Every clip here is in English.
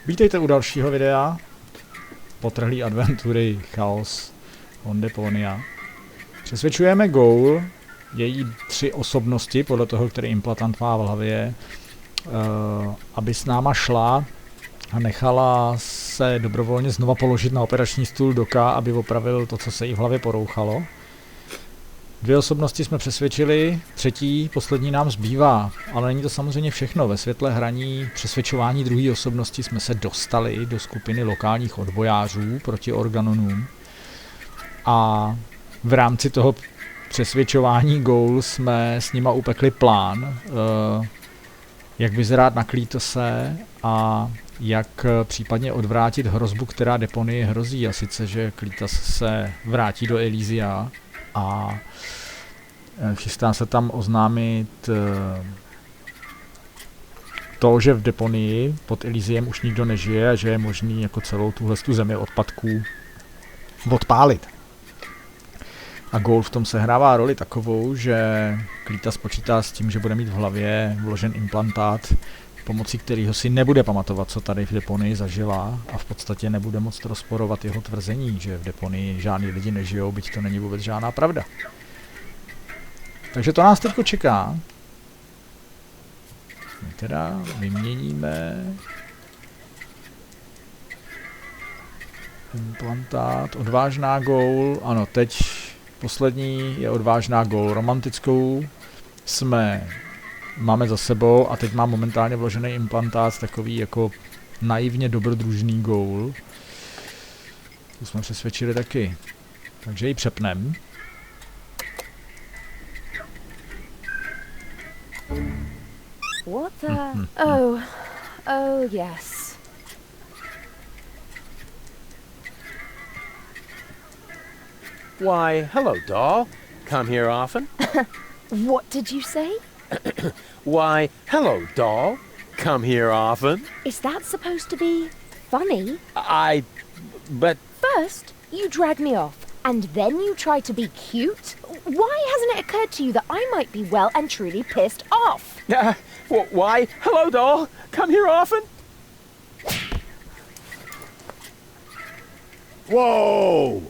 Vítejte u dalšího videa. Potrhlý adventury Chaos on Deponia. Přesvědčujeme Goal, její 3 osobnosti, podle toho, který implantant má v hlavě, aby s náma šla a nechala se dobrovolně znova položit na operační stůl Doka, aby opravil to, co se jí v hlavě porouchalo. 2 osobnosti jsme přesvědčili, 3. poslední nám zbývá, ale není to samozřejmě všechno. Ve světle hraní přesvědčování 2. osobnosti jsme se dostali do skupiny lokálních odbojářů proti organonům a v rámci toho přesvědčování Goal jsme s nima upekli plán, jak vyzerát na Klítose a jak případně odvrátit hrozbu, která Deponii hrozí, a sice, že Klítos se vrátí do Elysia a chystá se tam oznámit to, že v Deponii pod Elysiem už nikdo nežije a že je možný jako celou tuhle zemi odpadků odpálit. A Goal v tom sehrává roli takovou, že Klítos počítá s tím, že bude mít v hlavě vložen implantát, pomocí kterého si nebude pamatovat, co tady v Deponii zažila, a v podstatě nebude moct rozporovat jeho tvrzení, že v Deponii žádný lidi nežijou, byť to není vůbec žádná pravda. Takže to nás teďko čeká. My teda vyměníme implantát, odvážná Goal, ano, teď poslední je odvážná Goal, romantickou máme za sebou a teď mám momentálně vložený implantát takový jako naivně dobrodružný Goal. Tu jsme přesvědčili taky. Takže ji přepnem. What the? Oh yes. Why, hello, doll. Come here often? What did you say? Why, hello, doll. Come here often? Is that supposed to be funny? But... First, you drag me off, and then you try to be cute? Why hasn't it occurred to you that I might be well and truly pissed off? Why, hello, doll. Come here often? Whoa!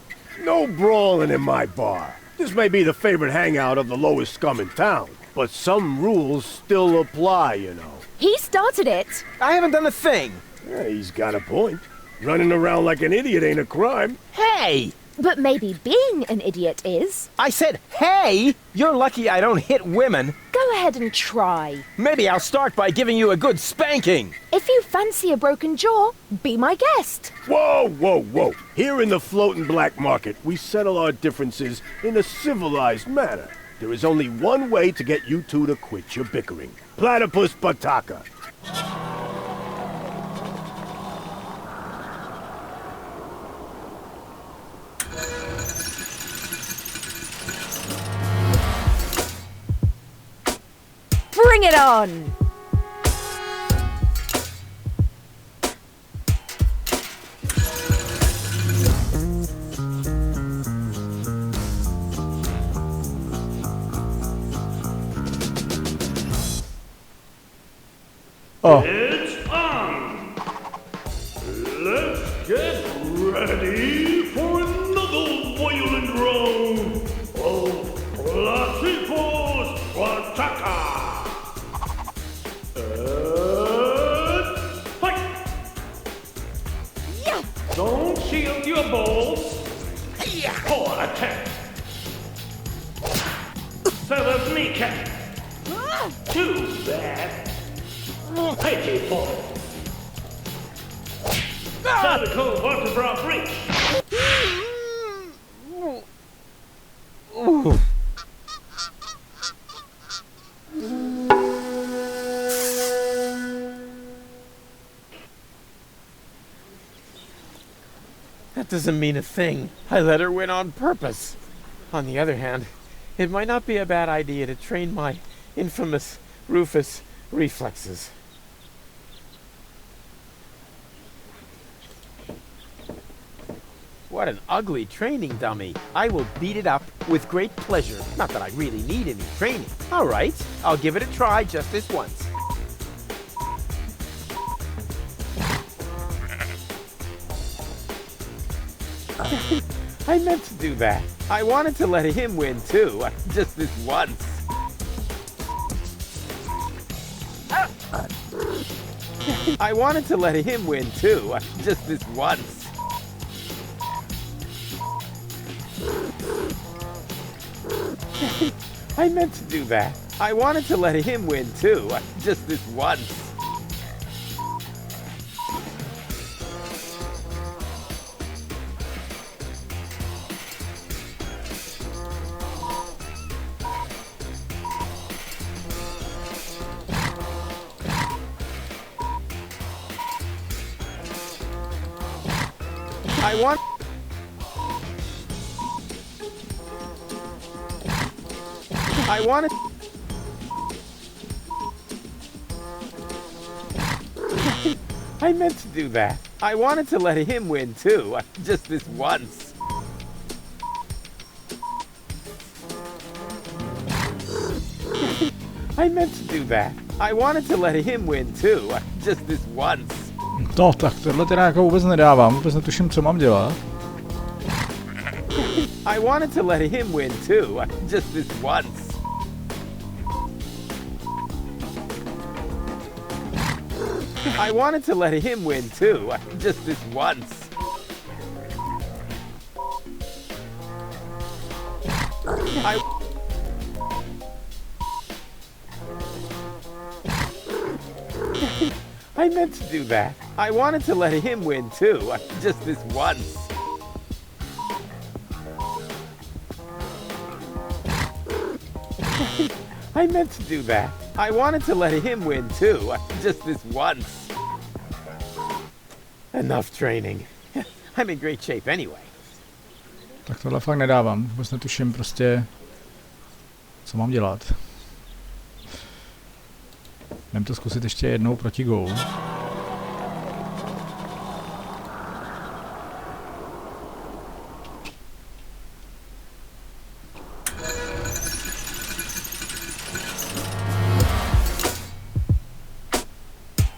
No brawling in my bar. This may be the favorite hangout of the lowest scum in town, but some rules still apply, you know. He started it. I haven't done a thing. Yeah, he's got a point. Running around like an idiot ain't a crime. Hey! But maybe being an idiot is. I said, hey! You're lucky I don't hit women. Go ahead and try. Maybe I'll start by giving you a good spanking. If you fancy a broken jaw, be my guest. Whoa, whoa, whoa. Here in the floating black market, we settle our differences in a civilized manner. There is only one way to get you two to quit your bickering. Platypus Pataka. Bring it on! Oh. It's on! Let's get ready for another violent round of Platypus Pataka! Fight! Yeah! Don't shield your balls! For attack! Severed kneecap! Too bad! Pity for it! Cervical vertebra breach! That doesn't mean a thing. I let her win on purpose. On the other hand, it might not be a bad idea to train my infamous Rufus reflexes. What an ugly training dummy. I will beat it up with great pleasure. Not that I really need any training. All right, I'll give it a try just this once. I meant to do that. I wanted to let him win too, just this once. I wanted to let him win too, just this once. I meant to do that. I wanted to let him win too, just this once. I want... I wanted... I meant to do that. I wanted to let him win too, just this once. I meant to do that. I wanted to let him win too, just this once. No, tak tohle teda jako vůbec nedávám, vůbec netuším, co mám dělat. I wanted to let him win too, just this once. I wanted to let him win too, just this once. I meant to do that. I wanted to let him win too, just this once. I meant to do that. I wanted to let him win too, just this once. Enough training. I'm in great shape anyway. Tak tohle fakt nedávám, vůbec netuším prostě, co mám dělat. Jdem to zkusit ještě jednou proti gól.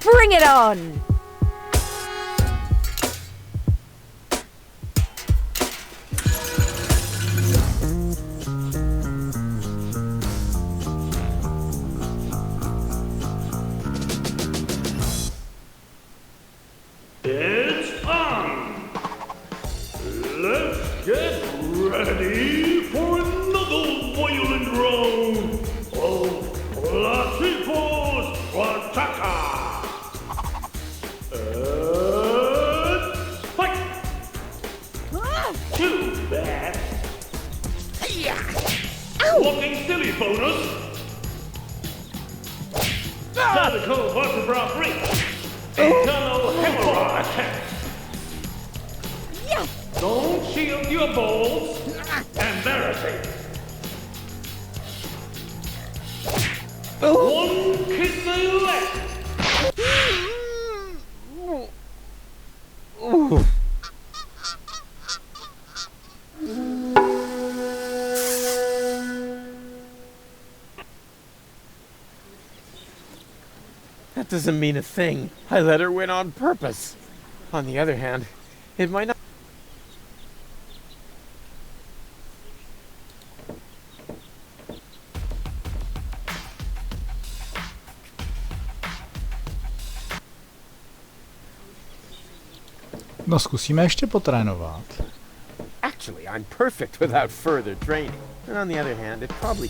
Bring it on! It's on! Let's get ready for another violent round of Classicos Quattaka! And fight! Too bad! Walking silly bonus! Cervical vertebra break! Internal hemorrhoid attack! Don't shield your balls! Embarrassing! One kidney left! That doesn't mean a thing. I let her win on purpose. On the other hand, it might not... No, zkusíme ještě potrénovat. Actually, I'm perfect without further training. And on the other hand, it probably...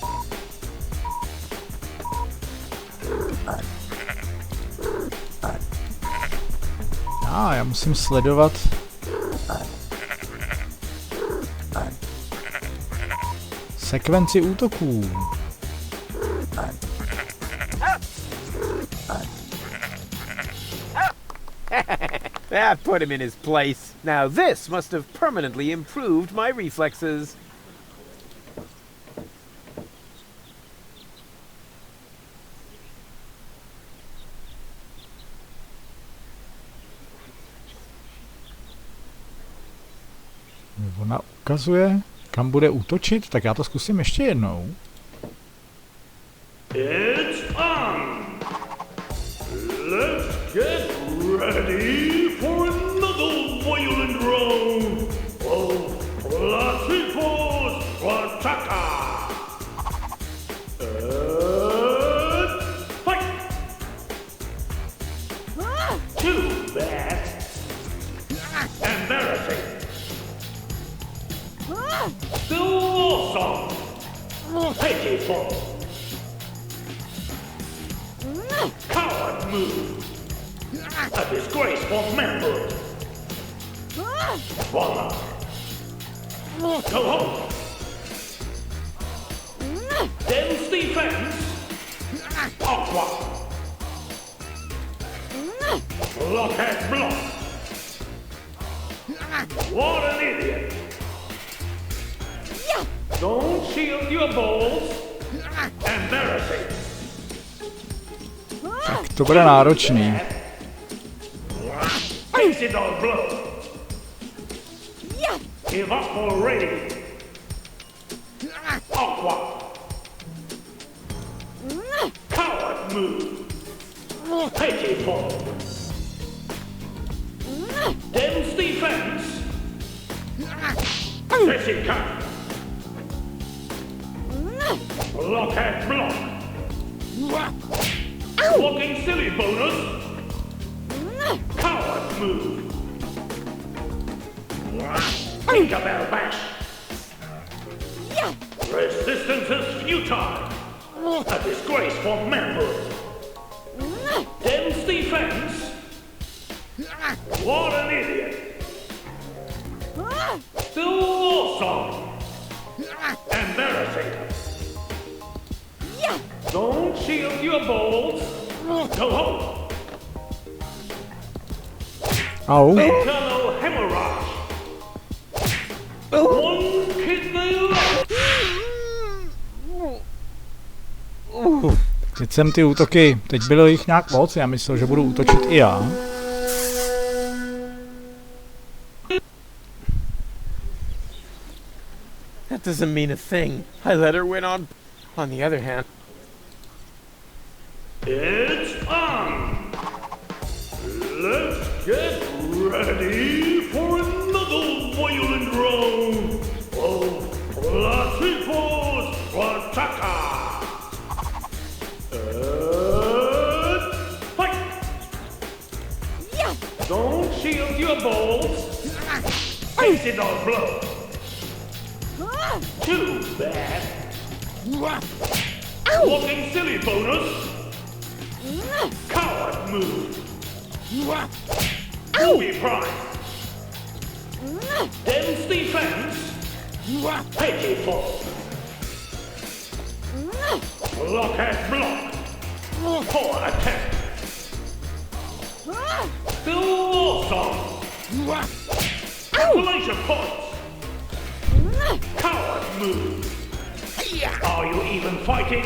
Já musím sledovat sekvenci útoků. That put him in his place. Now this must have permanently improved my reflexes. Ona ukazuje, kam bude útočit, tak já to zkusím ještě jednou. It's on! Let's get ready for another violent round of Pitiful. Coward move. A disgraceful member. Voila. Go home. Dense defense. Aqua. Blockhead block. What an idiot. Don't shield your balls. Embarrassing. Tak to bude náročný. Face it or blow. Give up already. Aqua. Coward move. Pitiful. Dense defense. Fishing cut. Blockhead block. Walking silly bonus. Coward move. Tinkerbell bash. Resistance is futile. A disgraceful member. Dense defense. What an idiot. Still awesome. Embarrassing. Don't shield your balls. Go home. Au. Internal hemorrhage. One kidney left. Teď jsem ty útoky, teď bylo jich nějak moc, já myslel, že budu útočit i já. That doesn't mean a thing. I let her win on... On the other hand... It's on. Let's get ready for another violent round of Platypus Attacker. And fight! Don't shield your balls. Face it or blow. Too bad. Walking silly bonus. Coward move. Be prize. Dense defense. Pitiful. Blockhead block. Poor attempt. Still awesome. Exclamation points. Coward move. Are you even fighting?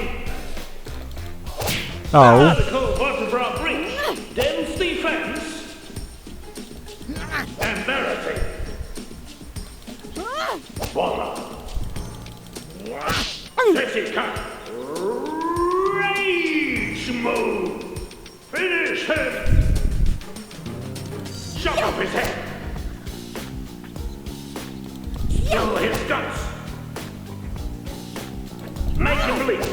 Au. Radical vertebra breach. Dense defense. Embarrassing. Voila. Sexy cut. Rage move. Finish him. Chop off his head. Kill his guts. Make him bleed.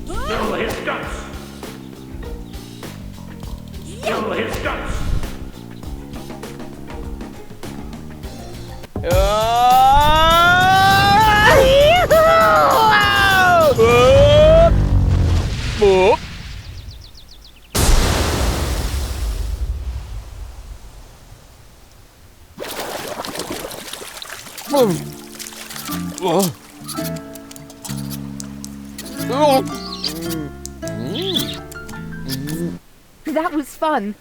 Kill his guts. Kill his guts. That was fun.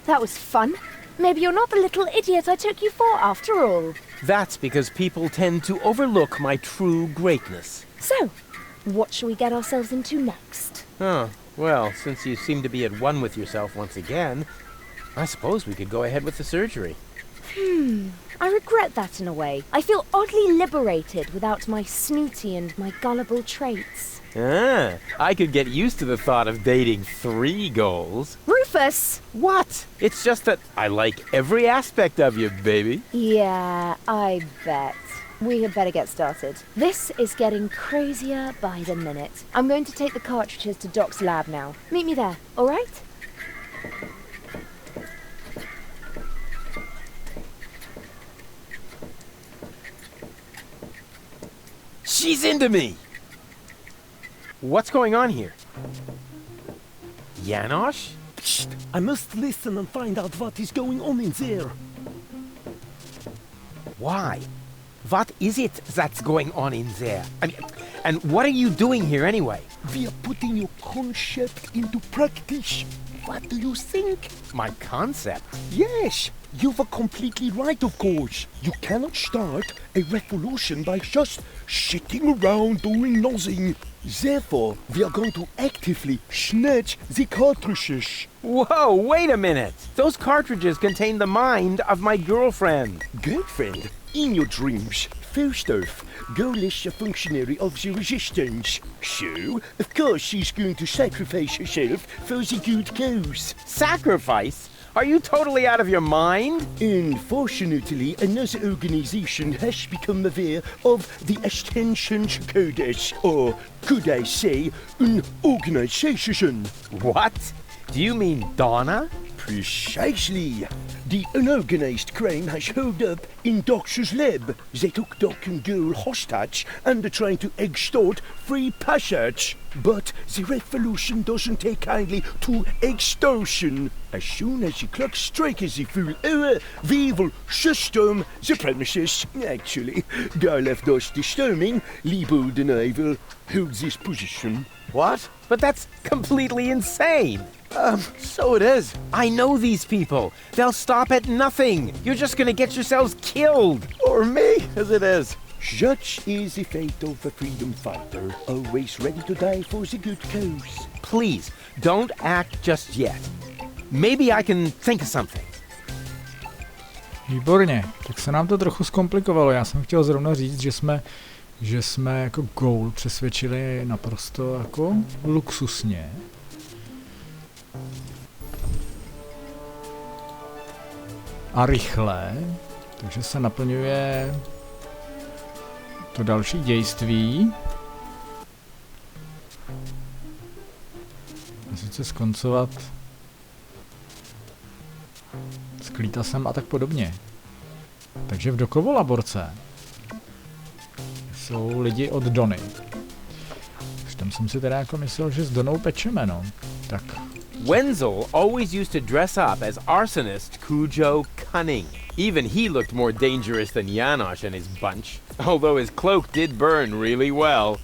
That was fun. Maybe you're not the little idiot I took you for after all. That's because people tend to overlook my true greatness. So, what shall we get ourselves into next? Oh, well, since you seem to be at one with yourself once again, I suppose we could go ahead with the surgery. I regret that in a way. I feel oddly liberated without my snooty and my gullible traits. Ah, I could get used to the thought of dating 3 goals. Rufus! What? It's just that I like every aspect of you, baby. Yeah, I bet. We had better get started. This is getting crazier by the minute. I'm going to take the cartridges to Doc's lab now. Meet me there, all right? She's into me! What's going on here? Janosch? Psst! I must listen and find out what is going on in there. Why? What is it that's going on in there? I mean, and what are you doing here anyway? We are putting your concept into practice. What do you think? My concept? Yes, you were completely right, of course. You cannot start a revolution by just sitting around doing nothing. Therefore, we are going to actively snatch the cartridges. Whoa, wait a minute! Those cartridges contain the mind of my girlfriend. Girlfriend, in your dreams, first off, Girl is a functionary of the resistance. So, of course she's going to sacrifice herself for the good cause. Sacrifice? Are you totally out of your mind? Unfortunately, another organization has become aware of the Ascension's Codex, or could I say, an organization. What? Do you mean Donna? Precisely. The unorganized crime has held up in Doc's lab. They took Doc and Girl hostage and are trying to extort free passage. But the revolution doesn't take kindly to extortion. As soon as the clock strikes the full hour, we will storm the premises. Actually, Guy left us the storming. Liebold and I will hold this position. What? But that's completely insane. So it is. I know these people. They'll stop at nothing. You're just gonna get yourselves killed. Or me, as it is. Such is the fate of a freedom fighter, always ready to die for the good cause. Please, don't act just yet. Maybe I can think of something. Výborně, tak se nám to trochu zkomplikovalo. Já jsem chtěl zrovna říct, že jsme jako goal přesvědčili naprosto jako luxusně. A rychle, takže se naplňuje to další dějství. A sice skoncovat s Klítasem a tak podobně. Takže v Dokovo laborce jsou lidi od Dony. Tam jsem si teda jako myslel, že s Donou pečeme, no. Tak. Wenzel always used to dress up as arsonist Cujo Cunning. Even he looked more dangerous than Janosch and his bunch, although his cloak did burn really well.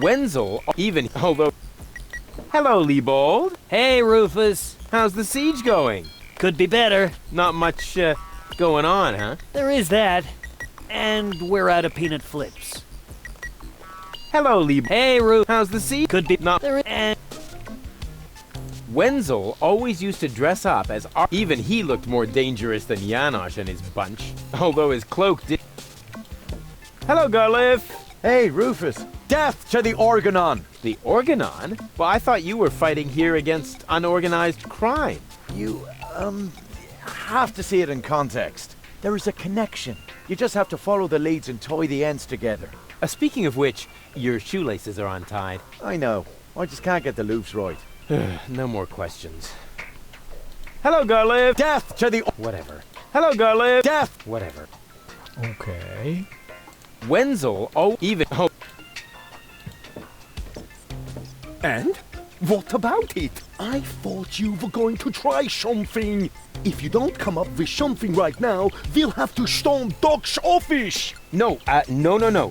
Wenzel although... Hello, Liebold. Hey, Rufus. How's the siege going? Could be better. Not much, going on, huh? There is that. And we're out of peanut flips. Hello, Liebold. Hey, Rufus. How's the siege? Could be not... there and Wenzel always used to dress up as even he looked more dangerous than Janosch and his bunch, although his cloak did... Hello, Garliff! Hey, Rufus! Death to the Organon! The Organon? Well, I thought you were fighting here against unorganized crime. You, have to see it in context. There is a connection. You just have to follow the leads and tie the ends together. Speaking of which, your shoelaces are untied. I know. I just can't get the loops right. No more questions. Hello, Garliff! Death to the... Whatever. Hello, Garliff! Death! Whatever. Okay. Wenzel, And? What about it? I thought you were going to try something. If you don't come up with something right now, we'll have to storm Doc's office. No.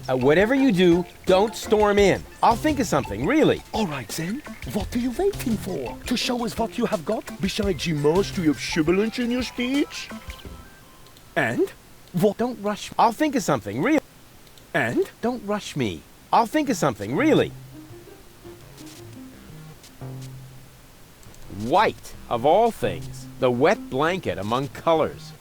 Whatever you do, don't storm in. I'll think of something, really. All right, then. What are you waiting for? To show us what you have got besides the mastery of sibilance in your speech? And? What? Don't rush. I'll think of something, really. And? Don't rush me. I'll think of something, really. White, of all things. The wet blanket among colors.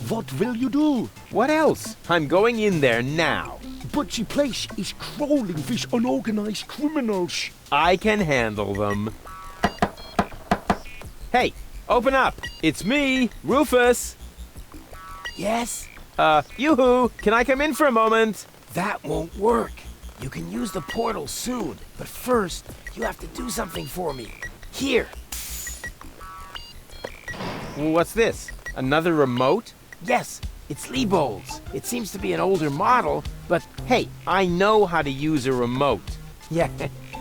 What will you do? What else? I'm going in there now. But the place is crawling with unorganized criminals. I can handle them. Hey, open up. It's me, Rufus. yes. Yoo-hoo, can I come in for a moment? That won't work. You can use the portal soon, but first you have to do something for me. Here. What's this? Another remote? Yes, it's Liebold's. It seems to be an older model, but Hey, I know how to use a remote. yeah,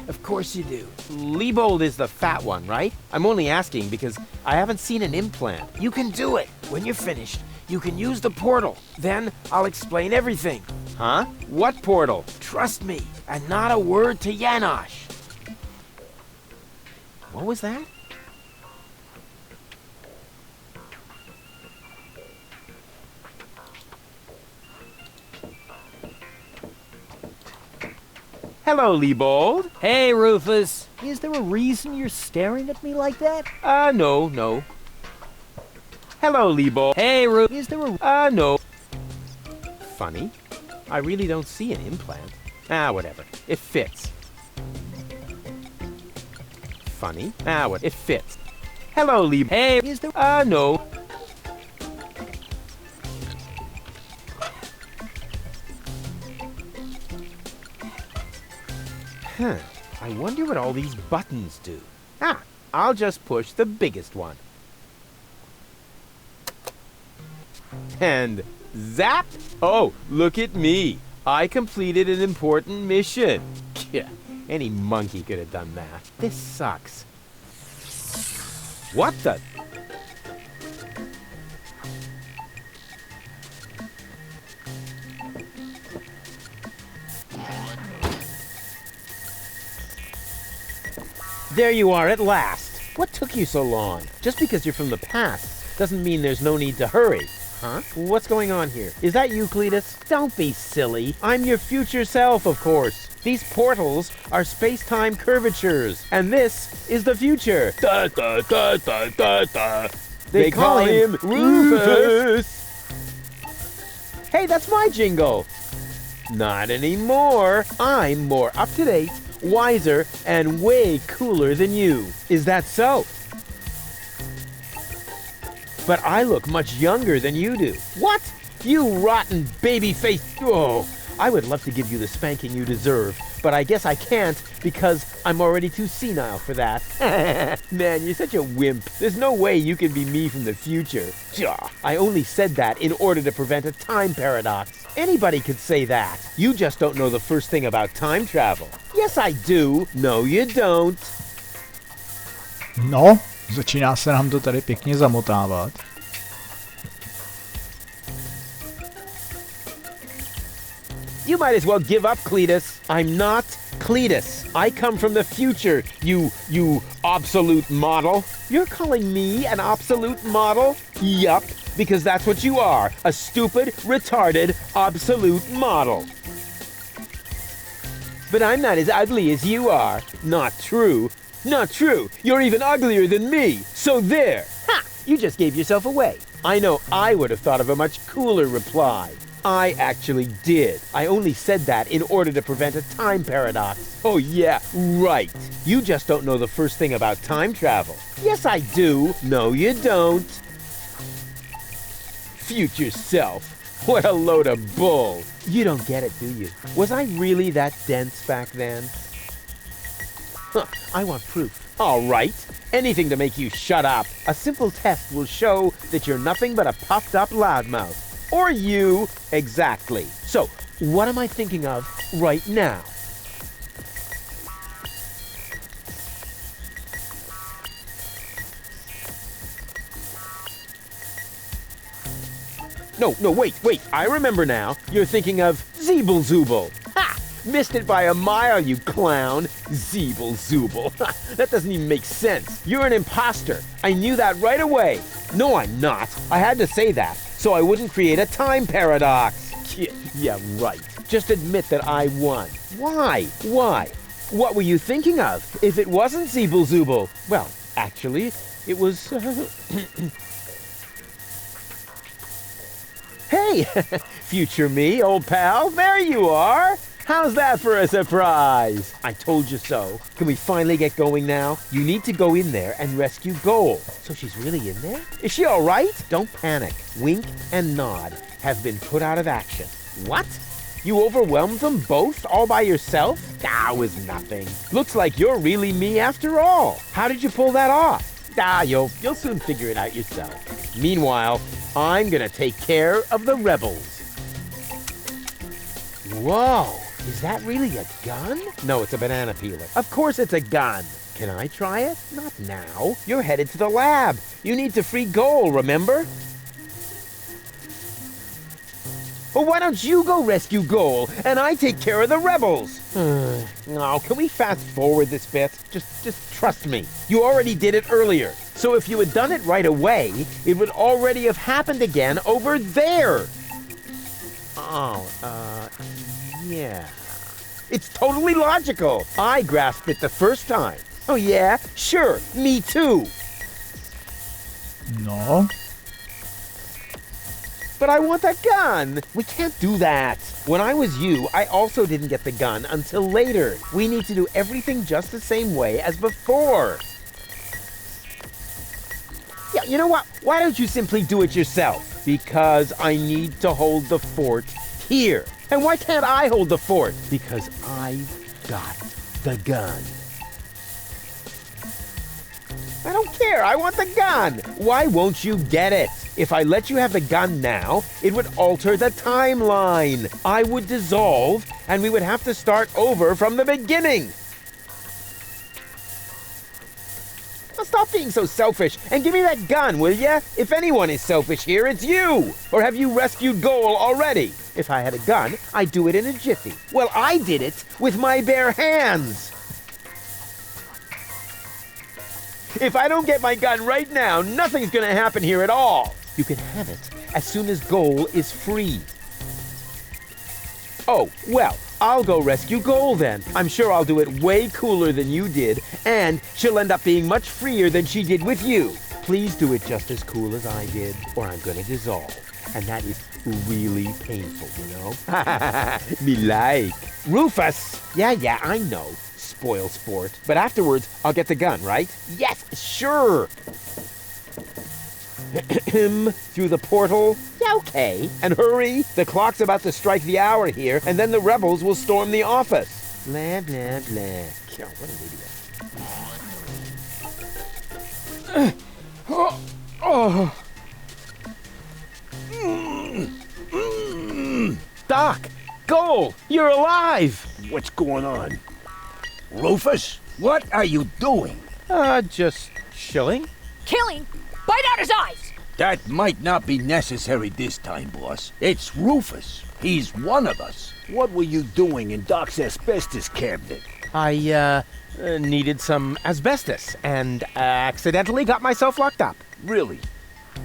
of course you do. Liebold is the fat one, right? I'm only asking because I haven't seen an implant. You can do it. When you're finished, you can use the portal. Then I'll explain everything. Huh? What portal? Trust me, and not a word to Janosch. What was that? Hello, Liebold. Hey, Rufus. Is there a reason you're staring at me like that? No. Hello, Liebold. Hey, Rufus. Is there a... No. Funny. I really don't see an implant. Whatever. It fits. Funny. What? It fits. Hello, Liebold. Hey, is there... No. Huh. I wonder what all these buttons do. I'll just push the biggest one. And zap! Oh, look at me. I completed an important mission. Yeah, any monkey could have done that. This sucks. What the? There you are at last. What took you so long? Just because you're from the past doesn't mean there's no need to hurry. Huh? What's going on here? Is that you, Cletus? Don't be silly. I'm your future self, of course. These portals are space-time curvatures, and this is the future. Da, da, da, da, da, da. They call him Rufus. Hey, that's my jingle. Not anymore. I'm more up-to-date, wiser, and way cooler than you. Is that so? But I look much younger than you do. What? You rotten baby-faced... Oh, I would love to give you the spanking you deserve, but I guess I can't because I'm already too senile for that. Man, you're such a wimp. There's no way you can be me from the future. I only said that in order to prevent a time paradox. Anybody could say that. You just don't know the first thing about time travel. Yes, I do. No, you don't. No, začíná se nám to tady pěkně zamotávat. You might as well give up, Cletus. I'm not Cletus. I come from the future, you obsolete model. You're calling me an obsolete model? Yup, because that's what you are. A stupid, retarded, obsolete model. But I'm not as ugly as you are. Not true. Not true. You're even uglier than me. So there. Ha! You just gave yourself away. I know I would have thought of a much cooler reply. I actually did. I only said that in order to prevent a time paradox. Oh yeah, right. You just don't know the first thing about time travel. Yes, I do. No, you don't. Future self. What a load of bull. You don't get it, do you? Was I really that dense back then? Huh, I want proof. All right. Anything to make you shut up. A simple test will show that you're nothing but a puffed up loudmouth. Or you. Exactly. So, what am I thinking of right now? No, wait. I remember now. You're thinking of Zeeble-Zooble. Ha! Missed it by a mile, you clown. Zeeble-Zooble. That doesn't even make sense. You're an imposter. I knew that right away. No, I'm not. I had to say that, so I wouldn't create a time paradox. Yeah, right. Just admit that I won. Why? What were you thinking of? If it wasn't Zeeble-Zooble? Well, actually, it was... Hey, future me, old pal, there you are. How's that for a surprise? I told you so. Can we finally get going now? You need to go in there and rescue Goal. So she's really in there? Is she all right? Don't panic. Wink and Nod have been put out of action. What? You overwhelmed them both all by yourself? That was nothing. Looks like you're really me after all. How did you pull that off? You'll soon figure it out yourself. Meanwhile, I'm gonna take care of the rebels. Whoa, is that really a gun? No, it's a banana peeler. Of course it's a gun. Can I try it? Not now. You're headed to the lab. You need to free Goal, remember? Well, why don't you go rescue Goal, and I take care of the rebels? No, can we fast forward this bit? Just trust me. You already did it earlier. So if you had done it right away, it would already have happened again over there. Yeah. It's totally logical. I grasped it the first time. Oh yeah? Sure, me too. No. But I want that gun. We can't do that. When I was you, I also didn't get the gun until later. We need to do everything just the same way as before. Yeah, you know what? Why don't you simply do it yourself? Because I need to hold the fort here. And why can't I hold the fort? Because I've got the gun. I don't care. I want the gun. Why won't you get it? If I let you have the gun now, it would alter the timeline. I would dissolve, and we would have to start over from the beginning. Now stop being so selfish and give me that gun, will ya? If anyone is selfish here, it's you. Or have you rescued Goal already? If I had a gun, I'd do it in a jiffy. Well, I did it with my bare hands. If I don't get my gun right now, nothing's gonna happen here at all. You can have it as soon as Goal is free. Oh, well, I'll go rescue Goal then. I'm sure I'll do it way cooler than you did, and she'll end up being much freer than she did with you. Please do it just as cool as I did, or I'm gonna dissolve. And that is really painful, you know? Me like. Rufus! Yeah, I know. Spoil sport. But afterwards, I'll get the gun, right? Yes, sure! Through the portal? Yeah, okay. And hurry! The clock's about to strike the hour here, and then the rebels will storm the office. Blah, blah, blah. Oh, what an idiot. Doc! Goal! You're alive! What's going on? Rufus, what are you doing? Just chilling. Killing? Bite out his eyes! That might not be necessary this time, boss. It's Rufus. He's one of us. What were you doing in Doc's asbestos cabinet? I, needed some asbestos and accidentally got myself locked up. Really?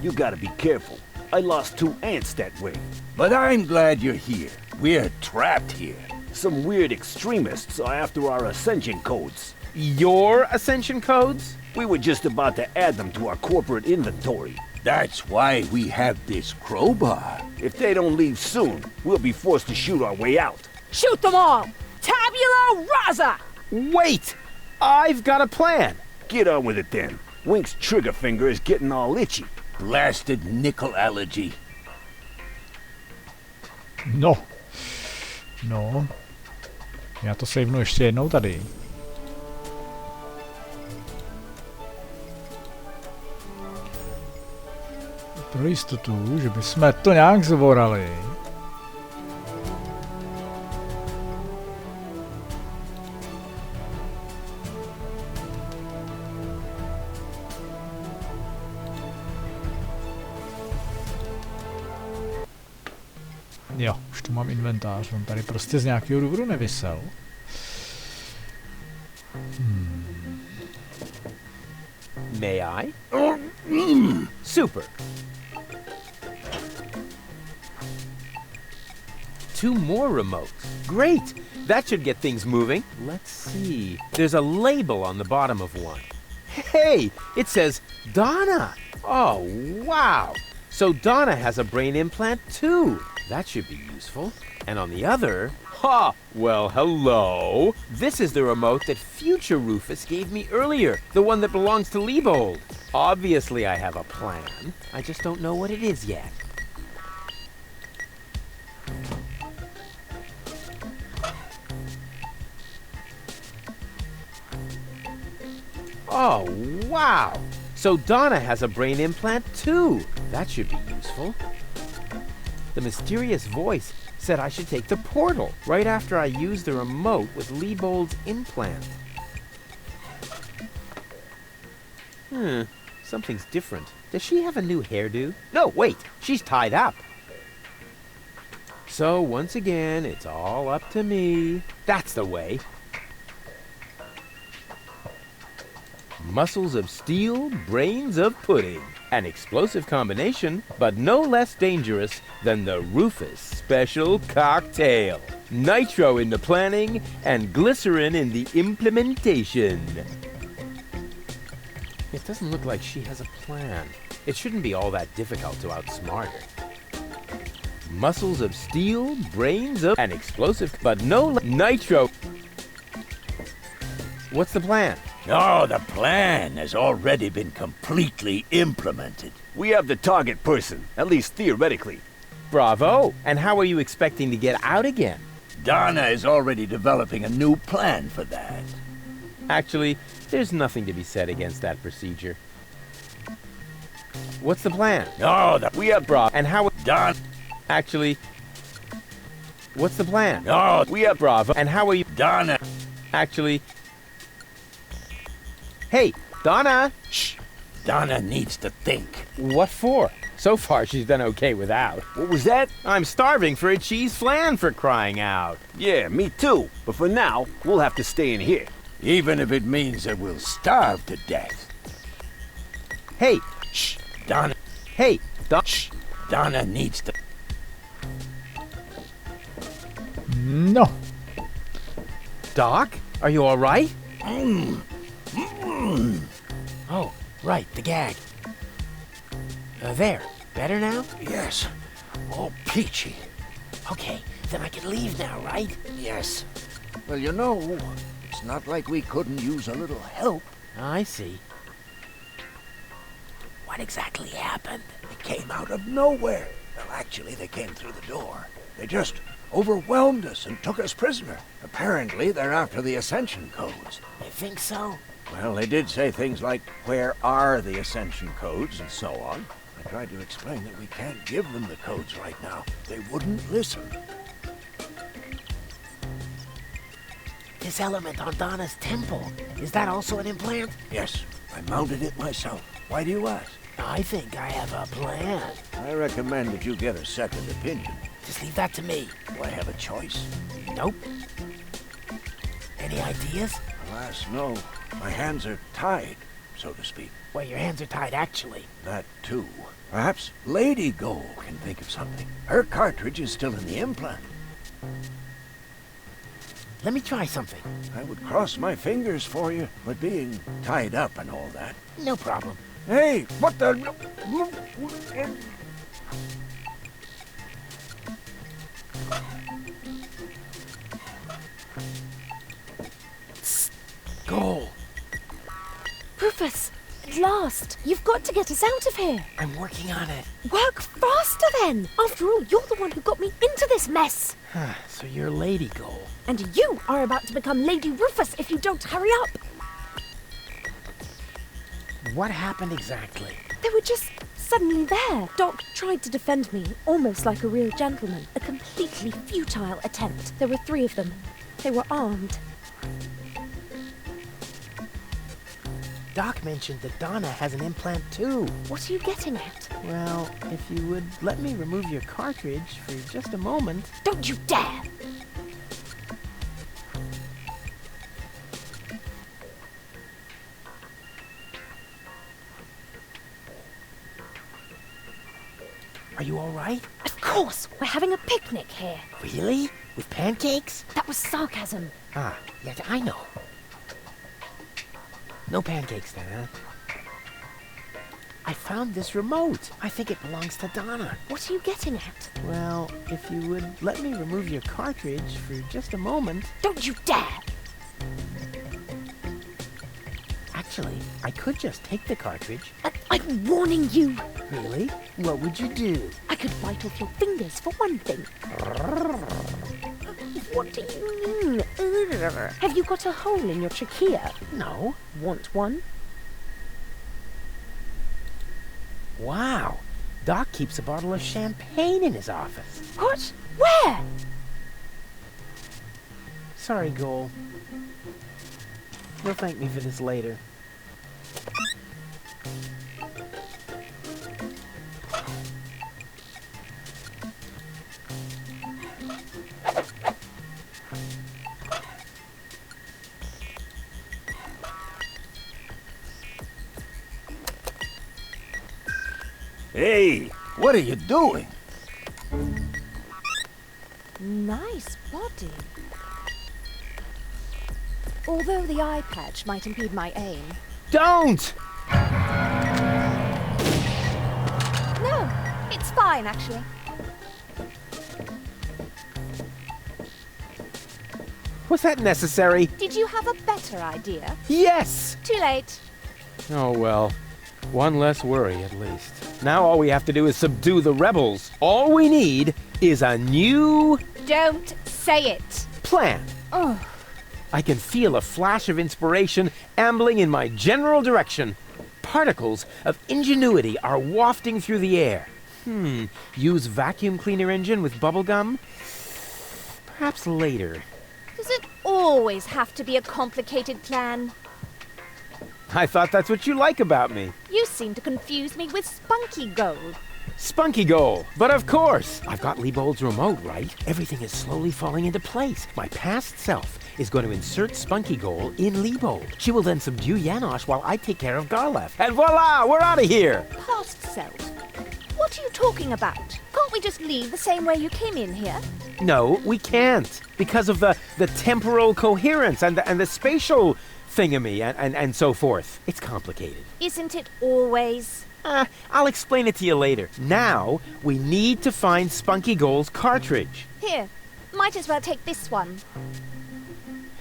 You gotta be careful. I lost 2 ants that way. But I'm glad you're here. We're trapped here. Some weird extremists are after our ascension codes. Your ascension codes? We were just about to add them to our corporate inventory. That's why we have this crowbar. If they don't leave soon, we'll be forced to shoot our way out. Shoot them all! Tabula rasa! Wait! I've got a plan. Get on with it then. Wink's trigger finger is getting all itchy. Blasted nickel allergy. No. Já to savenu ještě jednou tady. Pro jistotu, že bychom to nějak zvorali. Jo, už tu mám inventář, on tady prostě z nějakého důvodu nevysel. May I? Super. 2 more remotes. Great! That should get things moving. Let's see. There's a label on the bottom of one. Hey! It says Donna! Oh, wow! So Donna has a brain implant too. That should be useful. And on the other... Ha! Well, hello! This is the remote that future Rufus gave me earlier. The one that belongs to Liebold. Obviously I have a plan. I just don't know what it is yet. Oh, wow! So Donna has a brain implant too. That should be useful. The mysterious voice said I should take the portal right after I used the remote with Leibold's implant. Something's different. Does she have a new hairdo? No, wait, she's tied up. So once again, it's all up to me. That's the way. Muscles of steel, brains of pudding. An explosive combination, but no less dangerous than the Rufus Special Cocktail. Nitro in the planning and glycerin in the implementation. It doesn't look like she has a plan. It shouldn't be all that difficult to outsmart her. Muscles of steel, brains of an explosive, but no nitro. What's the plan? Oh, the plan has already been completely implemented. We have the target person, at least theoretically. Bravo! And how are you expecting to get out again? Donna is already developing a new plan for that. Actually, there's nothing to be said against that procedure. What's the plan? Oh, We have Bravo. And how... Donna... Actually... What's the plan? Oh, We have Bravo. And how are you... Donna... Actually... Hey, Donna! Shh! Donna needs to think. What for? So far, she's done okay without. What was that? I'm starving for a cheese flan, for crying out. Yeah, me too. But for now, we'll have to stay in here. Even if it means that we'll starve to death. Hey! Shh! Donna... Hey! Shh! Donna needs to... No. Doc? Are you alright? Oh, right, the gag. There. Better now? Yes. All peachy. Okay, then I can leave now, right? Yes. Well, you know, it's not like we couldn't use a little help. I see. What exactly happened? They came out of nowhere. Well, actually, they came through the door. They just overwhelmed us and took us prisoner. Apparently, they're after the Ascension codes. You think so? Well, they did say things like, where are the Ascension codes, and so on. I tried to explain that we can't give them the codes right now. They wouldn't listen. This element on Donna's temple, is that also an implant? Yes, I mounted it myself. Why do you ask? I think I have a plan. I recommend that you get a second opinion. Just leave that to me. Do I have a choice? Nope. Any ideas? Alas, no. My hands are tied, so to speak. Well, your hands are tied, actually. That, too. Perhaps Lady Gold can think of something. Her cartridge is still in the implant. Let me try something. I would cross my fingers for you, but being tied up and all that. No problem. Hey, what the... Goal. Rufus, at last! You've got to get us out of here! I'm working on it. Work faster then! After all, you're the one who got me into this mess! So you're Lady Goal. And you are about to become Lady Rufus if you don't hurry up! What happened exactly? They were just suddenly there. Doc tried to defend me, almost like a real gentleman. A completely futile attempt. There were 3 of them. They were armed. Doc mentioned that Donna has an implant too. What are you getting at? Well, if you would let me remove your cartridge for just a moment. Don't you dare! Are you all right? Of course! We're having a picnic here. Really? With pancakes? That was sarcasm. Ah, yeah, I know. No pancakes then, huh? I found this remote. I think it belongs to Donna. What are you getting at? Well, if you would let me remove your cartridge for just a moment. Don't you dare! Actually, I could just take the cartridge. I'm warning you! Really? What would you do? I could bite off your fingers for one thing. What do you mean? Have you got a hole in your trachea? No. Want one? Wow. Doc keeps a bottle of champagne in his office. What? Where? Sorry, Goal. You'll thank me for this later. Hey, what are you doing? Nice body. Although the eye patch might impede my aim. Don't! No, it's fine, actually. Was that necessary? Did you have a better idea? Yes! Too late. Oh well. One less worry, at least. Now all we have to do is subdue the rebels. All we need is a new Don't say it. plan. Oh, I can feel a flash of inspiration ambling in my general direction. Particles of ingenuity are wafting through the air. Use vacuum cleaner engine with bubblegum? Perhaps later. does it always have to be a complicated plan? I thought that's what you like about me. You seem to confuse me with Spunky Gold. Spunky Goal. But of course, I've got Liebold's remote, right? Everything is slowly falling into place. My past self is going to insert Spunky Goal in Liebold. She will then subdue Janosch while I take care of Garlef. And voila, we're out of here! Past self? What are you talking about? Can't we just leave the same way you came in here? No, we can't. Because of the temporal coherence and the spatial thingamy and so forth. It's complicated. Isn't it always? I'll explain it to you later. Now, we need to find Spunky Goal's cartridge. Here, might as well take this one.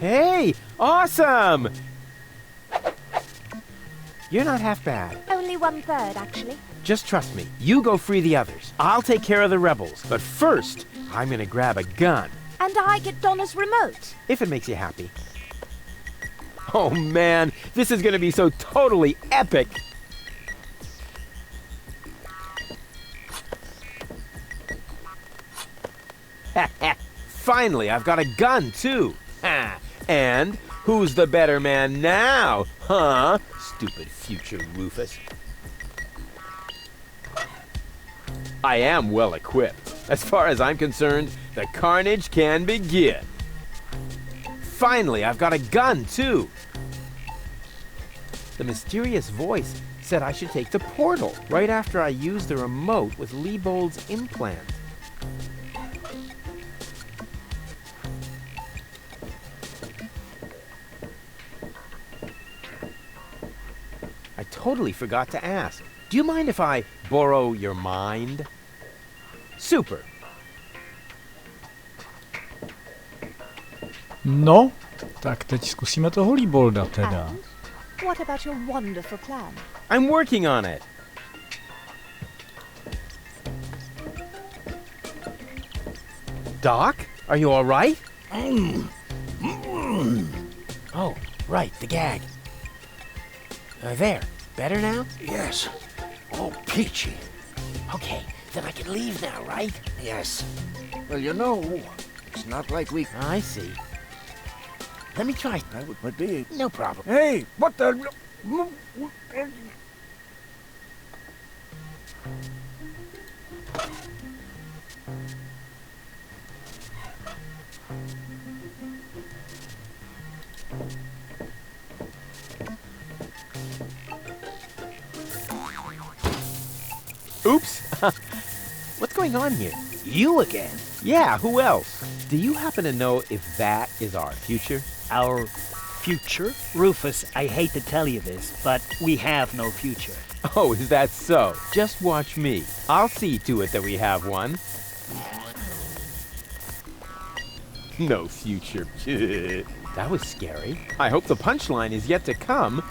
Hey, awesome! You're not half bad. Only 1/3, actually. Just trust me. You go free the others. I'll take care of the rebels. But first, I'm gonna grab a gun. And I get Donna's remote. If it makes you happy. Oh man, this is gonna be so totally epic! Finally, I've got a gun too. Ha! And who's the better man now? Huh? Stupid future Rufus. I am well equipped. As far as I'm concerned, the carnage can begin. Finally, I've got a gun too. The mysterious voice said I should take the portal right after I used the remote with Liebold's implant. I totally forgot to ask. Do you mind if I borrow your mind? Super. No, tak teď zkusíme toho Liebold'a teda. And what about your wonderful plan? I'm working on it. Doc, are you all right? Oh, right, the gag. There. Better now? Yes. Oh, peachy. Okay, then I can leave now, right? Yes. Well, you know, it's not like we... I see. Let me try. That would be... No problem. Hey, what the... Oops. What's going on here? You again? Yeah, who else? Do you happen to know if that is our future? Our future? Rufus, I hate to tell you this, but we have no future. Oh, is that so? Just watch me. I'll see to it that we have one. No future. That was scary. I hope the punchline is yet to come.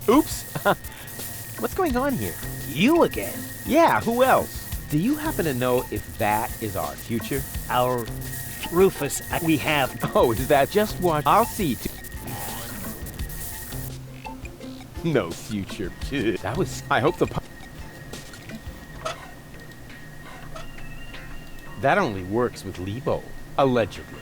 Oops. What's going on here? You again? Yeah, who else? Do you happen to know if that is our future? Our Rufus, we have... Oh, is that just what? I'll see to... No future. That was... I hope the... That only works with Lebo, allegedly.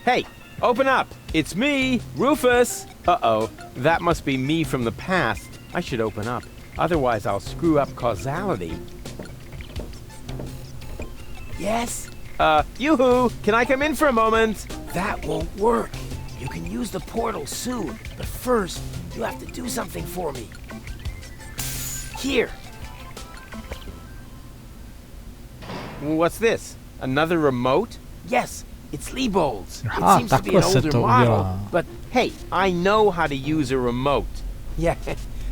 Hey, open up! It's me, Rufus! Uh-oh, that must be me from the past. I should open up. Otherwise, I'll screw up causality. Yes? Yoo-hoo! Can I come in for a moment? That won't work. You can use the portal soon, but first, you have to do something for me. Here. What's this? Another remote? Yes, it's Liebold's. It Aha, seems to be an takhle se older to model, udělá. but Hey, I know how to use a remote. yeah,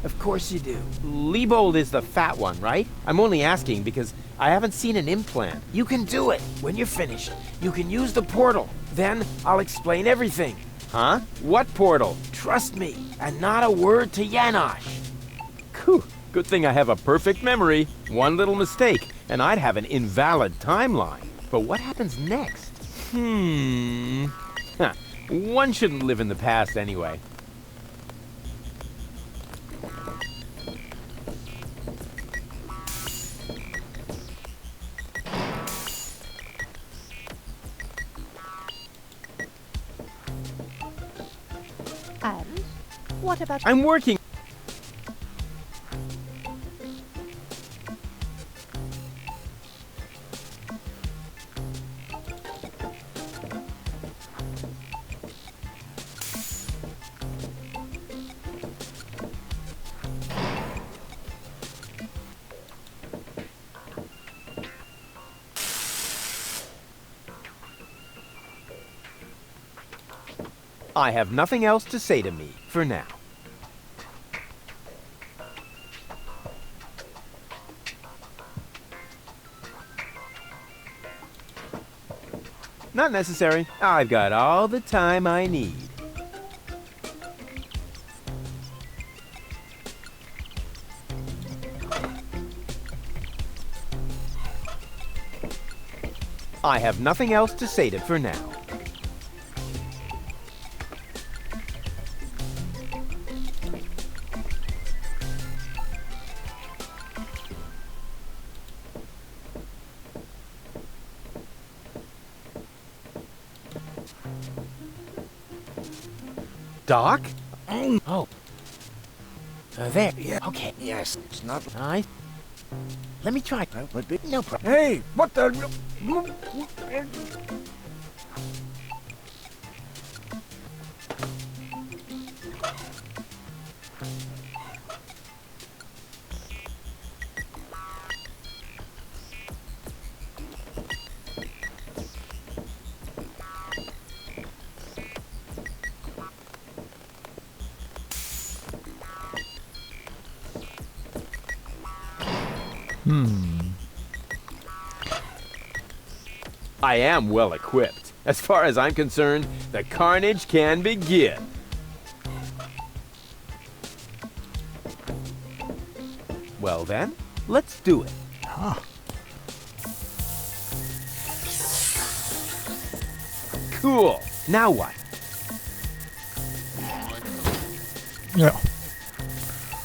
of course you do. Liebold is the fat one, right? I'm only asking because I haven't seen an implant. You can do it. When you're finished, you can use the portal. Then I'll explain everything. Huh? What portal? Trust me, and not a word to Janosch. Whew. Good thing I have a perfect memory. One little mistake, and I'd have an invalid timeline. But what happens next? Huh. One shouldn't live in the past anyway. And what about... I'm working. I have nothing else to say to me for now. Not necessary. I've got all the time I need. I have nothing else to say to for now. Doc? Oh. There. Yeah. Okay. Yes. It's not. Let me try. No problem. Hey, what the... I am well equipped. As far as I'm concerned, the carnage can begin. Well then, let's do it. Cool. Now what? Yeah.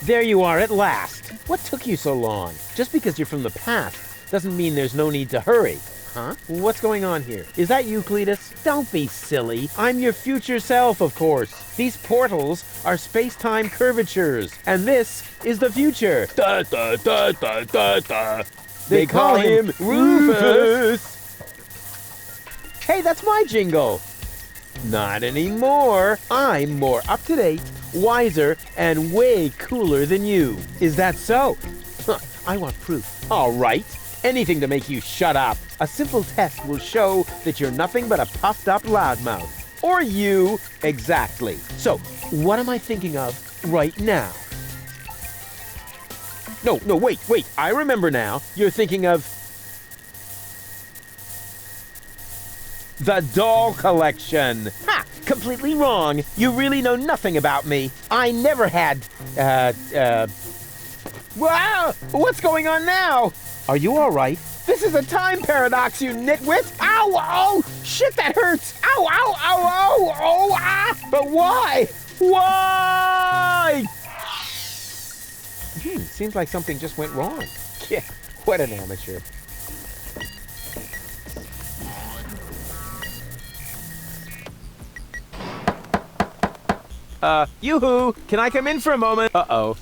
There you are at last. What took you so long? Just because you're from the past doesn't mean there's no need to hurry. Huh? What's going on here? Is that you, Cletus? Don't be silly. I'm your future self, of course. These portals are space-time curvatures, and this is the future. Da, da, da, da, da, da. They call him Rufus. Hey, that's my jingle. Not anymore. I'm more up-to-date, wiser, and way cooler than you. Is that so? Huh, I want proof. All right. Anything to make you shut up. A simple test will show that you're nothing but a puffed-up loudmouth. Or you. Exactly. So, what am I thinking of right now? No, wait. I remember now. You're thinking of... The doll collection. Ha! Completely wrong. You really know nothing about me. I never had, Wow! What's going on now? Are you alright? This is a time paradox, you nitwit! Ow! Oh! Shit, that hurts! Ow! Ow! Ow! Ow! Oh! Ah! But why? Why? Seems like something just went wrong. Yeah, what an amateur. Yoo-hoo! Can I come in for a moment? Uh-oh.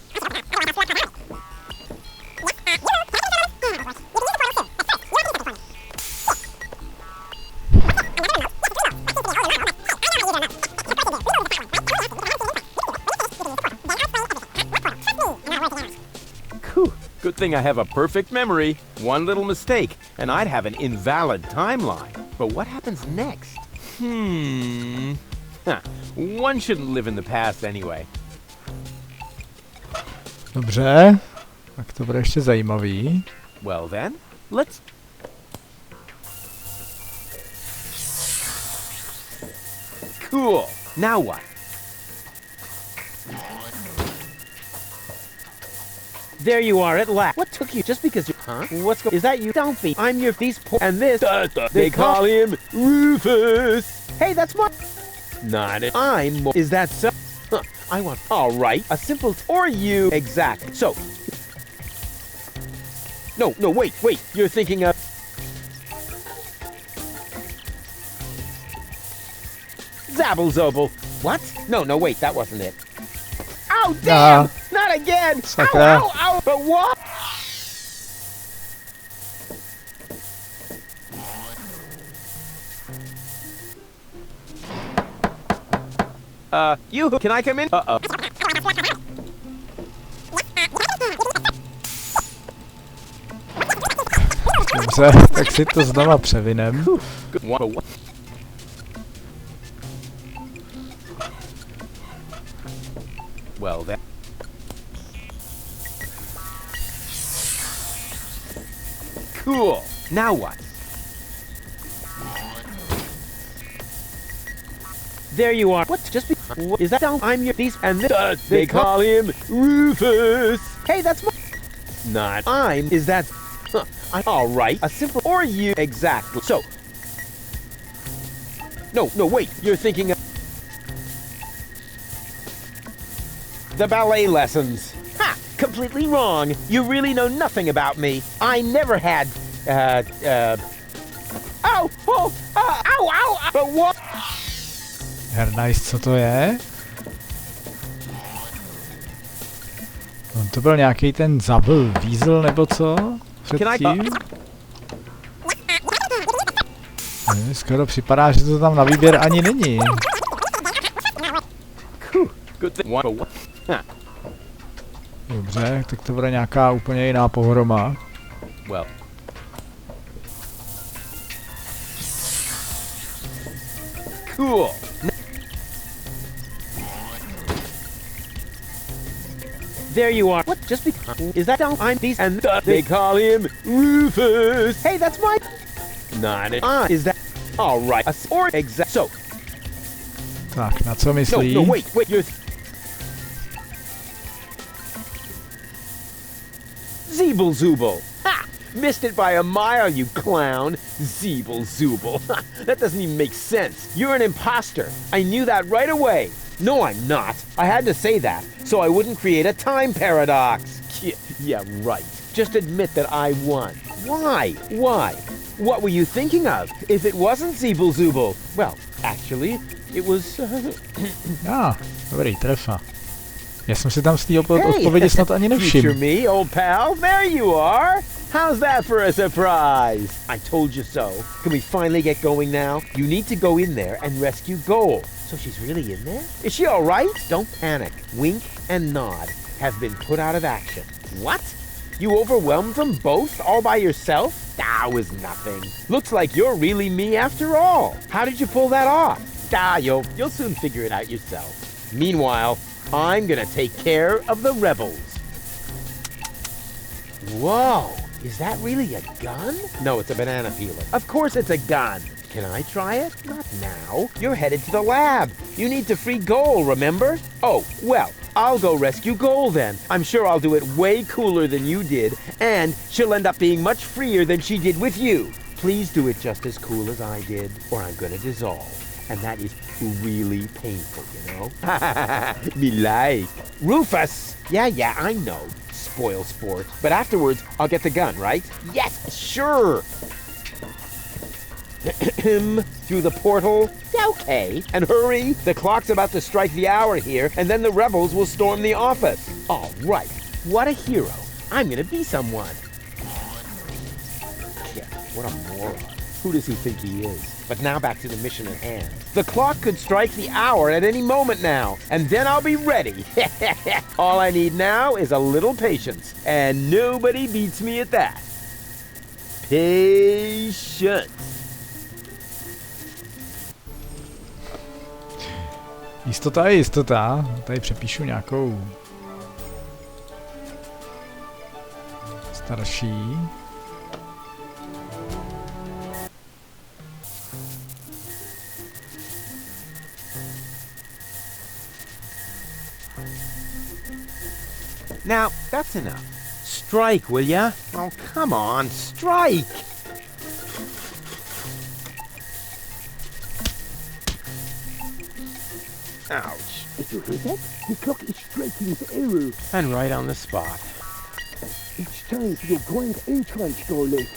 Good thing I have a perfect memory. One little mistake, and I'd have an invalid timeline. But what happens next? One shouldn't live in the past anyway. Dobře, tak to bude ještě zajímavý. Well then, let's... Cool. Now what? There you are at last. What took you? Just because you... Huh? What's going... Is that you? Don't be. I'm your feast poor... And this... They call him Rufus. Hey, that's my... Not it. I'm... Is that so? Huh. I want... All right. A simple... Or you... Exact. So... No, wait. You're thinking of... Zabble Zobble. What? No, wait. That wasn't it. Oh, damn! Not again! Ow! But what? You, can I come in? Uh-oh. Dobře, tak si to znova převinem. Well, then. Cool. Now what? There you are. What? Just be... Is that down? I'm your piece, and this... They call him Rufus. Hey, that's my... Not I'm. Is that... Huh. All right. A simple... Or you... Exactly. So... No, wait. You're thinking of... The ballet lessons. Ha! Completely wrong. You really know nothing about me. I never had... Ow! But what? Hernice, co to je? No, to byl nějaký ten zabl vízel nebo co? Předtím? Skoro připadá, že to tam na výběr ani není. Dobře, tak to bude nějaká úplně jiná pohroma. Well. Cool. There you are. What? Just because... Is that down? I'm these... And they call him Rufus. Hey, that's my... Not it. Is that... All right. Or exact... So... Tak, na co myslí? No, wait, you're... Zeeble Zooble. Ha! Missed it by a mile, you clown. Zeeble Zooble. That doesn't even make sense. You're an imposter. I knew that right away. No, I'm not. I had to say that, so I wouldn't create a time paradox. Yeah, right. Just admit that I won. Why? What were you thinking of? If it wasn't Zeeble Zooble? Well, actually, it was... Dobrý, trefa. Já jsem si tam z té odpovědi snad ani nevšiml. Future me, old pal. There you are. How's that for a surprise? I told you so. Can we finally get going now? You need to go in there and rescue Goal. So she's really in there? Is she all right? Don't panic. Wink and Nod have been put out of action. What? You overwhelmed them both all by yourself? That was nothing. Looks like you're really me after all. How did you pull that off? You'll soon figure it out yourself. Meanwhile, I'm gonna take care of the rebels. Whoa, is that really a gun? No, it's a banana peeler. Of course it's a gun. Can I try it? Not now. You're headed to the lab. You need to free Goal, remember? Oh, well, I'll go rescue Goal then. I'm sure I'll do it way cooler than you did, and she'll end up being much freer than she did with you. Please do it just as cool as I did, or I'm gonna dissolve. And that is really painful, you know? Me like. Rufus! Yeah, I know. Spoil sport. But afterwards, I'll get the gun, right? Yes, sure! Through the portal? Okay. And hurry, the clock's about to strike the hour here, and then the rebels will storm the office. All right. What a hero. I'm gonna be someone. Yeah, what a moron. Who does he think he is? But now back to the mission at hand. The clock could strike the hour at any moment now, and then I'll be ready. All I need now is a little patience, and nobody beats me at that. Patience. Jistota je jistota. Tady přepíšu nějakou starší. Now, that's enough. Strike, will ya? Oh, come on, strike! Ouch. Did you hear that? The clock is striking the arrow. And right on the spot. It's time for your grand entrance, Scarlet.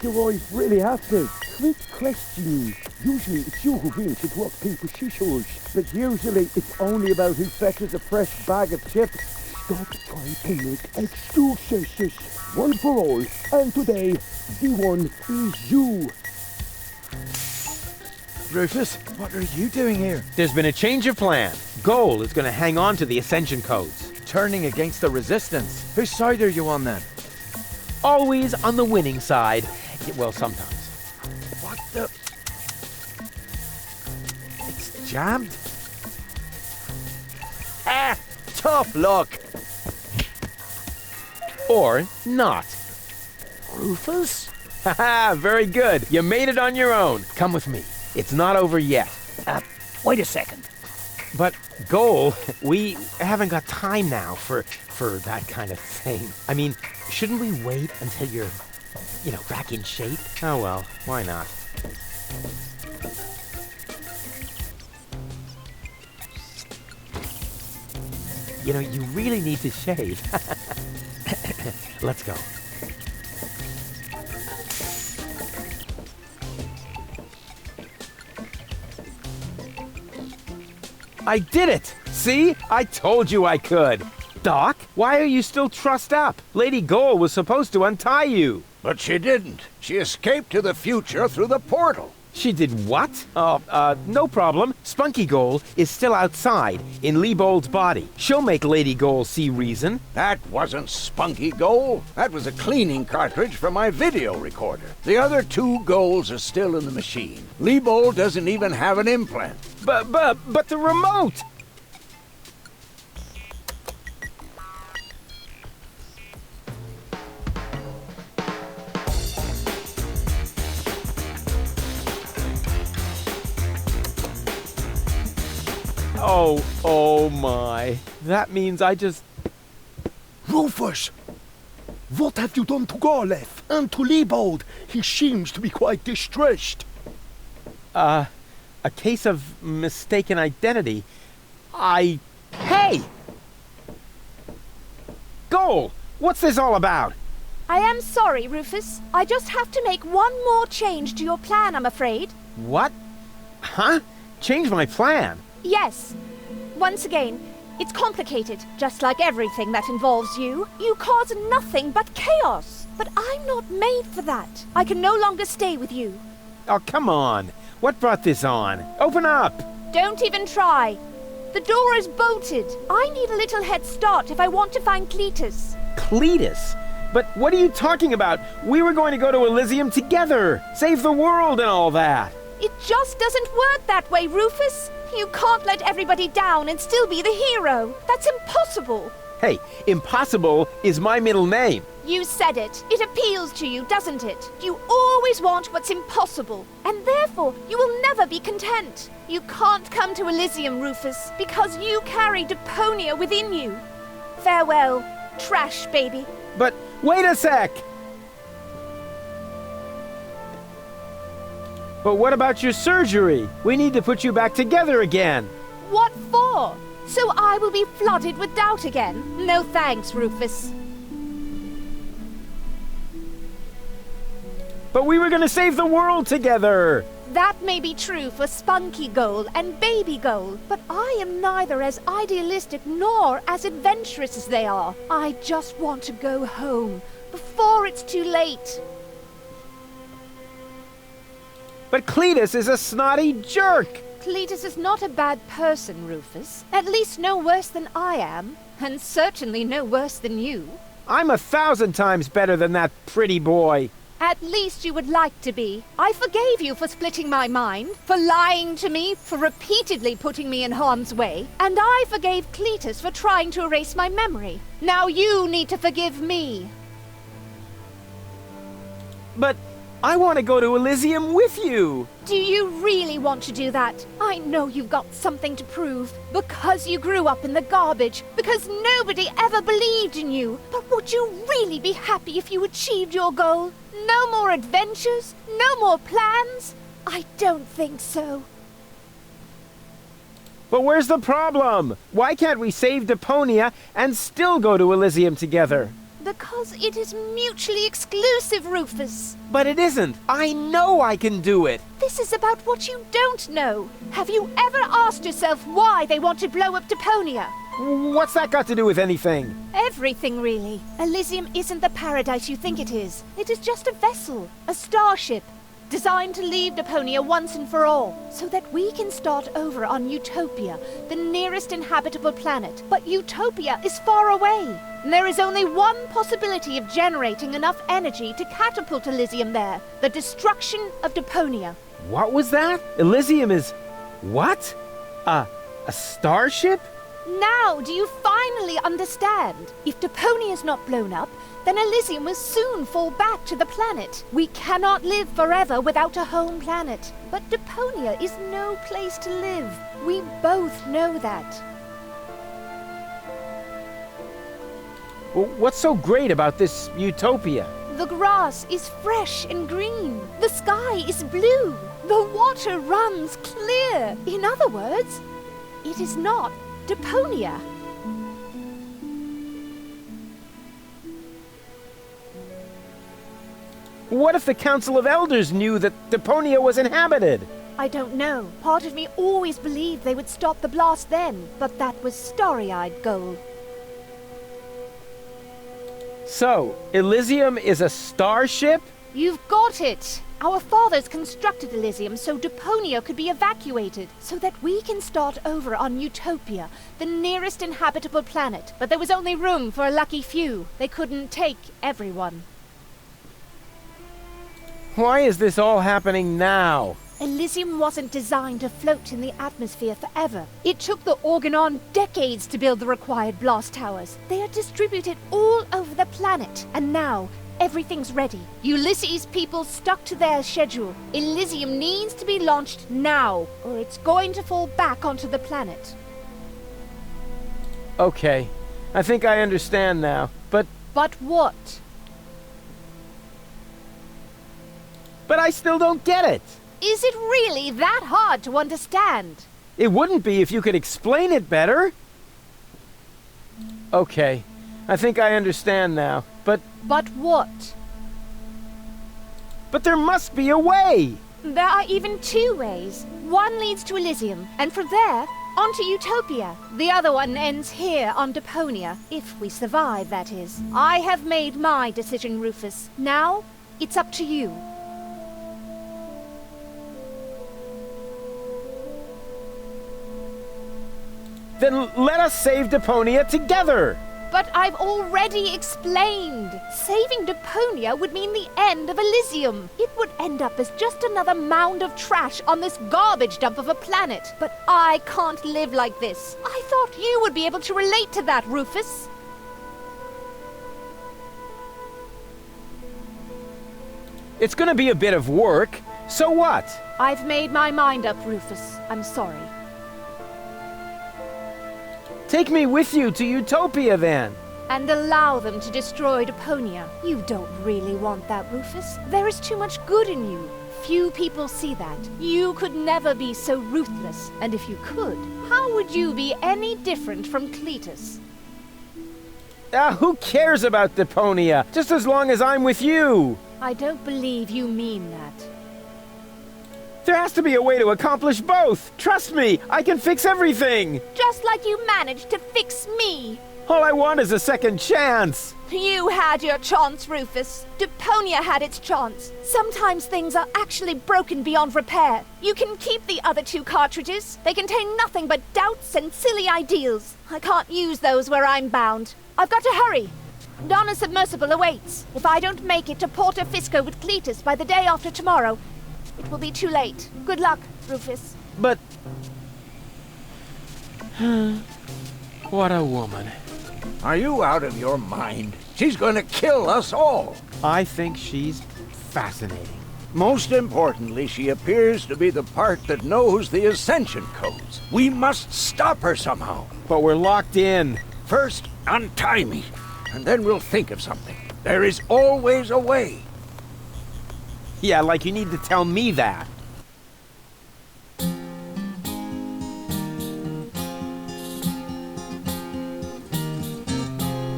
Do I really have to? Quick question. Usually it's you who wins at rock, paper, scissors. But usually it's only about who fetches a fresh bag of chips. Stop trying to make excuses. One for all. And today, the one is you. Rufus, what are you doing here? There's been a change of plan. Goal is going to hang on to the Ascension codes. Turning against the Resistance. Whose side are you on then? Always on the winning side. Well, sometimes. What the? It's jammed? Ah! Tough luck! Or not. Rufus? Haha, very good. You made it on your own. Come with me. It's not over yet. Wait a second. But, Goal, we haven't got time now for that kind of thing. I mean, shouldn't we wait until you're, back in shape? Oh well, why not? You really need to shave. Let's go. I did it! See? I told you I could. Doc, why are you still trussed up? Lady Goal was supposed to untie you. But she didn't. She escaped to the future through the portal. She did what? No problem. Spunky Goal is still outside, in Leibold's body. She'll make Lady Goal see reason. That wasn't Spunky Goal. That was a cleaning cartridge for my video recorder. The other two goals are still in the machine. Leibold doesn't even have an implant. But the remote! Oh my. That means I just... Rufus! What have you done to Garleth and to Leibold? He seems to be quite distressed. A case of mistaken identity. Hey! Goal! What's this all about? I am sorry, Rufus. I just have to make one more change to your plan, I'm afraid. What? Huh? Change my plan? Yes. Once again, it's complicated, just like everything that involves you. You cause nothing but chaos. But I'm not made for that. I can no longer stay with you. Oh, come on. What brought this on? Open up! Don't even try. The door is bolted. I need a little head start if I want to find Cletus. Cletus? But what are you talking about? We were going to go to Elysium together. Save the world and all that. It just doesn't work that way, Rufus. You can't let everybody down and still be the hero. That's impossible. Hey, impossible is my middle name. You said it. It appeals to you, doesn't it? You always want what's impossible, and therefore you will never be content. You can't come to Elysium, Rufus, because you carry Deponia within you. Farewell, trash baby. But wait a sec! But what about your surgery? We need to put you back together again. What for? So I will be flooded with doubt again? No thanks, Rufus. But we were gonna save the world together! That may be true for Spunky Goal and Baby Goal, but I am neither as idealistic nor as adventurous as they are. I just want to go home before it's too late. But Cletus is a snotty jerk! Cletus is not a bad person, Rufus. At least no worse than I am, and certainly no worse than you. I'm 1,000 times better than that pretty boy. At least you would like to be. I forgave you for splitting my mind, for lying to me, for repeatedly putting me in harm's way, and I forgave Cletus for trying to erase my memory. Now you need to forgive me. But I want to go to Elysium with you. Do you really want to do that? I know you've got something to prove. Because you grew up in the garbage. Because nobody ever believed in you. But would you really be happy if you achieved your goal? No more adventures? No more plans? I don't think so. But where's the problem? Why can't we save Deponia and still go to Elysium together? Because it is mutually exclusive, Rufus. But it isn't. I know I can do it. This is about what you don't know. Have you ever asked yourself why they want to blow up Deponia? What's that got to do with anything? Everything, really. Elysium isn't the paradise you think it is. It is just a vessel, a starship, designed to leave Deponia once and for all, so that we can start over on Utopia, the nearest inhabitable planet. But Utopia is far away. And there is only one possibility of generating enough energy to catapult Elysium there, the destruction of Deponia. What was that? Elysium is... what? A starship? Now, do you finally understand? If Deponia is not blown up, then Elysium will soon fall back to the planet. We cannot live forever without a home planet. But Deponia is no place to live. We both know that. Well, what's so great about this Utopia? The grass is fresh and green. The sky is blue. The water runs clear. In other words, it is not Deponia. What if the Council of Elders knew that Deponia was inhabited? I don't know. Part of me always believed they would stop the blast then, but that was starry-eyed gold. So, Elysium is a starship? You've got it! Our fathers constructed Elysium so Deponia could be evacuated, so that we can start over on Utopia, the nearest inhabitable planet. But there was only room for a lucky few. They couldn't take everyone. Why is this all happening now? Elysium wasn't designed to float in the atmosphere forever. It took the Organon decades to build the required blast towers. They are distributed all over the planet, and now everything's ready. Ulysses' people stuck to their schedule. Elysium needs to be launched now, or it's going to fall back onto the planet. Okay, I think I understand now, but... But what? But I still don't get it! Is it really that hard to understand? It wouldn't be if you could explain it better. Okay, I think I understand now, but... But what? But there must be a way! There are even two ways. One leads to Elysium, and from there, onto Utopia. The other one ends here on Deponia, if we survive, that is. I have made my decision, Rufus. Now, it's up to you. Then let us save Deponia together! But I've already explained. Saving Deponia would mean the end of Elysium. It would end up as just another mound of trash on this garbage dump of a planet. But I can't live like this. I thought you would be able to relate to that, Rufus. It's gonna be a bit of work. So what? I've made my mind up, Rufus. I'm sorry. Take me with you to Utopia then. And allow them to destroy Deponia. You don't really want that, Rufus. There is too much good in you. Few people see that. You could never be so ruthless. And if you could, how would you be any different from Cletus? Who cares about Deponia? Just as long as I'm with you. I don't believe you mean that. There has to be a way to accomplish both. Trust me, I can fix everything. Just like you managed to fix me. All I want is a second chance. You had your chance, Rufus. Deponia had its chance. Sometimes things are actually broken beyond repair. You can keep the other 2 cartridges. They contain nothing but doubts and silly ideals. I can't use those where I'm bound. I've got to hurry. Donna's submersible awaits. If I don't make it to Porto Fisco with Cletus by the day after tomorrow, it will be too late. Good luck, Rufus. But... what a woman. Are you out of your mind? She's gonna kill us all. I think she's fascinating. Most importantly, she appears to be the part that knows the Ascension codes. We must stop her somehow. But we're locked in. First, untie me, and then we'll think of something. There is always a way. Yeah, like you need to tell me that.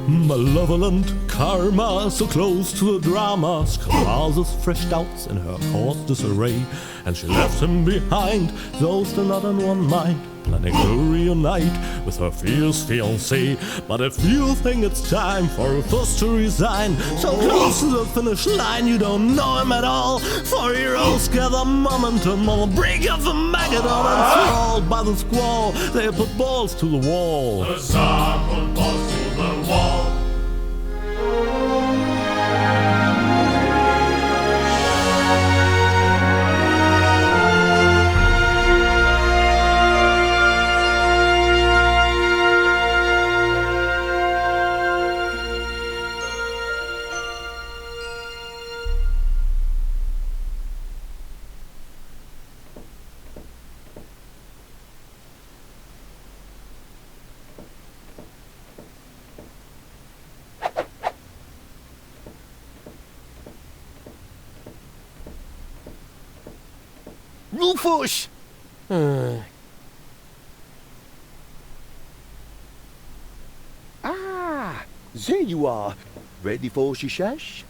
Malevolent karma, so close to the drama, causes fresh doubts in her course disarray, and she left him behind, those still not in one mind, planning to reunite with her fierce fiancé. But if you think it's time for Rufus to resign, so close to the finish line you don't know him at all, for heroes gather momentum on the brink of the Magadon, and thralled by the squall, they put balls to the wall. The Tsar put balls to the wall. Rufus! Ah, there you are. Ready for shishash?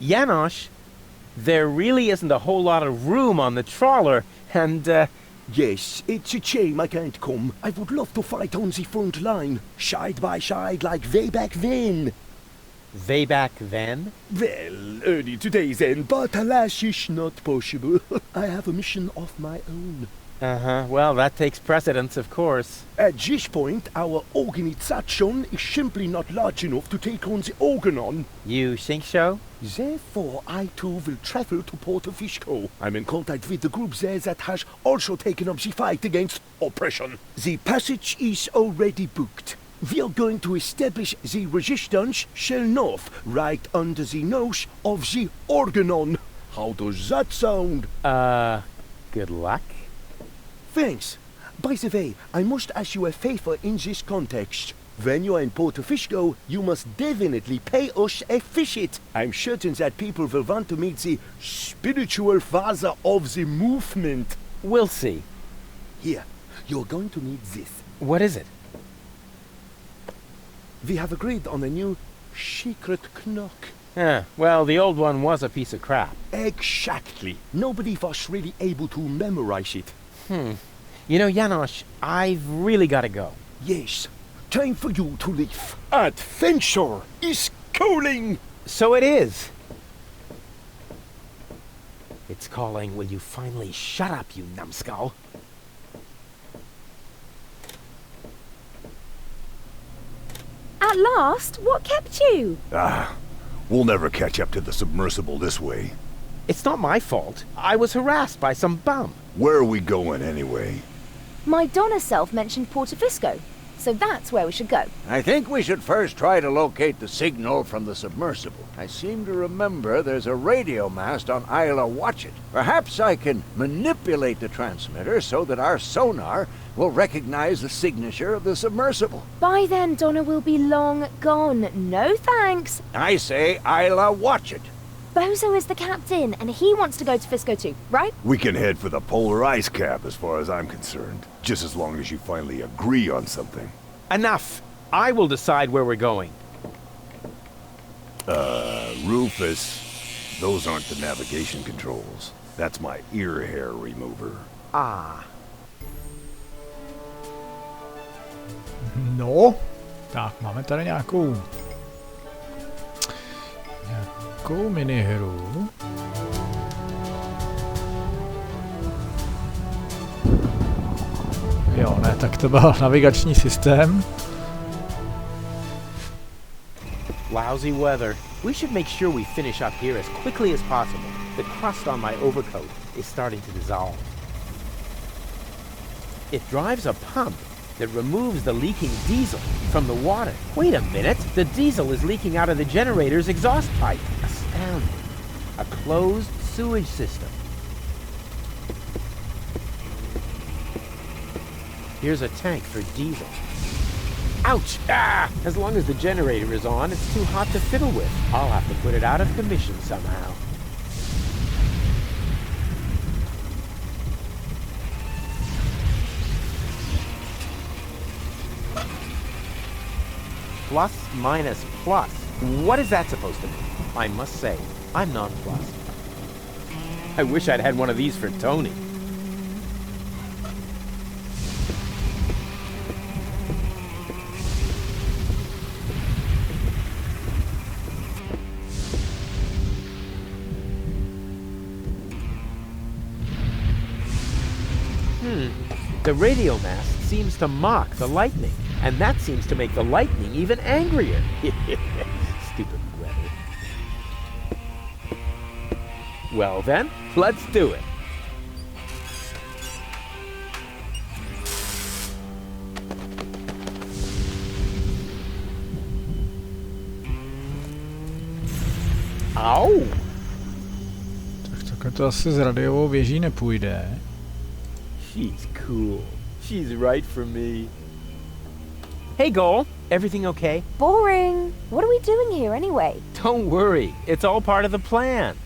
Janosch, there really isn't a whole lot of room on the trawler, and, Yes, it's a shame I can't come. I would love to fight on the front line, side by side like way back then. way back then? Well, early today then, but alas, it's not possible. I have a mission of my own. Uh-huh, well, that takes precedence, of course. At this point, our organization is simply not large enough to take on the Organon. You think so? Therefore, I too will travel to Porto Fisco. I'm in contact with the group there that has also taken up the fight against oppression. The passage is already booked. We are going to establish the resistance shell north, right under the nose of the Organon. How does that sound? Good luck. Thanks. By the way, I must ask you a favor in this context. When you are in Porto Fisco, you must definitely pay us a visit. I'm certain that people will want to meet the spiritual father of the movement. We'll see. Here, you're going to need this. What is it? We have agreed on a new secret knock. Well, the old one was a piece of crap. Exactly. Nobody was really able to memorize it. You know, Janosch, I've really got to go. Yes, time for you to leave. Adventure is calling! So it is. It's calling, will you finally shut up, you numbskull? At last? What kept you? We'll never catch up to the submersible this way. It's not my fault. I was harassed by some bum. Where are we going anyway? My Donna self mentioned Porto Fisco. so that's where we should go. I think we should first try to locate the signal from the submersible. I seem to remember there's a radio mast on Isla Watchet. Perhaps I can manipulate the transmitter so that our sonar will recognize the signature of the submersible. By then, Donna will be long gone. No thanks. I say Isla Watchet. Bozo is the captain, and he wants to go to Fisco too, right? We can head for the polar ice cap as far as I'm concerned. Just as long as you finally agree on something. Enough! I will decide where we're going. Rufus, those aren't the navigation controls. That's my ear hair remover. Ah. No, tak máme tady nějakou minihru. Jo, ne, tak to byl navigační systém. Lousy weather. We should make sure we finish up here as quickly as possible. The crust on my overcoat is starting to dissolve. It drives a pump that removes the leaking diesel from the water. Wait a minute, the diesel is leaking out of the generator's exhaust pipe. Astounding. A closed sewage system. Here's a tank for diesel. Ouch! Ah! As long as the generator is on, it's too hot to fiddle with. I'll have to put it out of commission somehow. Plus minus plus. What is that supposed to mean? I must say, I'm nonplussed. I wish I'd had one of these for Tony. The radio mast seems to mock the lightning, and that seems to make the lightning even angrier. Stupid weather. Well then, let's do it. Au! Tak takhle to asi s radiovou věží nepůjde. She's cool. She's right for me. Hey, Goal. Everything okay? Boring. What are we doing here anyway? Don't worry. It's all part of the plan.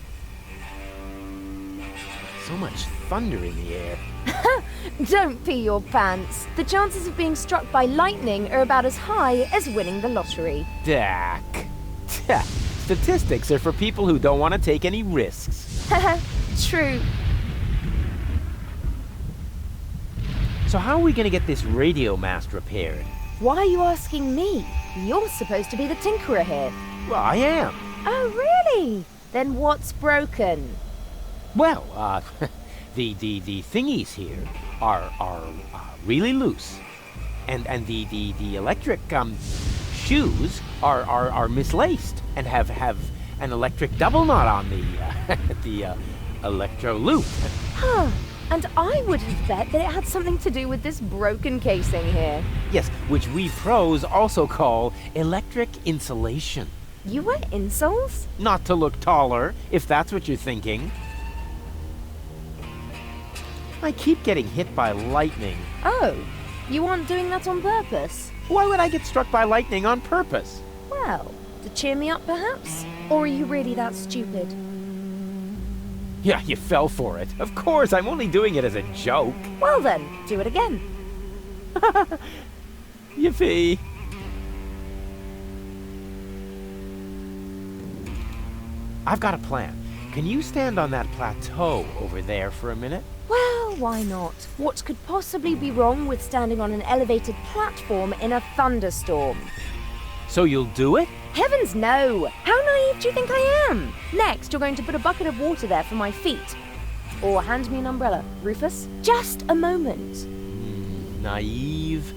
So much thunder in the air. Don't pee your pants. The chances of being struck by lightning are about as high as winning the lottery. Dak. Statistics are for people who don't want to take any risks. True. So how are we going to get this radio mast repaired? Why are you asking me? You're supposed to be the tinkerer here. Well, I am. Oh, really? Then what's broken? Well, the thingies here are really loose, and the electric shoes are mislaced and have an electric double knot on the electro loop. Huh. And I would have bet that it had something to do with this broken casing here. Yes, which we pros also call electric insulation. You wear insoles? Not to look taller, if that's what you're thinking. I keep getting hit by lightning. Oh, you aren't doing that on purpose? Why would I get struck by lightning on purpose? Well, to cheer me up perhaps? Or are you really that stupid? Yeah, you fell for it. Of course, I'm only doing it as a joke. Well then, do it again. Yippee. I've got a plan. Can you stand on that plateau over there for a minute? Well, why not? What could possibly be wrong with standing on an elevated platform in a thunderstorm? So you'll do it? Heavens no! How naive do you think I am? Next, you're going to put a bucket of water there for my feet. Or hand me an umbrella. Rufus, just a moment. Naive,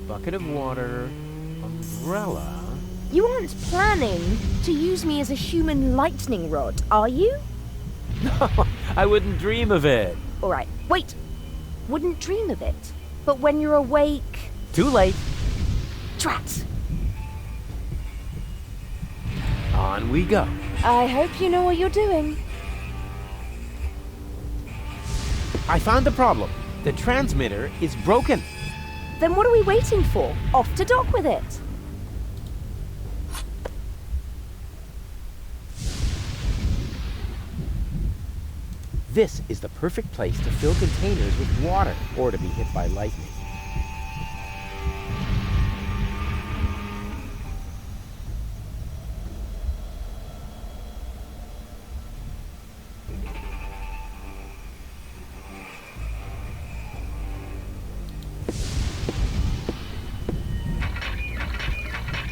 bucket of water, umbrella. You aren't planning to use me as a human lightning rod, are you? No, I wouldn't dream of it. All right, wait. Wouldn't dream of it. But when you're awake... Too late. tracks. On we go. I hope you know what you're doing. I found the problem. The transmitter is broken. Then what are we waiting for? Off to dock with it. This is the perfect place to fill containers with water or to be hit by lightning.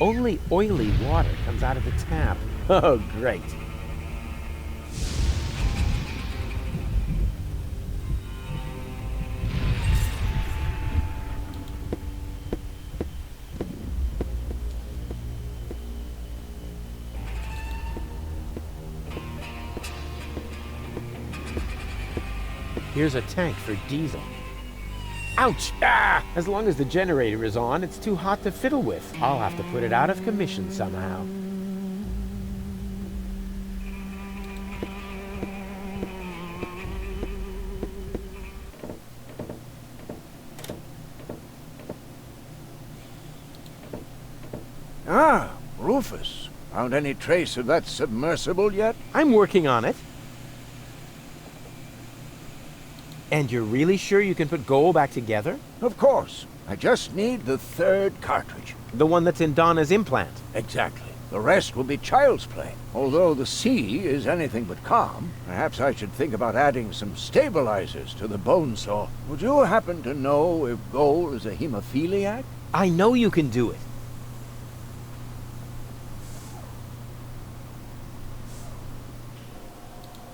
Only oily water comes out of the tap. Oh, great. Here's a tank for diesel. Ouch! Ah! As long as the generator is on, it's too hot to fiddle with. I'll have to put it out of commission somehow. Ah, Rufus. Found any trace of that submersible yet? I'm working on it. And you're really sure you can put Goal back together? Of course. I just need the third cartridge. The one that's in Donna's implant? Exactly. The rest will be child's play. Although the sea is anything but calm, perhaps I should think about adding some stabilizers to the bone saw. Would you happen to know if Goal is a hemophiliac? I know you can do it.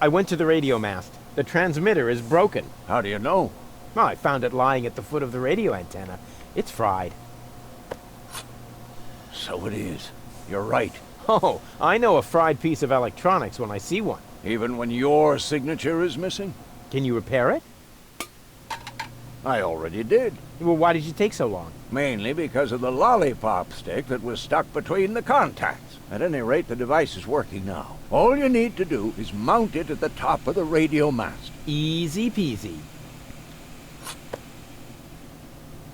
I went to the radio mast. The transmitter is broken. How do you know? Well, I found it lying at the foot of the radio antenna. It's fried. So it is. You're right. Oh, I know a fried piece of electronics when I see one. Even when your signature is missing? Can you repair it? I already did. Well, why did you take so long? Mainly because of the lollipop stick that was stuck between the contacts. At any rate, the device is working now. All you need to do is mount it at the top of the radio mast. Easy peasy.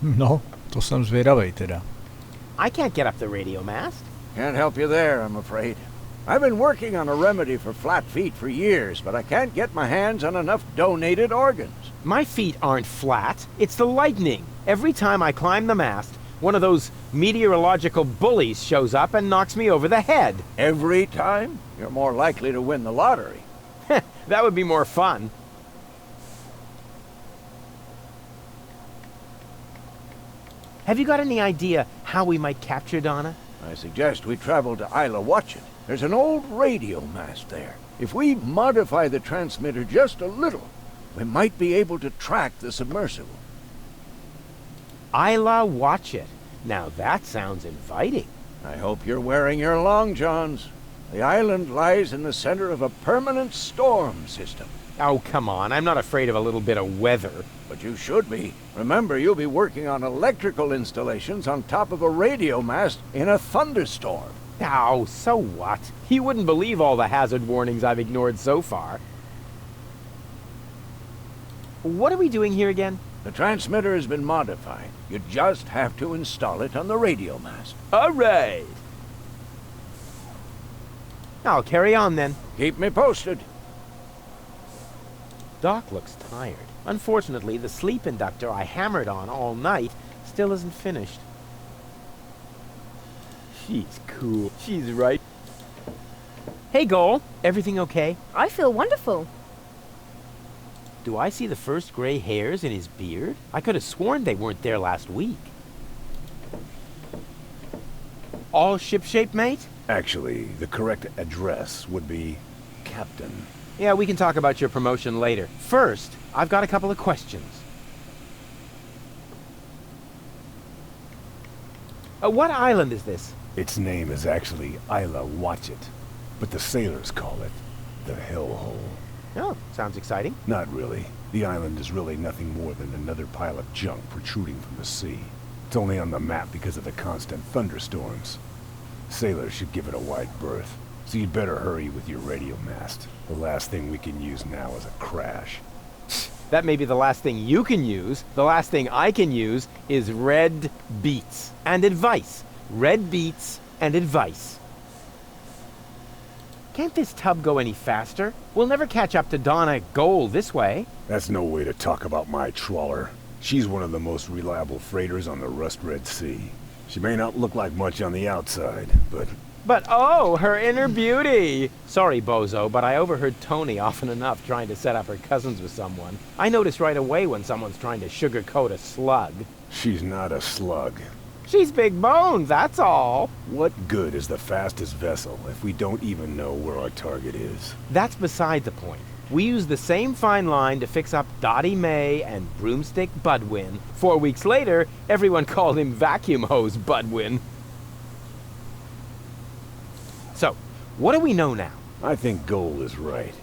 No, to jsem zvědavej teda. I can't get up the radio mast. Can't help you there, I'm afraid. I've been working on a remedy for flat feet for years, but I can't get my hands on enough donated organs. My feet aren't flat. It's the lightning. Every time I climb the mast, one of those meteorological bullies shows up and knocks me over the head. Every time? You're more likely to win the lottery. That would be more fun. Have you got any idea how we might capture Donna? I suggest we travel to Isla Watchet. There's an old radio mast there. If we modify the transmitter just a little, we might be able to track the submersible. Isla Watchet. Now that sounds inviting. I hope you're wearing your long johns. The island lies in the center of a permanent storm system. Oh, come on. I'm not afraid of a little bit of weather. But you should be. Remember, you'll be working on electrical installations on top of a radio mast in a thunderstorm. Oh, so what? You wouldn't believe all the hazard warnings I've ignored so far. What are we doing here again? The transmitter has been modified. You just have to install it on the radio mast. All right. I'll carry on then. Keep me posted. Doc looks tired. Unfortunately, the sleep inductor I hammered on all night still isn't finished. She's cool. She's right. Hey, Goal. Everything okay? I feel wonderful. Do I see the first gray hairs in his beard? I could have sworn they weren't there last week. All shipshape, mate? Actually, the correct address would be Captain. Yeah, we can talk about your promotion later. First, I've got a couple of questions. What island is this? Its name is actually Isla Watchet, but the sailors call it the Hellhole. Oh, sounds exciting. Not really. The island is really nothing more than another pile of junk protruding from the sea. It's only on the map because of the constant thunderstorms. Sailors should give it a wide berth, so you'd better hurry with your radio mast. The last thing we can use now is a crash. That may be the last thing you can use. The last thing I can use is red beets and advice. Red beets and advice. Can't this tub go any faster? We'll never catch up to Donna Gold this way. That's no way to talk about my trawler. She's one of the most reliable freighters on the Rust Red Sea. She may not look like much on the outside, but... But oh, her inner beauty! Sorry, Bozo, but I overheard Tony often enough trying to set up her cousins with someone. I notice right away when someone's trying to sugarcoat a slug. She's not a slug. She's big boned, that's all. What good is the fastest vessel if we don't even know where our target is? That's beside the point. We used the same fine line to fix up Dottie May and Broomstick Budwin. 4 weeks later, everyone called him Vacuum Hose Budwin. So, what do we know now? I think Goal is right.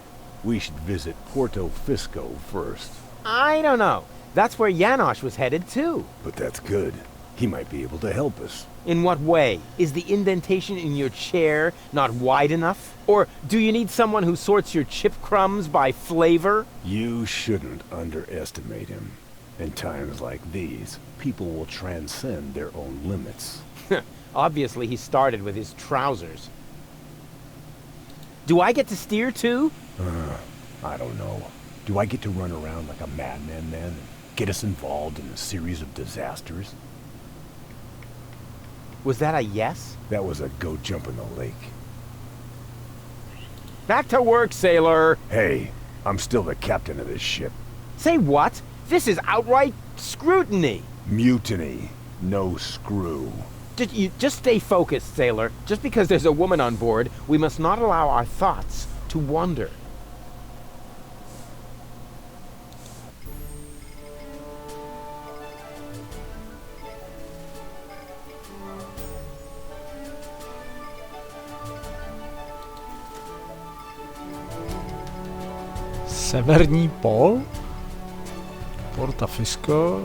We should visit Porto Fisco first. I don't know. That's where Janosch was headed too. But that's good. He might be able to help us. In what way? Is the indentation in your chair not wide enough? Or do you need someone who sorts your chip crumbs by flavor? You shouldn't underestimate him. In times like these, people will transcend their own limits. Obviously, he started with his trousers. Do I get to steer too? I don't know. Do I get to run around like a madman then and get us involved in a series of disasters? Was that a yes? That was a go jump in the lake. Back to work, sailor! Hey, I'm still the captain of this ship. Say what? This is outright scrutiny! Mutiny. No screw. Just stay focused, sailor. Just because there's a woman on board, we must not allow our thoughts to wander. Severní pól? Porta Fisco.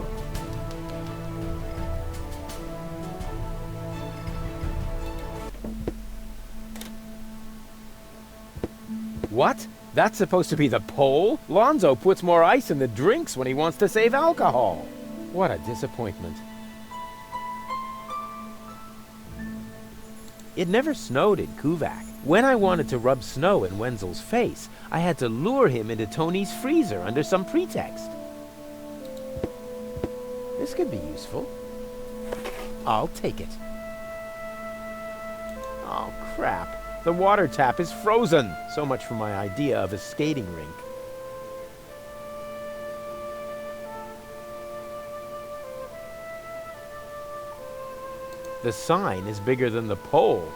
What? That's supposed to be the pole? Lonzo puts more ice in the drinks when he wants to save alcohol. What a disappointment. It never snowed in Kuvak. When I wanted to rub snow in Wenzel's face, I had to lure him into Tony's freezer under some pretext. This could be useful. I'll take it. Oh, crap. The water tap is frozen. So much for my idea of a skating rink. The sign is bigger than the pole.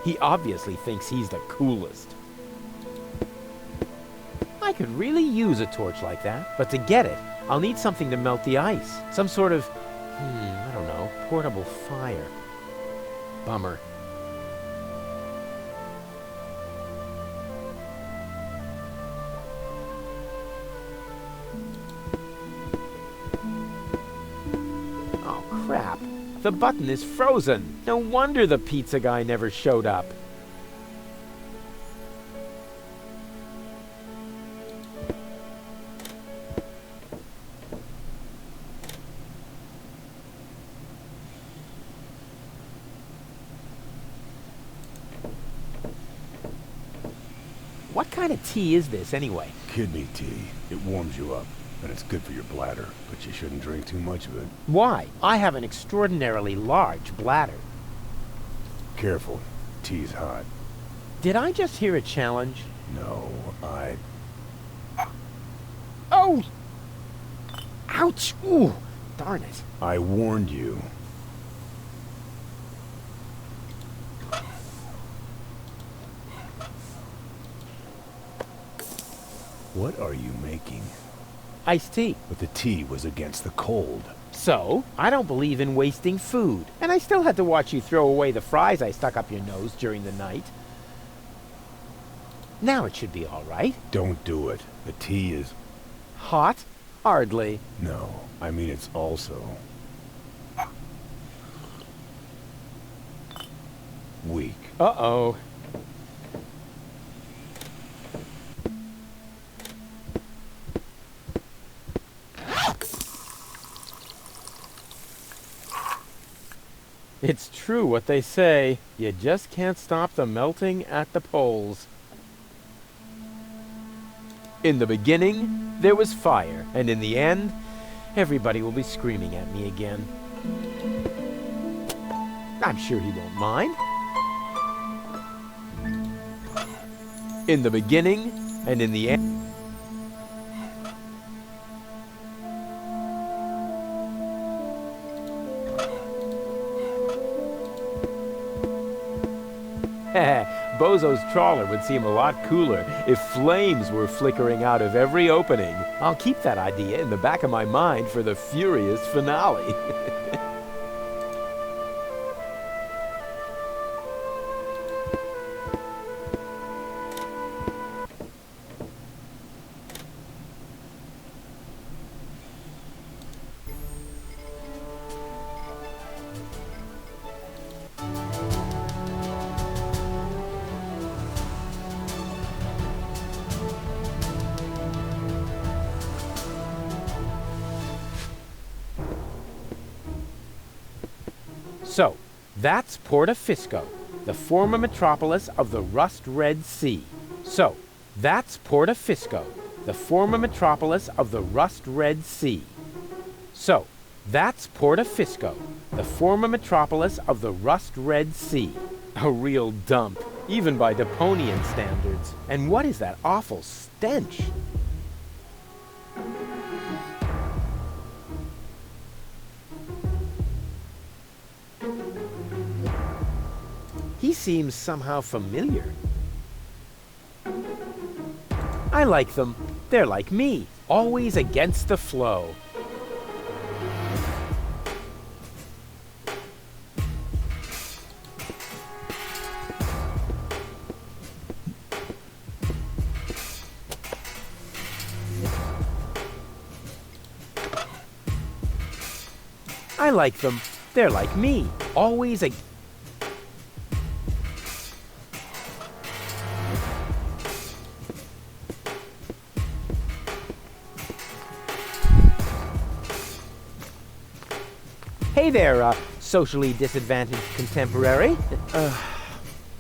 He obviously thinks he's the coolest. I could really use a torch like that, but to get it, I'll need something to melt the ice. Some sort of, I don't know, portable fire. Bummer. Oh, crap. The button is frozen. No wonder the pizza guy never showed up. What kind of tea is this, anyway? Kidney tea. It warms you up, and it's good for your bladder, but you shouldn't drink too much of it. Why? I have an extraordinarily large bladder. Careful. Tea's hot. Did I just hear a challenge? No, Oh! Ouch! Ooh! Darn it. I warned you. What are you making? Iced tea. But the tea was against the cold. So, I don't believe in wasting food. And I still had to watch you throw away the fries I stuck up your nose during the night. Now it should be all right. Don't do it. The tea is... Hot? Hardly. No, I mean it's also week. Uh-oh. It's true what they say. You just can't stop the melting at the poles. In the beginning, there was fire, and in the end, everybody will be screaming at me again. I'm sure he won't mind. In the beginning, and in the end... Bozo's trawler would seem a lot cooler if flames were flickering out of every opening. I'll keep that idea in the back of my mind for the furious finale. So, that's Porta Fisco, the former metropolis of the Rust-Red Sea. So, that's Porta Fisco, the former metropolis of the Rust-Red Sea. So, that's Porta Fisco, the former metropolis of the Rust-Red Sea. A real dump, even by Deponian standards. And what is that awful stench? He seems somehow familiar. I like them. They're like me, always against the flow. I like them. They're like me, always against... Hey there, socially disadvantaged contemporary.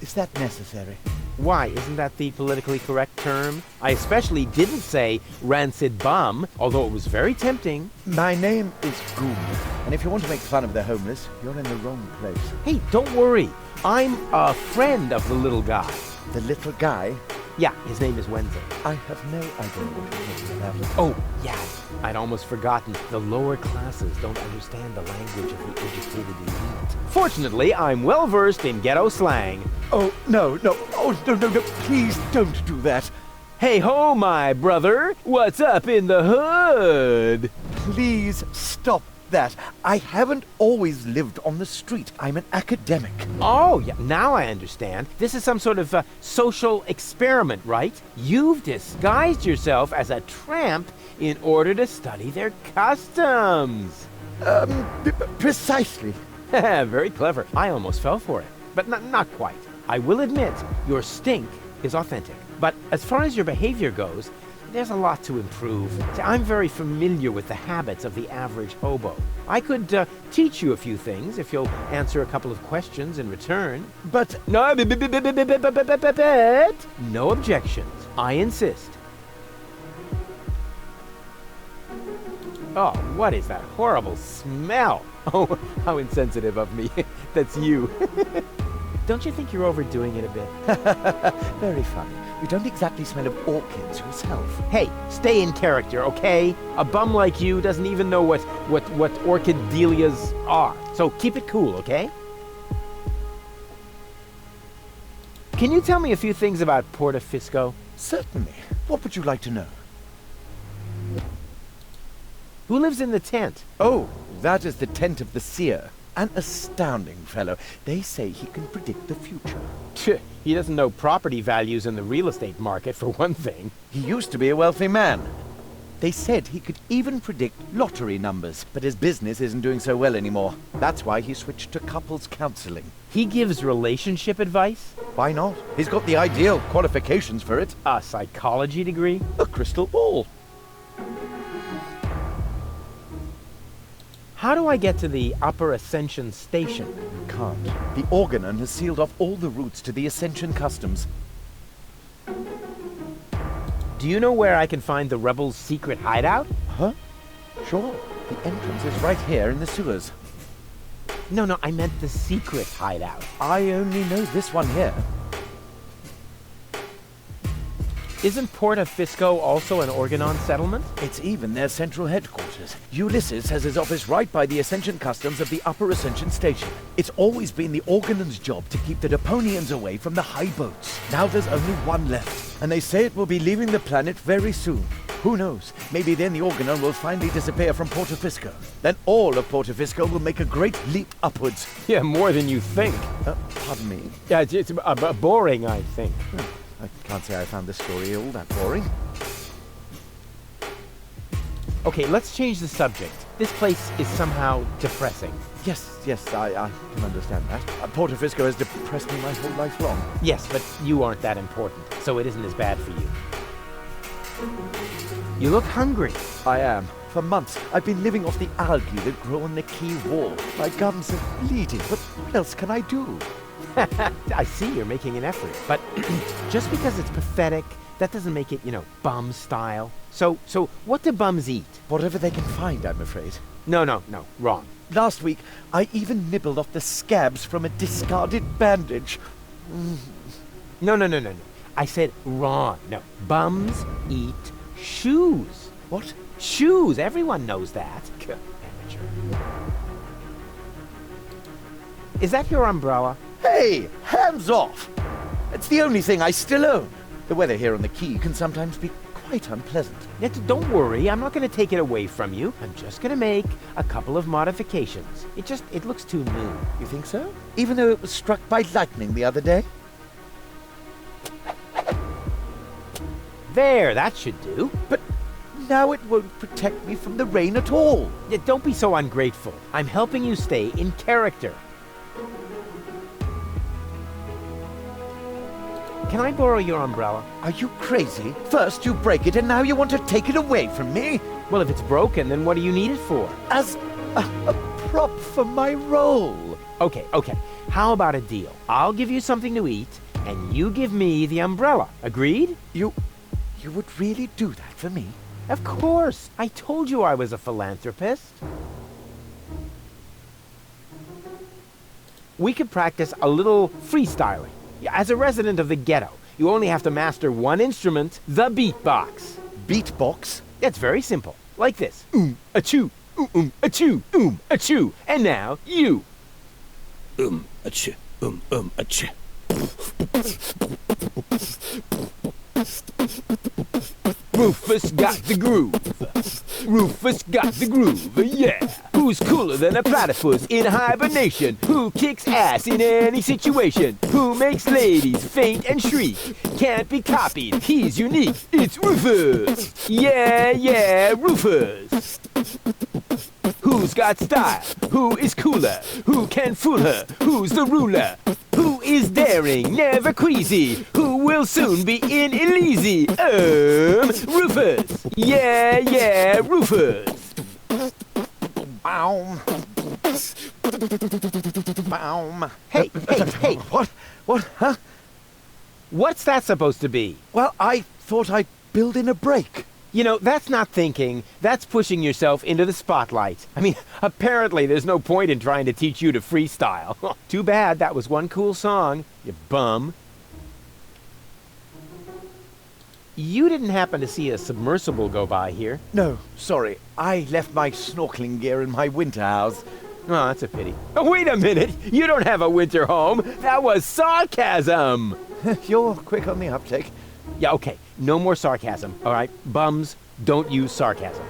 Is that necessary? Why, isn't that the politically correct term? I especially didn't say rancid bum, although it was very tempting. My name is Goom, and if you want to make fun of the homeless, you're in the wrong place. Hey, don't worry. I'm a friend of the little guy. The little guy? Yeah, his name is Wenzel. I have no idea what you're talking about. Oh, yeah. I'd almost forgotten. The lower classes don't understand the language of the educated elite. Fortunately, I'm well versed in ghetto slang. Oh, no. Oh, no. Please don't do that. Hey ho, my brother. What's up in the hood? Please stop that. I haven't always lived on the street. I'm an academic. Oh, yeah, now I understand. This is some sort of social experiment, right? You've disguised yourself as a tramp in order to study their customs. Precisely. Very clever. I almost fell for it, but not quite. I will admit, your stink is authentic. But as far as your behavior goes, there's a lot to improve. See, I'm very familiar with the habits of the average hobo. I could teach you a few things if you'll answer a couple of questions in return. But... No objections. I insist. Oh, what is that horrible smell? Oh, how insensitive of me. That's you. Don't you think you're overdoing it a bit? Very funny. You don't exactly smell of orchids yourself. Hey, stay in character, okay? A bum like you doesn't even know what orchid dahlias are. So keep it cool, okay? Can you tell me a few things about Porta Fisco? Certainly. What would you like to know? Who lives in the tent? Oh, that is the tent of the seer. An astounding fellow. They say he can predict the future. He doesn't know property values in the real estate market, for one thing. He used to be a wealthy man. They said he could even predict lottery numbers, but his business isn't doing so well anymore. That's why he switched to couples counseling. He gives relationship advice? Why not? He's got the ideal qualifications for it. A psychology degree? A crystal ball. How do I get to the Upper Ascension Station? Can't. The Organon has sealed off all the routes to the Ascension Customs. Do you know where I can find the rebels' secret hideout? Huh? Sure. The entrance is right here in the sewers. No, I meant the secret hideout. I only know this one here. Isn't Porta Fisco also an Organon settlement? It's even their central headquarters. Ulysses has his office right by the Ascension Customs of the Upper Ascension Station. It's always been the Organon's job to keep the Deponians away from the high boats. Now there's only one left, and they say it will be leaving the planet very soon. Who knows? Maybe then the Organon will finally disappear from Porta Fisco. Then all of Porta Fisco will make a great leap upwards. Yeah, more than you think. Pardon me? Yeah, it's boring, I think. I can't say I found this story all that boring. Okay, let's change the subject. This place is somehow depressing. Yes, I can understand that. Porta Fisco has depressed me my whole life long. Yes, but you aren't that important, so it isn't as bad for you. You look hungry. I am. For months, I've been living off the algae that grow on the quay wall. My gums are bleeding, but what else can I do? I see you're making an effort, but just because it's pathetic, that doesn't make it, bum style. So what do bums eat? Whatever they can find, I'm afraid. No, wrong. Last week, I even nibbled off the scabs from a discarded bandage. No. I said wrong. No, bums eat shoes. What? Shoes. Everyone knows that. Amateur. Is that your umbrella? Hey, hands off! It's the only thing I still own. The weather here on the quay can sometimes be quite unpleasant. Don't worry, I'm not going to take it away from you. I'm just going to make a couple of modifications. It looks too new. You think so? Even though it was struck by lightning the other day? There, that should do. But now it won't protect me from the rain at all. Yeah, don't be so ungrateful. I'm helping you stay in character. Can I borrow your umbrella? Are you crazy? First you break it and now you want to take it away from me? Well, if it's broken, then what do you need it for? As a prop for my role. Okay. How about a deal? I'll give you something to eat, and you give me the umbrella. Agreed? You would really do that for me? Of course. I told you I was a philanthropist. We could practice a little freestyling. As a resident of the ghetto, you only have to master one instrument, the beatbox. Beatbox? It's very simple. Like this. Achoo, achoo, achoo. And now, you. Achoo, achoo. Rufus got the groove. Rufus got the groove, yeah. Who's cooler than a platypus in hibernation? Who kicks ass in any situation? Who makes ladies faint and shriek? Can't be copied, he's unique. It's Rufus. Yeah, Rufus. Who's got style? Who is cooler? Who can fool her? Who's the ruler? Who is daring, never queasy? Who will soon be in Elysi? Rufus! Yeah, Rufus! Baum. Baum. Hey! What? Huh? What's that supposed to be? Well, I thought I'd build in a break. That's not thinking. That's pushing yourself into the spotlight. I mean, apparently there's no point in trying to teach you to freestyle. Too bad that was one cool song, you bum. You didn't happen to see a submersible go by here? No, sorry. I left my snorkeling gear in my winter house. Oh, that's a pity. Oh, wait a minute! You don't have a winter home! That was sarcasm! You're quick on the uptake. Yeah, okay. No more sarcasm, all right? Bums, don't use sarcasm.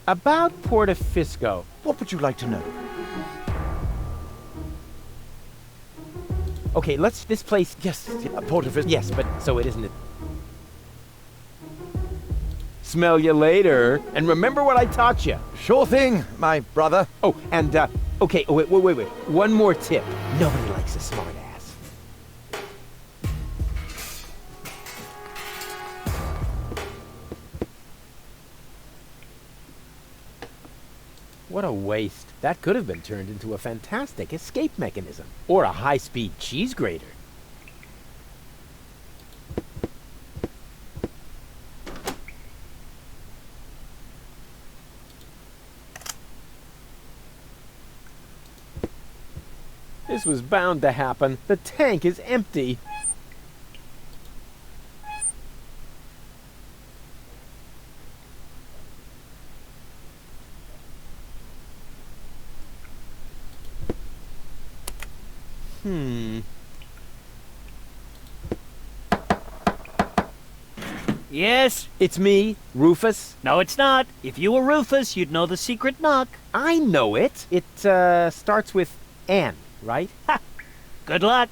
About Porta Fisco. What would you like to know? Okay, this place... Yes, Porta Fisco. Yes, but so it isn't... Smell you later. And remember what I taught you. Sure thing, my brother. Oh, and, okay, wait. One more tip. Nobody likes a smart ass. What a waste. That could have been turned into a fantastic escape mechanism. Or a high-speed cheese grater. This was bound to happen. The tank is empty. Yes? It's me, Rufus. No, it's not. If you were Rufus, you'd know the secret knock. I know it. It, starts with N, right? Ha! Good luck.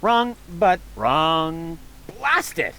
Wrong, but Wrong. blast it!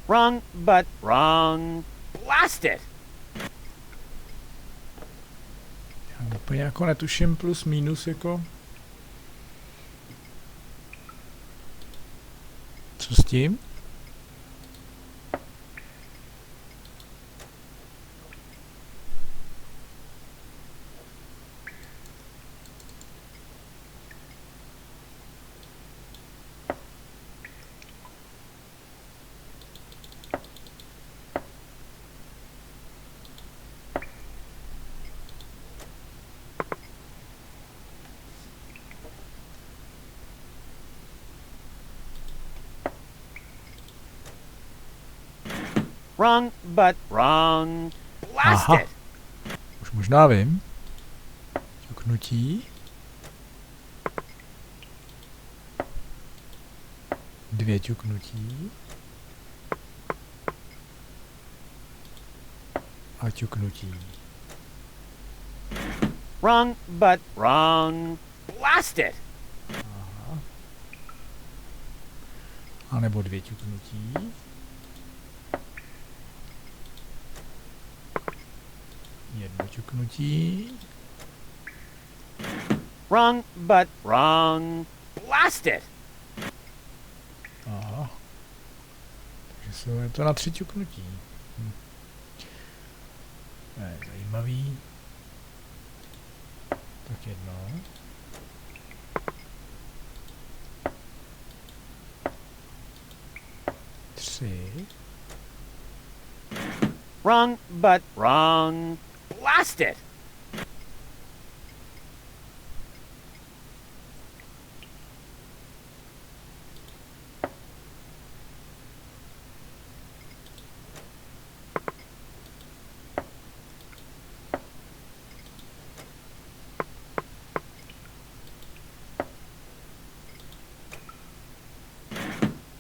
Wrong, but Wrong. blast it! Já úplně jako netuším plus minus jako. Co s tím? Wrong, but Wrong. blast Aha. it! Už možná vím. Ťuknutí. 2 ťuknutí. A ťuknutí. Wrong, but Wrong. blast it! A nebo 2 ťuknutí. Jedno ťuknutí. Wrong, but Wrong. blast it! Aha. Takže je to na 3 ťuknutí. To je zajímavý. Tak jedno. Tři. Wrong, but Wrong. blast it!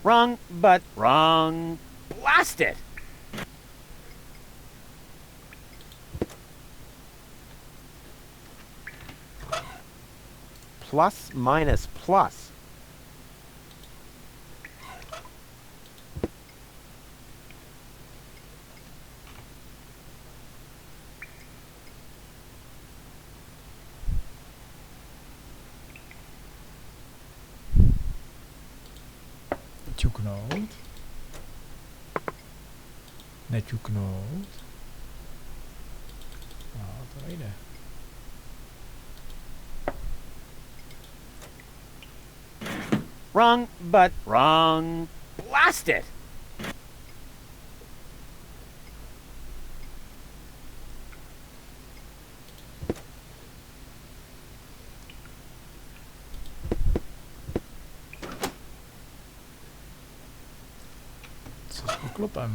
Wrong, but wrong. Blast it! Plus minus plus. Ťuknout. Neťuknout. A to nejde. Wrong, but wrong. Blast it! Co s poklopem?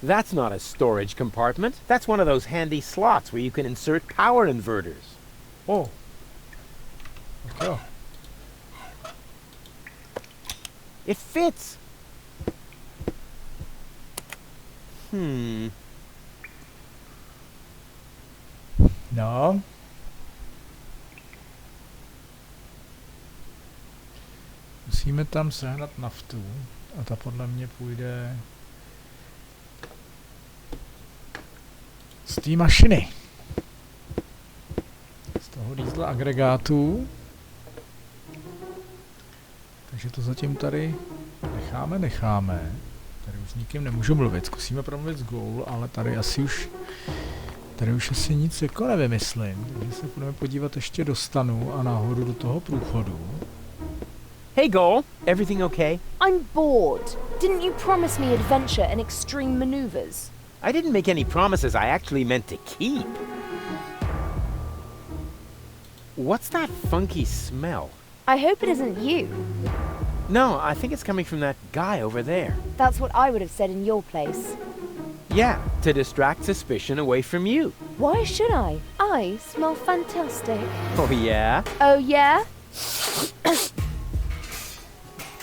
That's not a storage compartment. That's one of those handy slots where you can insert power inverters. Oh. Tak jo. It fits. No. Musíme tam sehnat naftu. A ta podle mě půjde z té mašiny. Z toho diesel agregátu. Takže to zatím tady necháme. Tady už s nikým nemůžu mluvit. Zkusíme promluvit s Goal, ale tady už asi nic jako nevymyslím. Takže se budeme podívat ještě do stanu a nahoru do toho průchodu. Hey, Goal. Everything okay? I'm bored. Didn't you promise me adventure and extreme maneuvers? I didn't make any promises I actually meant to keep. What's that funky smell? I hope it isn't you. No, I think it's coming from that guy over there. That's what I would have said in your place. Yeah, to distract suspicion away from you. Why should I? I smell fantastic. Oh, yeah? Oh, yeah?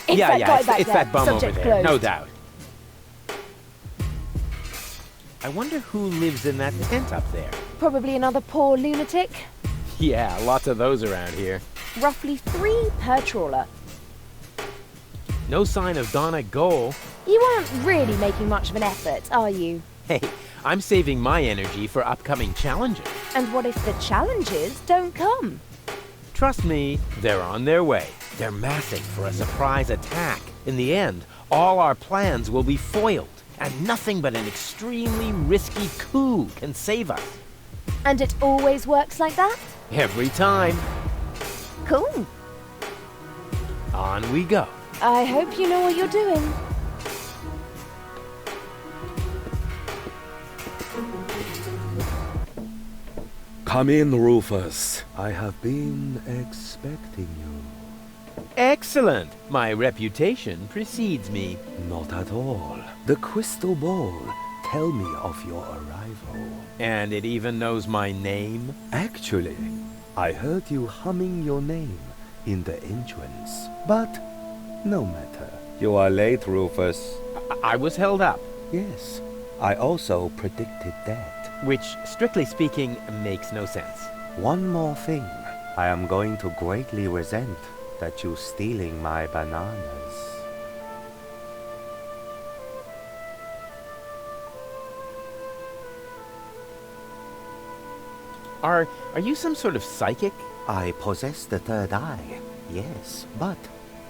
It's that guy back it's there. that bum Subject over there, no closed. doubt. I wonder who lives in that tent up there. Probably another poor lunatic. Yeah, lots of those around here. Roughly 3 per trawler. No sign of Donna Goal. You aren't really making much of an effort, are you? Hey, I'm saving my energy for upcoming challenges. And what if the challenges don't come? Trust me, they're on their way. They're massing for a surprise attack. In the end, all our plans will be foiled, and nothing but an extremely risky coup can save us. And it always works like that? Every time. Cool. On we go. I hope you know what you're doing. Come in, Rufus. I have been expecting you. Excellent. My reputation precedes me. Not at all. The crystal ball tell me of your arrival. And it even knows my name? Actually, I heard you humming your name in the entrance. But no matter. You are late, Rufus. I was held up. Yes, I also predicted that. Which, strictly speaking, makes no sense. One more thing. I am going to greatly resent that you stealing my bananas. Are you some sort of psychic? I possess the third eye, yes, but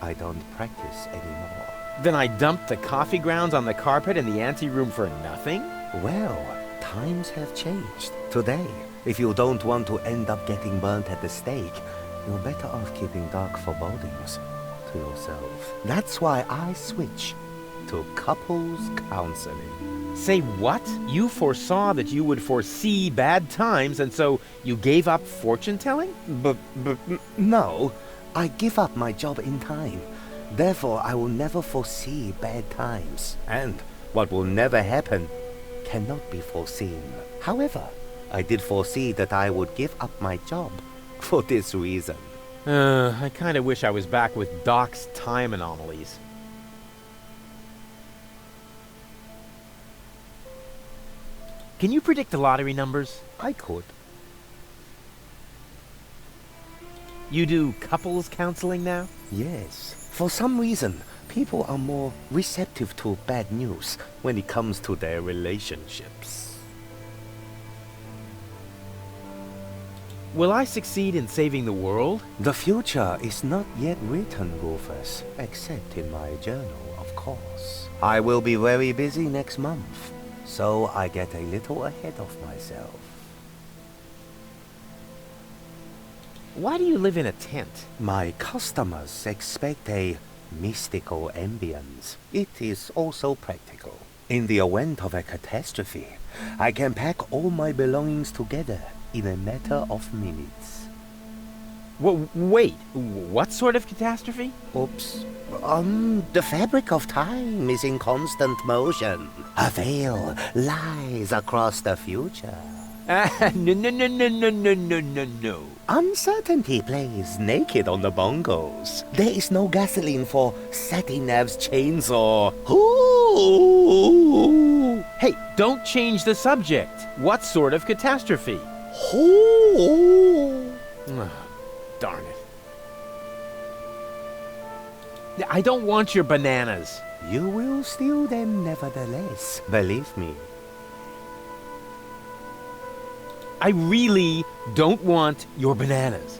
I don't practice anymore. Then I dumped the coffee grounds on the carpet in the anteroom for nothing? Well, times have changed. Today, if you don't want to end up getting burnt at the stake, you're better off keeping dark forebodings to yourself. That's why I switch to couples counseling. Say what? You foresaw that you would foresee bad times, and so you gave up fortune-telling? But no, I give up my job in time. Therefore, I will never foresee bad times. And what will never happen cannot be foreseen. However, I did foresee that I would give up my job for this reason. I kinda wish I was back with Doc's time anomalies. Can you predict the lottery numbers? I could. You do couples counseling now? Yes. For some reason, people are more receptive to bad news when it comes to their relationships. Will I succeed in saving the world? The future is not yet written, Rufus, except in my journal, of course. I will be very busy next month, so I get a little ahead of myself. Why do you live in a tent? My customers expect a mystical ambience. It is also practical. In the event of a catastrophe, I can pack all my belongings together in a matter of minutes. Wait, what sort of catastrophe? Oops. The fabric of time is in constant motion. A veil lies across the future. No. Uncertainty plays naked on the bongos. There is no gasoline for Satinav's chainsaw. Ooh. Hey, don't change the subject. What sort of catastrophe? Ooh. Darn it. I don't want your bananas. You will steal them nevertheless, believe me. I really don't want your bananas.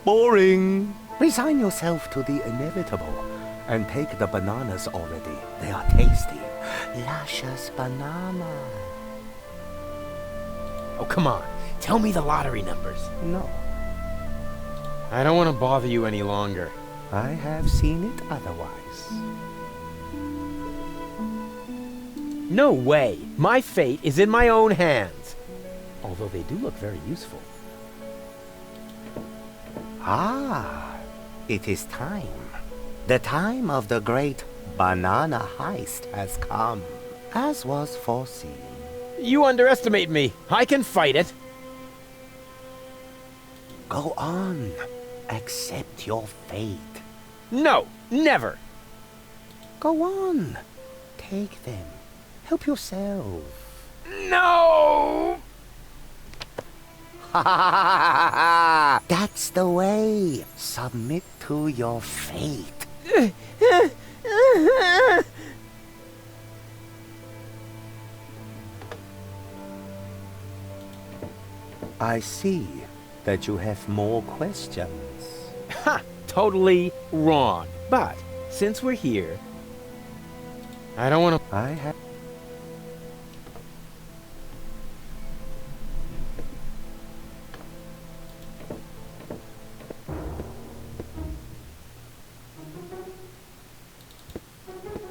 Boring. Resign yourself to the inevitable and take the bananas already. They are tasty. Luscious banana. Oh, come on. Tell me the lottery numbers. No. I don't want to bother you any longer. I have seen it otherwise. No way. My fate is in my own hands. Although they do look very useful. Ah, it is time. The time of the great banana heist has come, as was foreseen. You underestimate me. I can fight it. Go on. Accept your fate. No, never. Go on. Take them. Help yourself. No! That's the way. Submit to your fate. I see that you have more questions. Ha! Totally wrong. But since we're here, I don't want to... I have...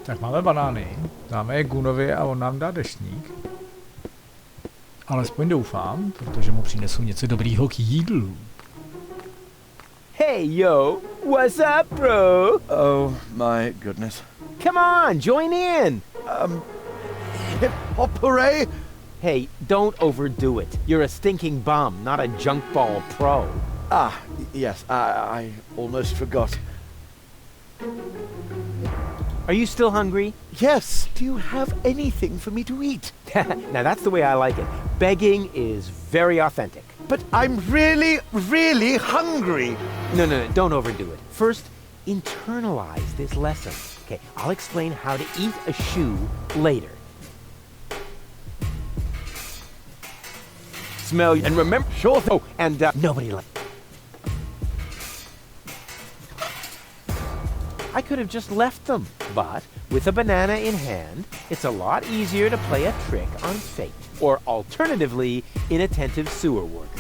Tak máme banány, dáme je Gunovi a on nám dá deštník. Alespoň doufám, protože mu přinesu něco dobrýho k jídlu. Hey, yo! What's up, bro? Oh, my goodness. Come on, join in! Hip-hop hooray! Hey, don't overdo it. You're a stinking bum, not a junk ball pro. Ah, yes, I almost forgot. Are you still hungry? Yes. Do you have anything for me to eat? Now that's the way I like it. Begging is very authentic. But I'm really, really hungry. No, don't overdo it. First, internalize this lesson. Okay, I'll explain how to eat a shoe later. Smell and remember. Sure. Oh, and nobody like. I could have just left them, but with a banana in hand, it's a lot easier to play a trick on fate, or alternatively, inattentive sewer workers.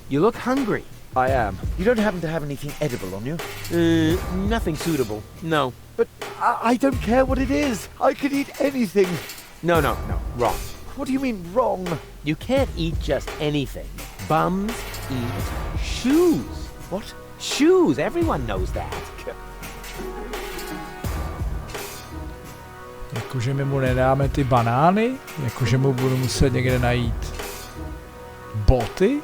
You look hungry. I am. You don't happen to have anything edible on you? Nothing suitable, no. But I don't care what it is. I could eat anything. No, wrong. What do you mean, wrong? You can't eat just anything. Bums eat shoes. What? Shoes, everyone knows that. Jakože my mu nedáme ty banány? Jakože mu budu muset někde najít boty?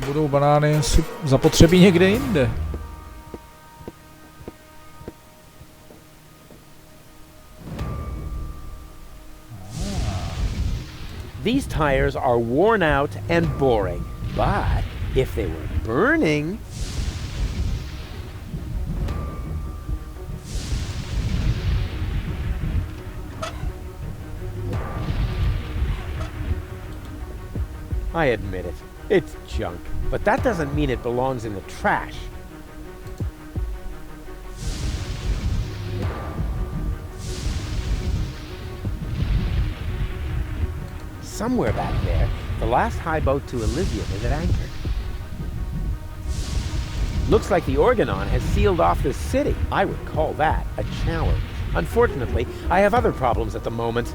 budou banány asi zapotřebí někde jinde. These tires are worn out and boring, but if they were burning... I admit it, it's junk, but that doesn't mean it belongs in the trash. Somewhere back there, the last high boat to Elysium is at anchor. Looks like the Organon has sealed off this city. I would call that a challenge. Unfortunately, I have other problems at the moment.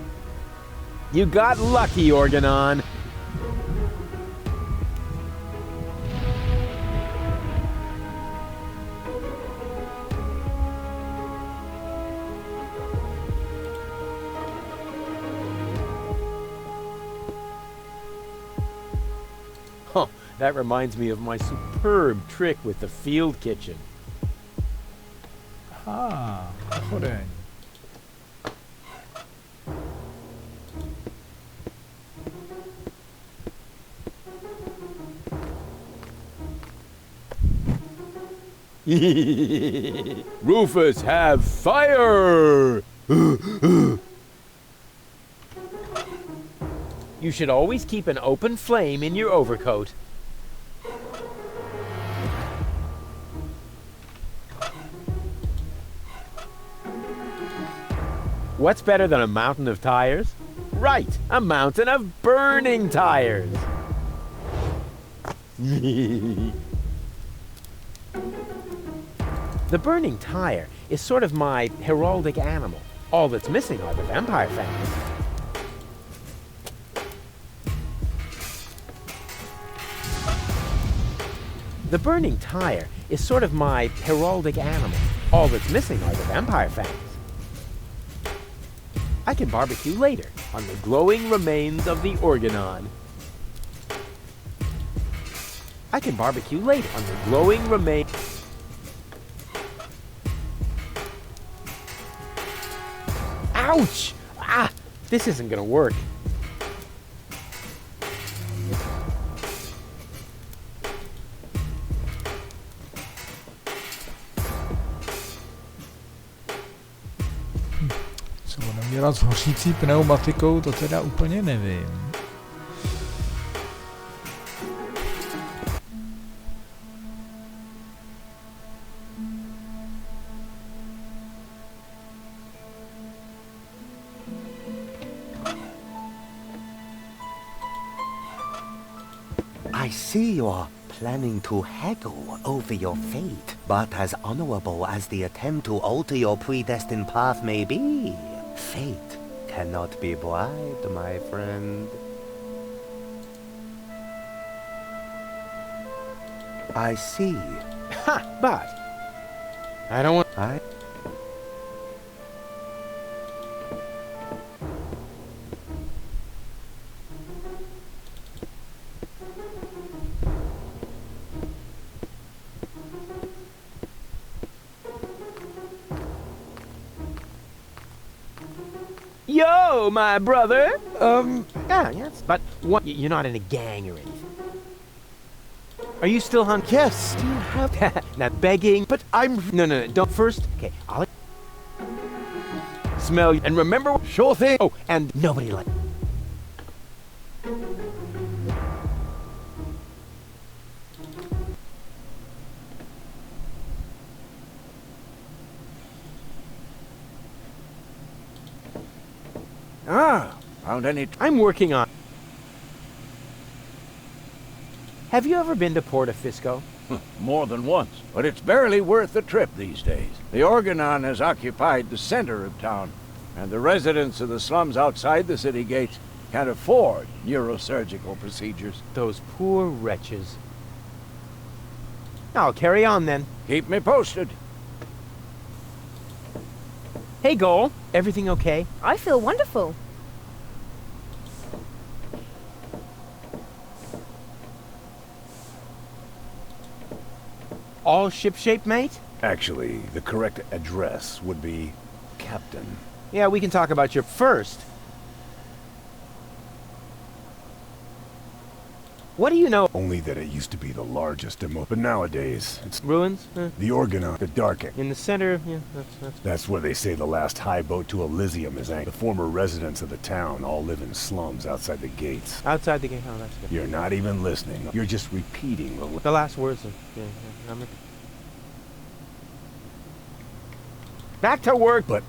You got lucky, Organon. Huh, that reminds me of my superb trick with the field kitchen. Ah, chodeň. Rufus, have fire! You should always keep an open flame in your overcoat. What's better than a mountain of tires? Right, a mountain of burning tires. The burning tire is sort of my heraldic animal. All that's missing are the vampire fangs. The burning tire is sort of my heraldic animal. All that's missing are the vampire fangs. I can barbecue later on the glowing remains of the Organon. I can barbecue later on the glowing remains. Ouch! Ah! This isn't gonna work. Co budeme dělat s hořící pneumatikou, to teda úplně nevím. I see you're planning to haggle over your fate, but as honorable as the attempt to alter your predestined path may be, fate cannot be bribed, my friend. I see. Ha! But I don't want... Yo, my brother! Yes, but what? You're not in a gang or anything. Are you still hunting? Yes, do you have... Not begging, but I'm... No, don't first... Okay, I'll... Smell, and remember... Sure thing. Oh, and nobody like... Ah, found any... I'm working on... Have you ever been to Portofisco? More than once, but it's barely worth the trip these days. The Organon has occupied the center of town, and the residents of the slums outside the city gates can't afford neurosurgical procedures. Those poor wretches. I'll carry on then. Keep me posted. Hey, Goal. Everything okay? I feel wonderful. All shipshape, mate? Actually, the correct address would be Captain. Yeah, we can talk about your first. What do you know? Only that it used to be the largest demo, but nowadays it's Ruins? the Orgonon, the Dark. In the center, yeah, That's where they say the last high boat to Elysium is anchored. The former residents of the town all live in slums outside the gates. Outside the gate, oh, that's good. You're not even listening. You're just repeating The last words of... Yeah, Back to work! But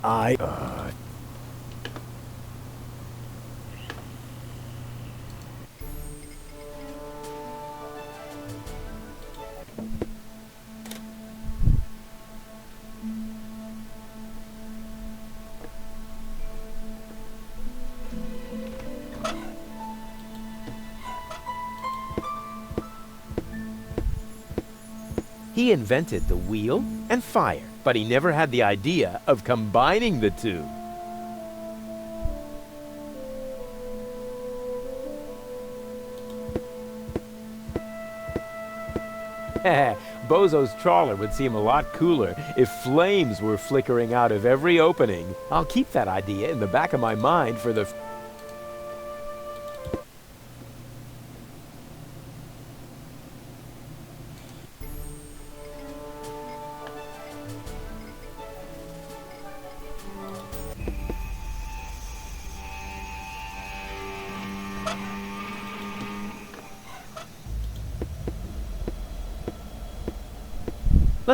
He invented the wheel and fire, but he never had the idea of combining the two. Bozo's trawler would seem a lot cooler if flames were flickering out of every opening. I'll keep that idea in the back of my mind for the...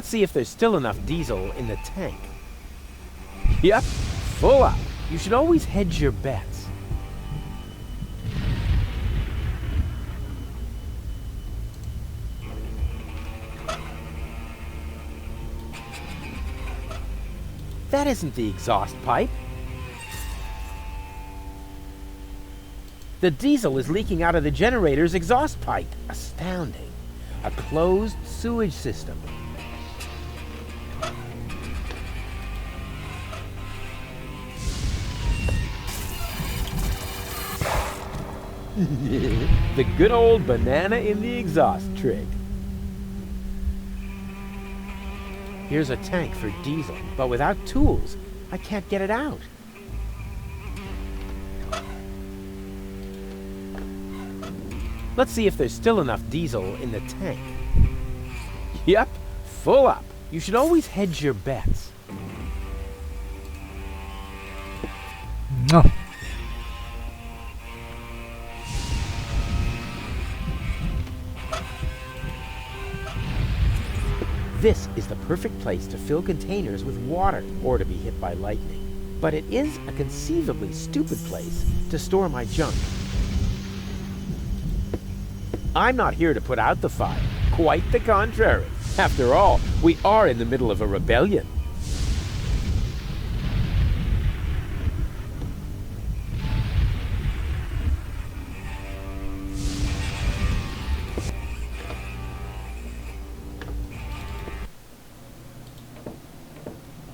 Let's see if there's still enough diesel in the tank. Yep, full up. You should always hedge your bets. That isn't the exhaust pipe. The diesel is leaking out of the generator's exhaust pipe. Astounding. A closed sewage system. The good old banana in the exhaust trick. Here's a tank for diesel, but without tools, I can't get it out. Let's see if there's still enough diesel in the tank. Yep, full up. You should always hedge your bets. No. This is the perfect place to fill containers with water or to be hit by lightning. But it is a conceivably stupid place to store my junk. I'm not here to put out the fire. Quite the contrary. After all, we are in the middle of a rebellion.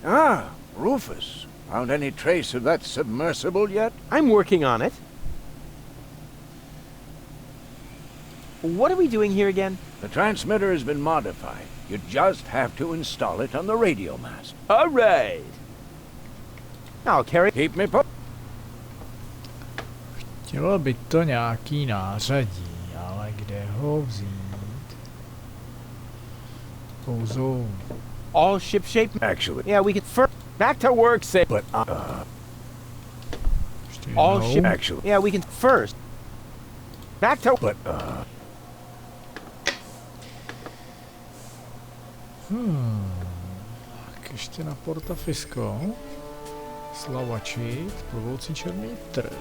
Ah, Rufus. Found any trace of that submersible yet? I'm working on it. What are we doing here again? The transmitter has been modified. You just have to install it on the radio mast. All right. I'll carry... Keep me po... Chtělo by to nějaký nářadí, ale kde ho vzít? Bozo. All ship-shape... Actually... Yeah, we could... Back to work, say... But, all ship... Actually... Yeah, we can... First... Back to... But, Tak ještě na Porta Fisco. Slavačit, plovoucí černý trh.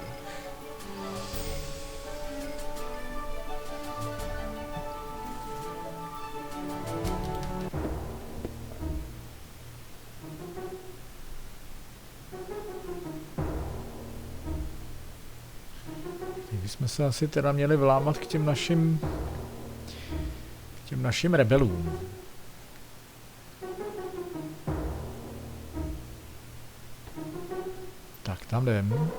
Teď bychom se asi teda měli vlámat k těm našim rebelům. Tak tam jdem.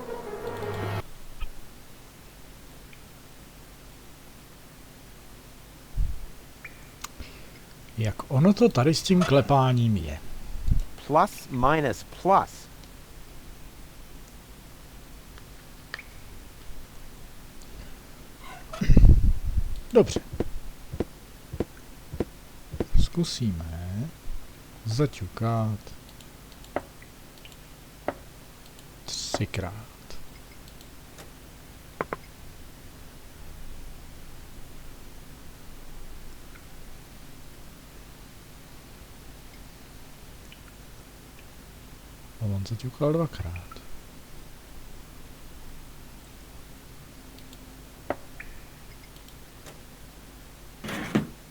Jak ono to tady s tím klepáním je. Plus minus plus. Dobře. Zkusíme zaťukat 3krát. A on zaťukal 2krát.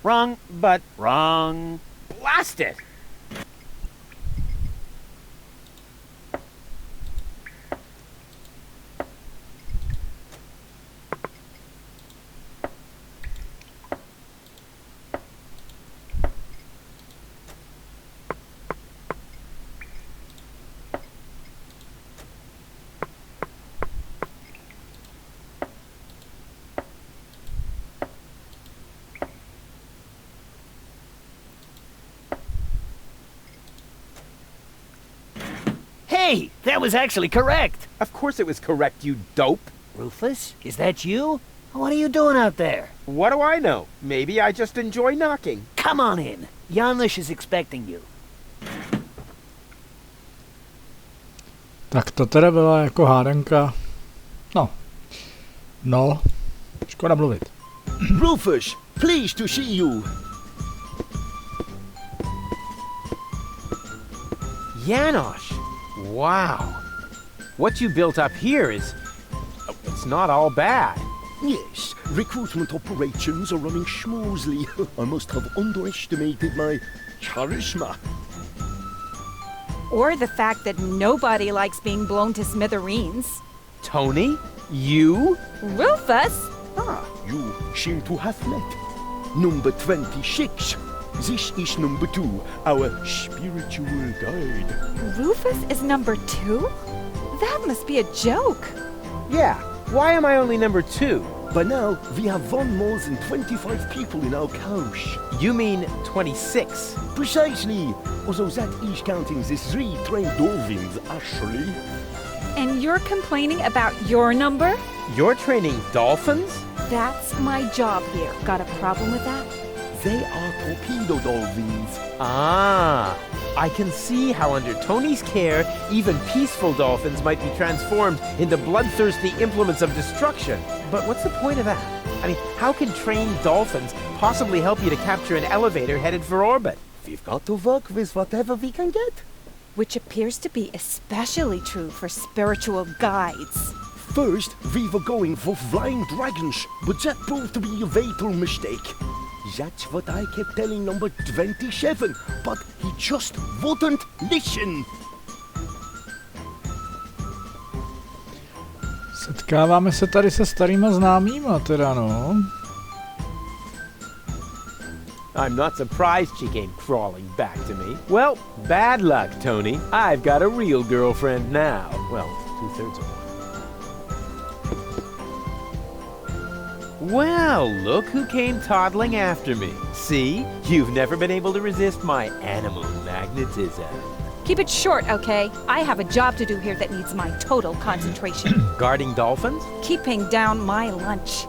Wrong, but wrong. Blast it! Hey, that was actually correct. Of course it was correct, you dope. Rufus, is that you? What are you doing out there? What do I know? Maybe I just enjoy knocking. Come on in. Janusz is expecting you. Tak to teda byla jako hádanka. No, škoda mluvit. Rufus, pleased to see you. Janosch! Wow. What you built up here is... it's not all bad. Yes, recruitment operations are running smoothly. I must have underestimated my charisma. Or the fact that nobody likes being blown to smithereens. Tony? You? Rufus? Ah, you seem to have met. Number 26. This is number 2, our spiritual guide. Rufus is number 2? That must be a joke. Yeah. Why am I only number 2? By now, we have won more than 25 people in our couch. You mean 26? Precisely. Although that is counting the 3 trained dolphins, actually. And you're complaining about your number? You're training dolphins? That's my job here. Got a problem with that? They are torpedo dolphins. Ah, I can see how under Tony's care, even peaceful dolphins might be transformed into bloodthirsty implements of destruction. But what's the point of that? I mean, how can trained dolphins possibly help you to capture an elevator headed for orbit? We've got to work with whatever we can get. Which appears to be especially true for spiritual guides. First, we were going for flying dragons, but that proved to be a fatal mistake. That's what I kept telling number 27, but he just wouldn't listen. Setkáváme se tady se starýma známýma teda, no. I'm not surprised she came crawling back to me. Well, bad luck, Tony. I've got a real girlfriend now. Well, 2/3 of one. Well, look who came toddling after me. See? You've never been able to resist my animal magnetism. Keep it short, okay? I have a job to do here that needs my total concentration. Guarding dolphins? Keeping down my lunch.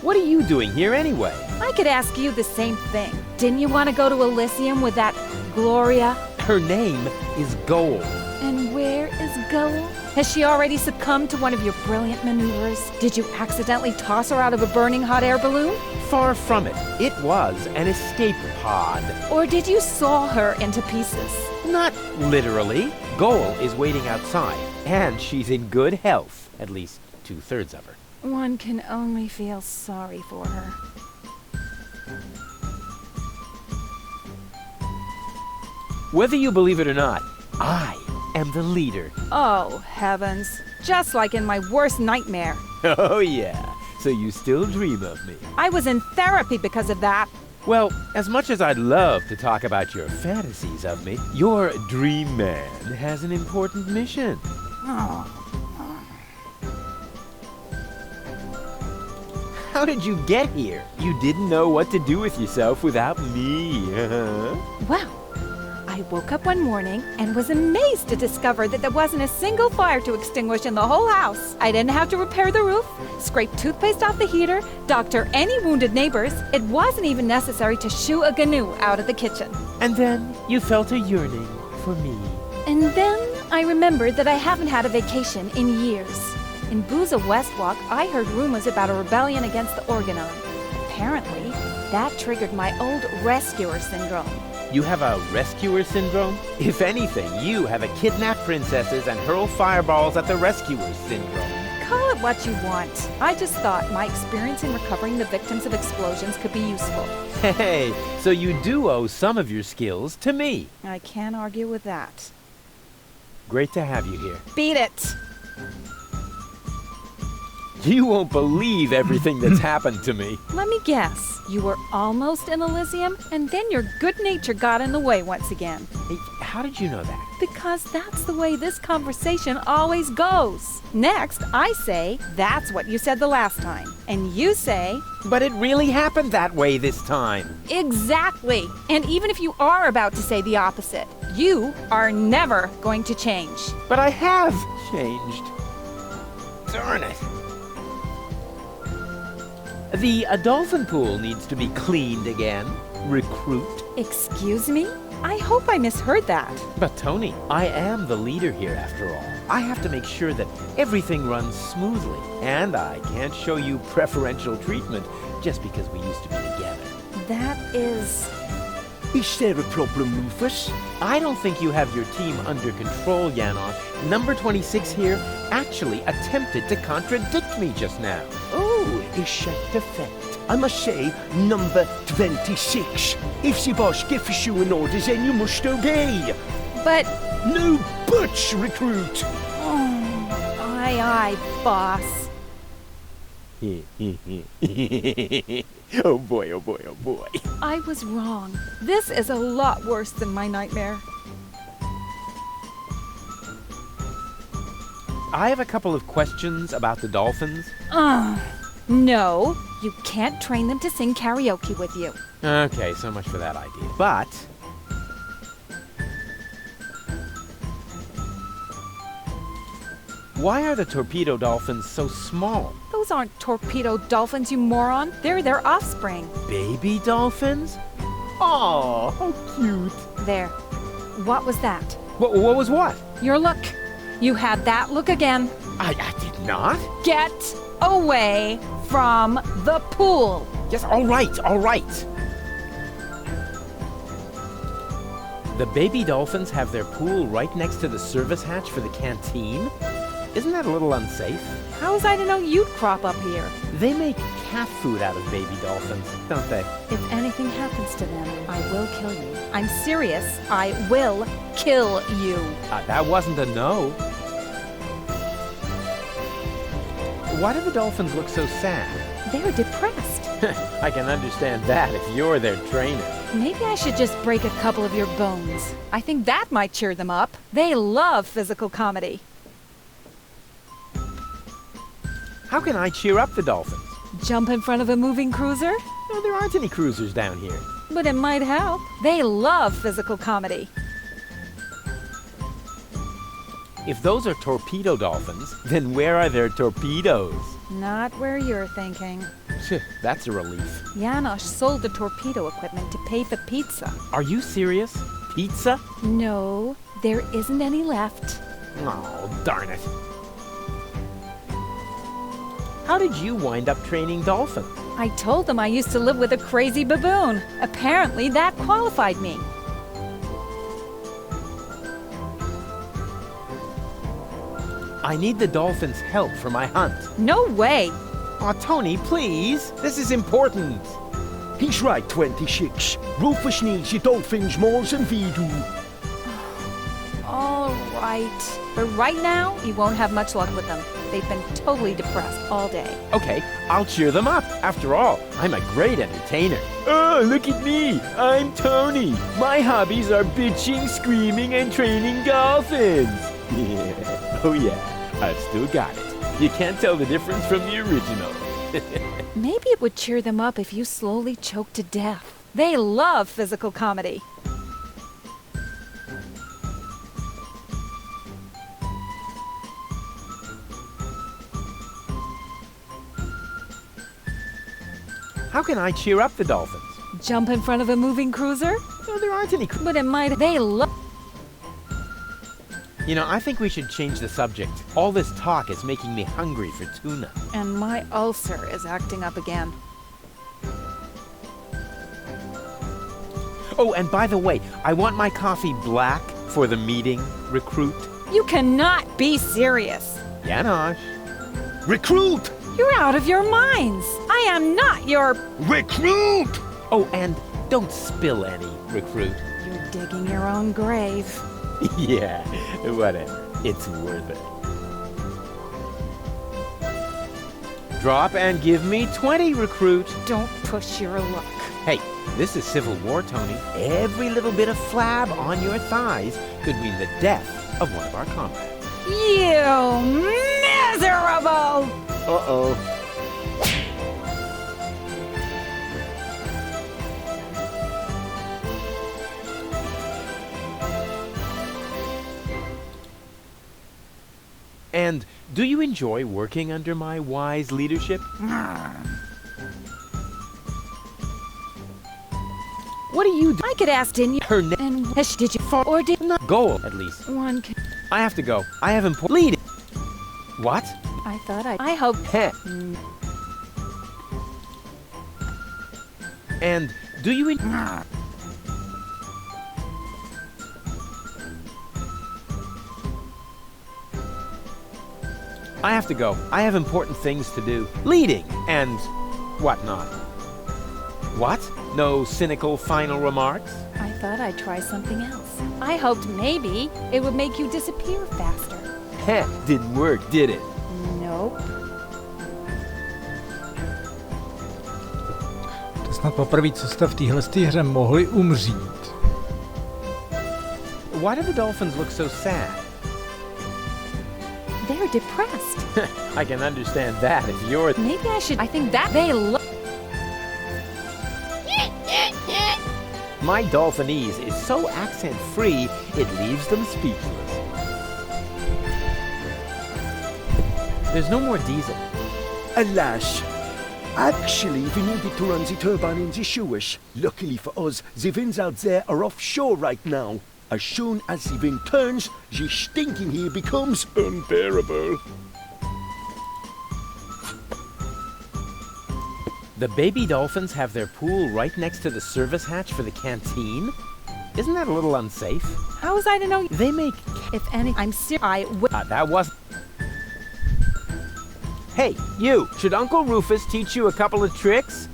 What are you doing here anyway? I could ask you the same thing. Didn't you want to go to Elysium with that Gloria? Her name is Gold. And where is Gold? Has she already succumbed to one of your brilliant maneuvers? Did you accidentally toss her out of a burning hot air balloon? Far from it. It was an escape pod. Or did you saw her into pieces? Not literally. Goal is waiting outside, and she's in good health. At least 2/3 of her. One can only feel sorry for her. Whether you believe it or not, I am the leader. Oh, heavens. Just like in my worst nightmare. Oh yeah, so you still dream of me. I was in therapy because of that. Well, as much as I'd love to talk about your fantasies of me, your dream man has an important mission. Oh. How did you get here? You didn't know what to do with yourself without me. Well, I woke up one morning and was amazed to discover that there wasn't a single fire to extinguish in the whole house. I didn't have to repair the roof, scrape toothpaste off the heater, doctor any wounded neighbors. It wasn't even necessary to shoo a GNU out of the kitchen. And then you felt a yearning for me. And then I remembered that I haven't had a vacation in years. In Booza Westwalk, I heard rumors about a rebellion against the Organon. Apparently, that triggered my old rescuer syndrome. You have a rescuer syndrome? If anything, you have a kidnap princesses and hurl fireballs at the rescuers syndrome. Call it what you want. I just thought my experience in recovering the victims of explosions could be useful. Hey, so you do owe some of your skills to me. I can't argue with that. Great to have you here. Beat it! You won't believe everything that's happened to me. Let me guess. You were almost in Elysium, and then your good nature got in the way once again. Hey, how did you know that? Because that's the way this conversation always goes. Next, I say, that's what you said the last time. And you say, but it really happened that way this time. Exactly. And even if you are about to say the opposite, you are never going to change. But I have changed. Darn it. The dolphin pool needs to be cleaned again. Recruit. Excuse me? I hope I misheard that. But Tony, I am the leader here after all. I have to make sure that everything runs smoothly. And I can't show you preferential treatment just because we used to be together. That is... Is there a problem, Rufus? I don't think you have your team under control, Janosch. Number 26 here actually attempted to contradict me just now. Oh, is that the fact? I must say, number 26. If the boss gives you an order, then you must obey. But... No buts, recruit! Oh, aye, boss. Oh boy, oh boy, oh boy. I was wrong. This is a lot worse than my nightmare. I have a couple of questions about the dolphins. No, you can't train them to sing karaoke with you. Okay, so much for that idea. But... why are the torpedo dolphins so small? Those aren't torpedo dolphins, you moron. They're their offspring. Baby dolphins? Oh, how cute. There. What was that? What was what? Your look. You had that look again. I did not. Get away from the pool. Yes, all right, all right. The baby dolphins have their pool right next to the service hatch for the canteen? Isn't that a little unsafe? How was I to know you'd crop up here? They make cat food out of baby dolphins, don't they? If anything happens to them, I will kill you. I'm serious. I will kill you. That wasn't a no. Why do the dolphins look so sad? They're depressed. I can understand that if you're their trainer. Maybe I should just break a couple of your bones. I think that might cheer them up. They love physical comedy. How can I cheer up the dolphins? Jump in front of a moving cruiser? No, there aren't any cruisers down here. But it might help. They love physical comedy. If those are torpedo dolphins, then where are their torpedoes? Not where you're thinking. That's a relief. Janosch sold the torpedo equipment to pay for pizza. Are you serious? Pizza? No, there isn't any left. Oh, darn it. How did you wind up training dolphins? I told them I used to live with a crazy baboon. Apparently that qualified me. I need the dolphins' help for my hunt. No way! Aw, Tony, please. This is important. He's right, 26. Rufus needs the dolphins more than we do. All right. But right now, you won't have much luck with them. They've been totally depressed all day. Okay, I'll cheer them up. After all, I'm a great entertainer. Oh, look at me. I'm Tony. My hobbies are bitching, screaming, and training dolphins. Yeah. Oh, yeah. I've still got it. You can't tell the difference from the original. Maybe it would cheer them up if you slowly choked to death. They love physical comedy. How can I cheer up the dolphins? Jump in front of a moving cruiser? No, there aren't any. But it might. They love. You know, I think we should change the subject. All this talk is making me hungry for tuna. And my ulcer is acting up again. Oh, and by the way, I want my coffee black for the meeting, recruit. You cannot be serious. Janosch. Recruit! You're out of your minds. I am not your... Recruit! Oh, and don't spill any, recruit. You're digging your own grave. Yeah, whatever. It's worth it. Drop and give me 20, recruit. Don't push your luck. Hey, this is Civil War, Tony. Every little bit of flab on your thighs could mean the death of one of our comrades. You miserable! Uh-oh. And do you enjoy working under my wise leadership? What do you do? I could ask, didn't you? Her name. And did you fall or did not? Goal, at least. One can... I have to go. I have important lead. What? I thought I hope... Heh. And do you... I have to go. I have important things to do. Leading and whatnot. What? No cynical final remarks? I thought I'd try something else. I hoped maybe it would make you disappear faster. Heh, didn't work, did it? Nope. To je snad poprvé, co jste v téhle hře mohli umřít. Why do the dolphins look so sad? They're depressed. I can understand that if you're... Maybe I should... I think that they look... My Dolphinese is so accent-free, it leaves them speechless. There's no more diesel. Alas. Actually, we needed to run the turbine in the sewers. Luckily for us, the winds out there are offshore right now. As soon as the wind turns, the stinking here becomes unbearable. The baby dolphins have their pool right next to the service hatch for the canteen? Isn't that a little unsafe? How was I to know? They make... If any... I'm serious. I will... that was... Hey, you! Should Uncle Rufus teach you a couple of tricks?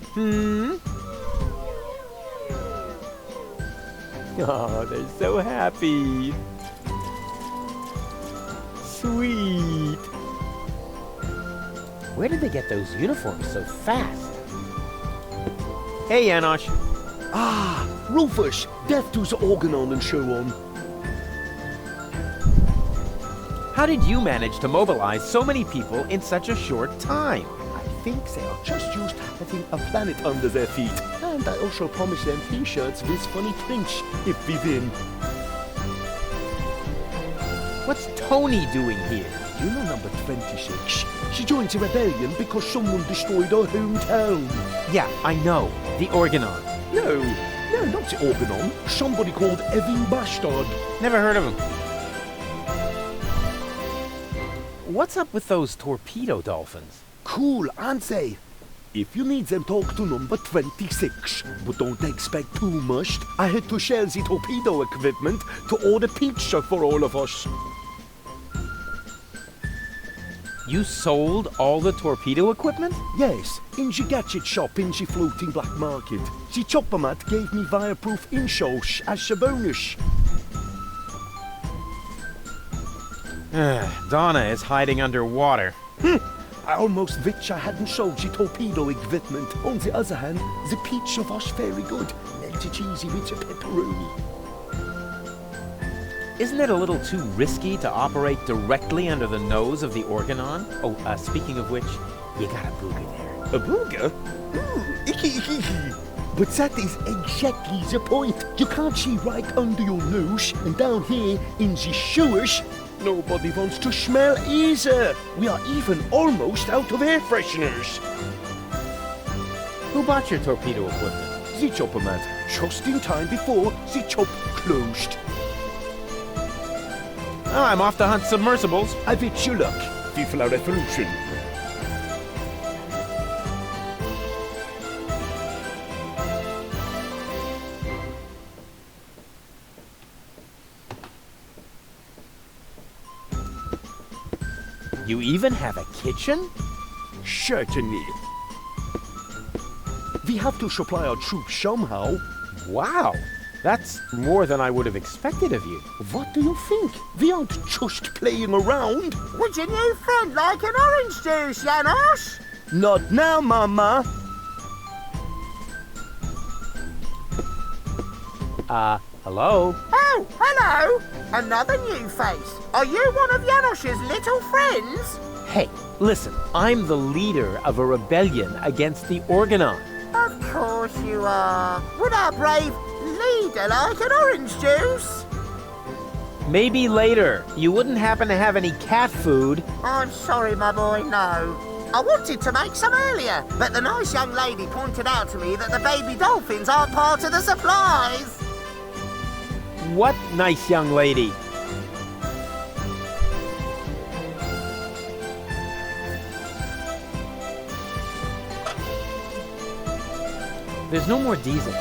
Oh, they're so happy. Sweet. Where did they get those uniforms so fast? Hey, Janosch. Ah, Rufus, death to the organon and so on. How did you manage to mobilize so many people in such a short time? I think they are just used to having a planet under their feet. And I also promised them t-shirts with funny prints if we win. What's Tony doing here? You know number 26. She joined the rebellion because someone destroyed her hometown. Yeah, I know. The Organon. No, not the Organon. Somebody called Evan Bastard. Never heard of him. What's up with those torpedo dolphins? Cool, aren't they? If you need them, talk to number 26. But don't expect too much. I had to share the torpedo equipment to order pizza for all of us. You sold all the torpedo equipment? Yes, in the gadget shop in the floating black market. The chopper mat gave me fireproof insoles as a bonus. Donna is hiding underwater. I almost wish I hadn't sold the torpedo equipment. On the other hand, the pizza was very good. Melted cheesy with the pepperoni. Isn't it a little too risky to operate directly under the nose of the Organon? Oh, speaking of which, you got a booger there. A booger? Ooh, icky, icky, icky. But that is exactly the point. You can't see right under your nose, and down here in the sewers, nobody wants to smell either. We are even almost out of air fresheners. Who bought your torpedo equipment? The chopper man, just in time before the chop closed. Oh, I'm off to hunt submersibles. I wish you luck. Vive la revolution. You even have a kitchen? Certainly. We have to supply our troops somehow. Wow, that's more than I would have expected of you. What do you think? We aren't just playing around. Would your new friend like an orange juice, Janos? Not now, Mama. Hello? Oh, hello. Another new face. Are you one of Janos's little friends? Hey, listen, I'm the leader of a rebellion against the Organon. Of course you are. Would our brave leader like an orange juice? Maybe later. You wouldn't happen to have any cat food? I'm sorry, my boy, no. I wanted to make some earlier, but the nice young lady pointed out to me that the baby dolphins aren't part of the supplies. What nice young lady? There's no more diesel.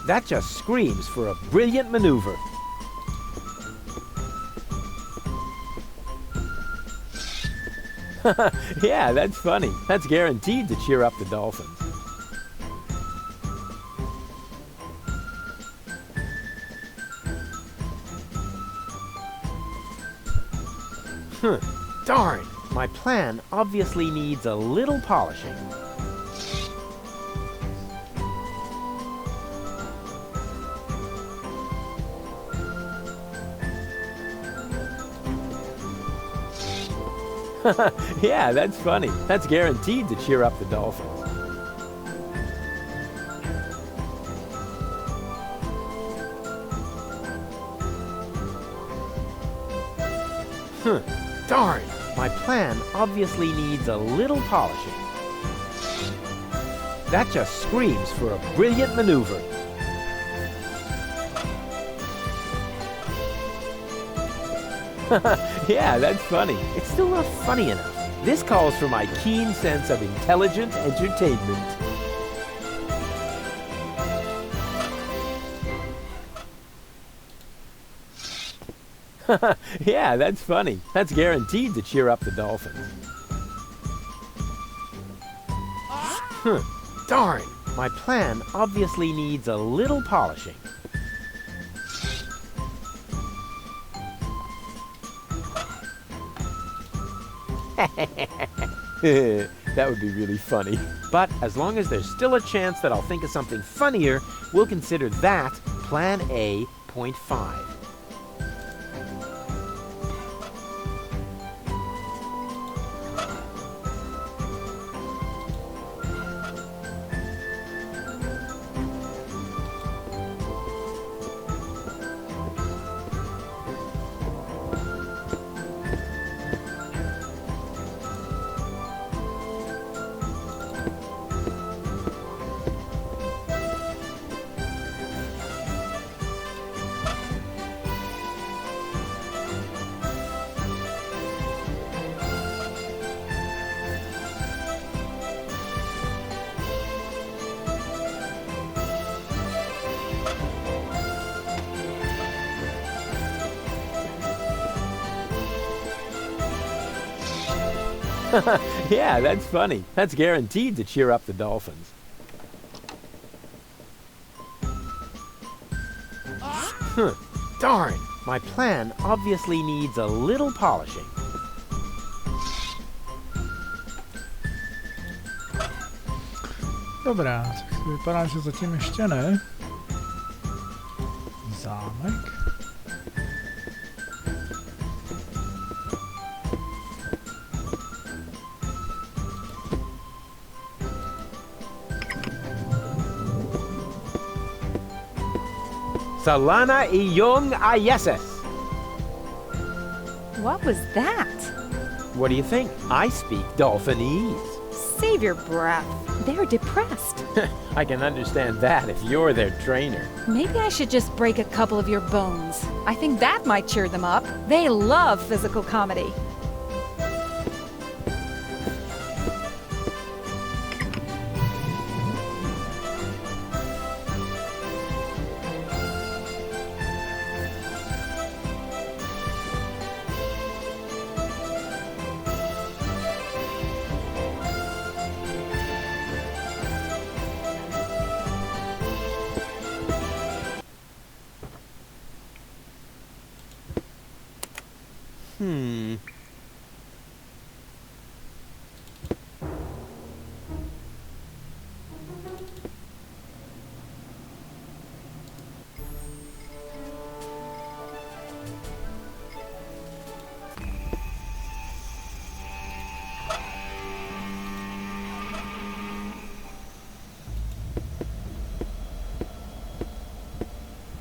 That just screams for a brilliant maneuver. Yeah, that's funny. That's guaranteed to cheer up the dolphins. Darn, my plan obviously needs a little polishing. Yeah, that's funny. That's guaranteed to cheer up the dolphins. Darn, my plan obviously needs a little polishing. That just screams for a brilliant maneuver. Yeah, that's funny. It's still not funny enough. This calls for my keen sense of intelligent entertainment. Yeah, that's funny. That's guaranteed to cheer up the dolphins. Darn, my plan obviously needs a little polishing. That would be really funny. But as long as there's still a chance that I'll think of something funnier, we'll consider that Plan A, point 5. Yeah, that's funny. That's guaranteed to cheer up the dolphins. Darn, my plan obviously needs a little polishing. Dobrá, tak to vypadá, že zatím ještě ne. Zámek. Salana i Young Ayeses. What was that? What do you think? I speak Dolphinese. Save your breath. They're depressed. I can understand that if you're their trainer. Maybe I should just break a couple of your bones. I think that might cheer them up. They love physical comedy.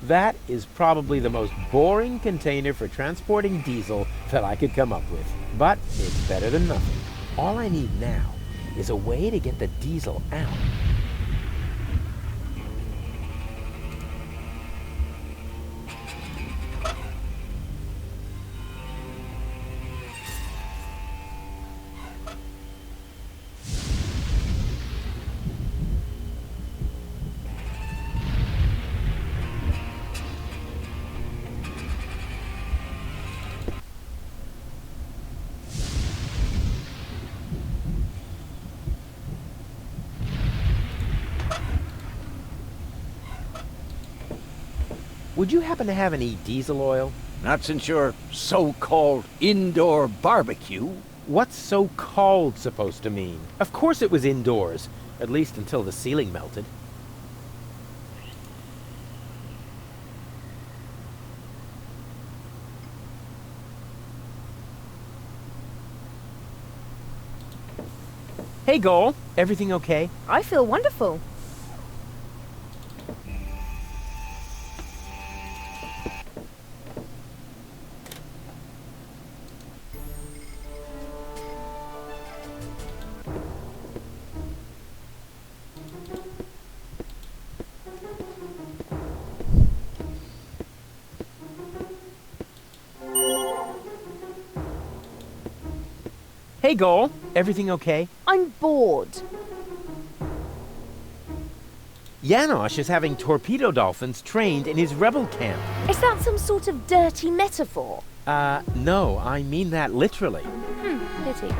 That is probably the most boring container for transporting diesel that I could come up with. But it's better than nothing. All I need now is a way to get the diesel out. Would you happen to have any diesel oil? Not since your so-called indoor barbecue. What's so-called supposed to mean? Of course it was indoors, at least until the ceiling melted. Hey, Goal. Everything okay? I feel wonderful. Hey, Goal. Everything okay? I'm bored. Janosch is having torpedo dolphins trained in his rebel camp. Is that some sort of dirty metaphor? No, I mean that literally. Pity.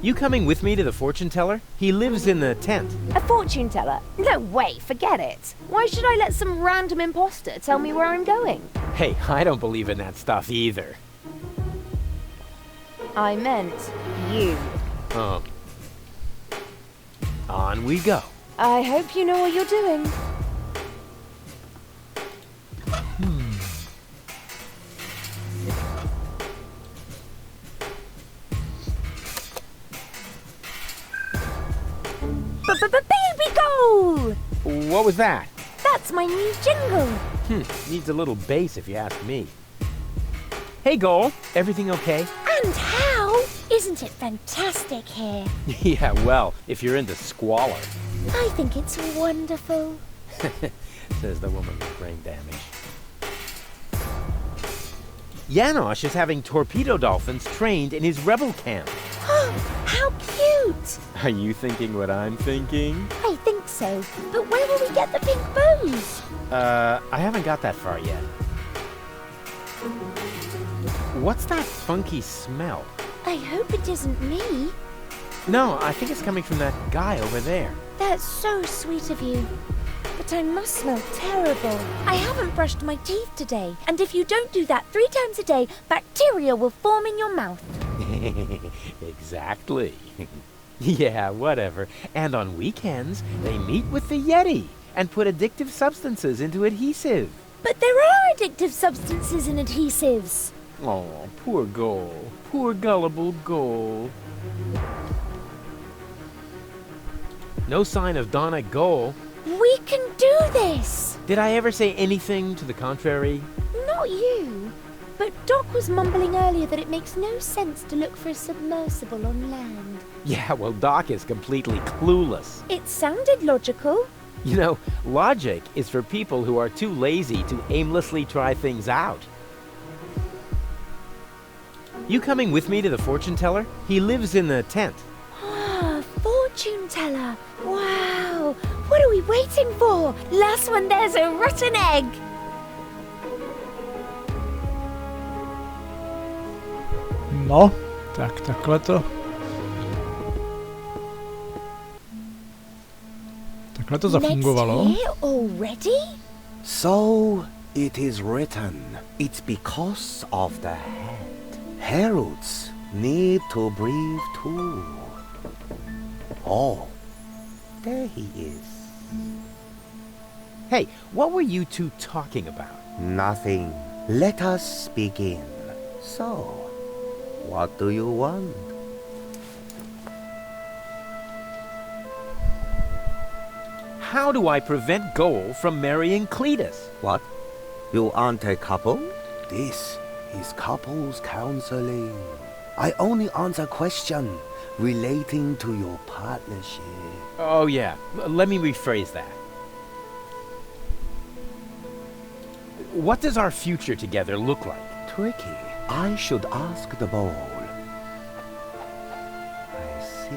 You coming with me to the fortune teller? He lives in the tent. A fortune teller? No way, forget it. Why should I let some random imposter tell me where I'm going? Hey, I don't believe in that stuff either. I meant you. On we go. I hope you know what you're doing. Baby goal! What was that? That's my new jingle. Needs a little bass if you ask me. Hey, Goal. Everything okay? And how? Isn't it fantastic here? Yeah, well, if you're into squalor. I think it's wonderful. Says the woman with brain damage. Janosch is having torpedo dolphins trained in his rebel camp. How cute! Are you thinking what I'm thinking? I think so. But where will we get the pink bows? I haven't got that far yet. What's that funky smell? I hope it isn't me. No, I think it's coming from that guy over there. That's so sweet of you. But I must smell terrible. I haven't brushed my teeth today. And if you don't do that 3 times a day, bacteria will form in your mouth. Exactly. Yeah, whatever. And on weekends, they meet with the Yeti and put addictive substances into adhesive. But there are addictive substances in adhesives. Oh, poor Goal. Poor gullible Goal. No sign of Donna Goal. We can do this! Did I ever say anything to the contrary? Not you. But Doc was mumbling earlier that it makes no sense to look for a submersible on land. Yeah, well, Doc is completely clueless. It sounded logical. You know, logic is for people who are too lazy to aimlessly try things out. You coming with me to the fortune teller? He lives in the tent. Ah, fortune teller. Wow. What are we waiting for? Last one there's a rotten egg. No, tak takhle to. Takhle to zafungovalo. Next year already? So it is written. It's because of the head. Heralds need to breathe too. Oh, there he is. Hey, what were you two talking about? Nothing. Let us begin. So, what do you want? How do I prevent Goal from marrying Cletus? What? You aren't a couple? This is couples counseling. I only answer questions relating to your partnership. Oh yeah, let me rephrase that. What does our future together look like? Tricky. I should ask the ball. I see.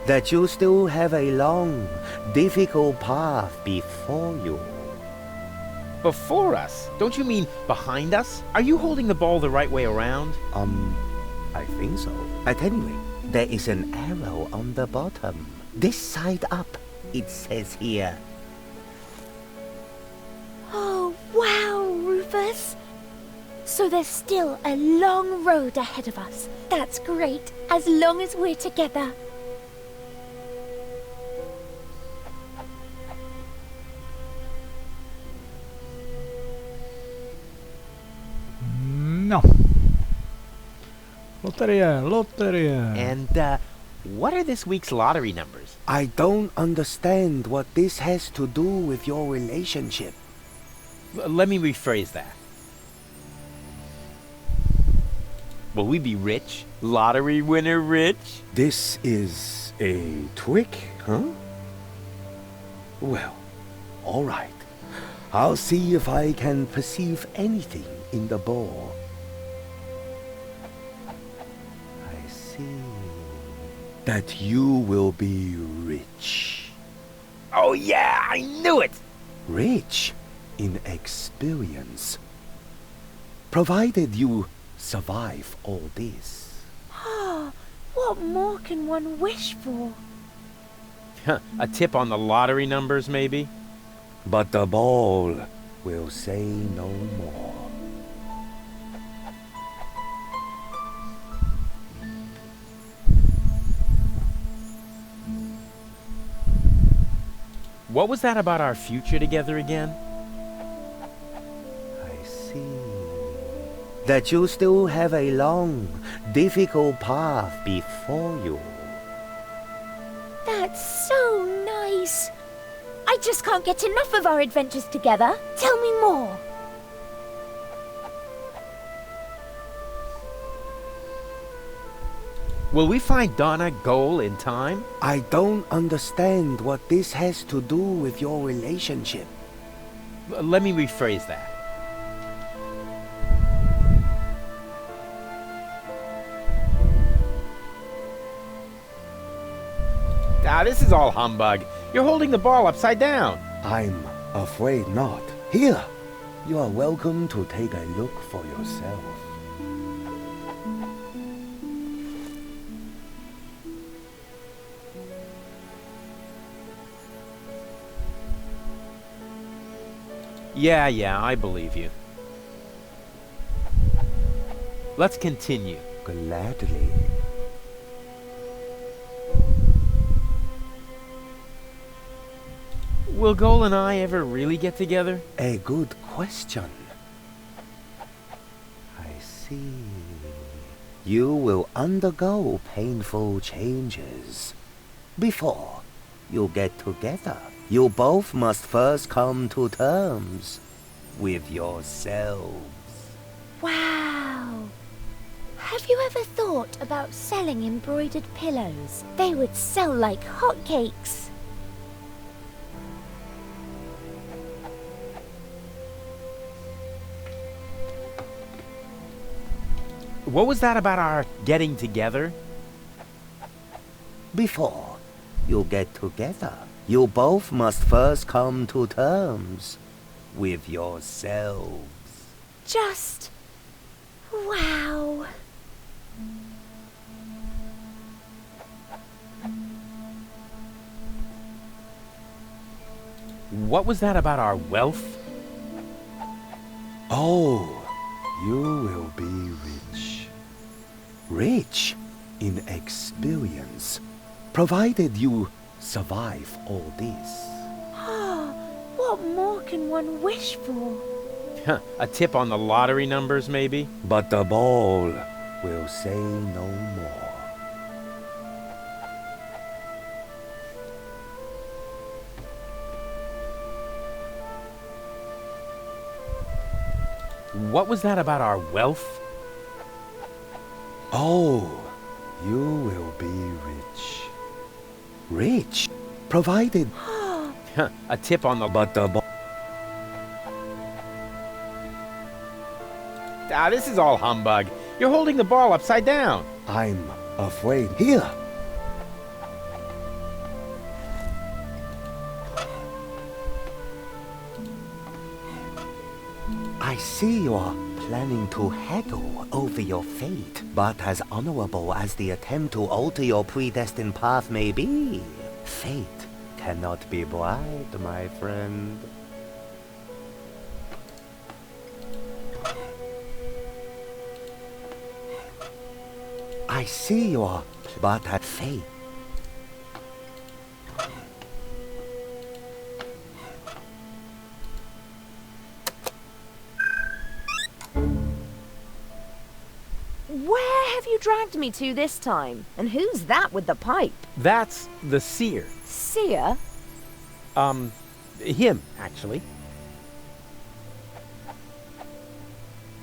That you still have a long, difficult path before you. Before us? Don't you mean behind us? Are you holding the ball the right way around? I think so. At any rate, there is an arrow on the bottom. This side up, it says here. Oh, wow, Rufus. So there's still a long road ahead of us. That's great, as long as we're together. No. Loterie. And, what are this week's lottery numbers? I don't understand what this has to do with your relationship. Let me rephrase that. Will we be rich? Lottery winner rich? This is a trick, huh? Well, all right. I'll see if I can perceive anything in the ball. I see. That you will be rich. Oh yeah, I knew it! Rich in experience. Provided you survive all this. Ah, what more can one wish for? A tip on the lottery numbers, maybe? But the ball will say no more. What was that about our future together again? I see. That you still have a long, difficult path before you. That's so nice. I just can't get enough of our adventures together. Tell me more. Will we find Donna Goal in time? I don't understand what this has to do with your relationship. Let me rephrase that. Ah, this is all humbug. You're holding the ball upside down. I'm afraid not. Here, you are welcome to take a look for yourself. Yeah, I believe you. Let's continue. Gladly. Will Goal and I ever really get together? A good question. I see. You will undergo painful changes. Before you get together, you both must first come to terms with yourselves. Wow! Have you ever thought about selling embroidered pillows? They would sell like hotcakes. What was that about our getting together? Before you get together, you both must first come to terms with yourselves. Just... wow. What was that about our wealth? Oh, you will be rich. Rich in experience, provided you survive all this. What more can one wish for? A tip on the lottery numbers, maybe? But the ball will say no more. What was that about our wealth? Oh, you will be rich. Rich, provided... A tip on the... But the... This is all humbug. You're holding the ball upside down. I'm afraid. Here. I see you are planning to haggle over your fate, but as honorable as the attempt to alter your predestined path may be, fate cannot be bribed, my friend. I see you are, but at fate. Where have you dragged me to this time? And who's that with the pipe? That's the seer. Seer? Him, actually.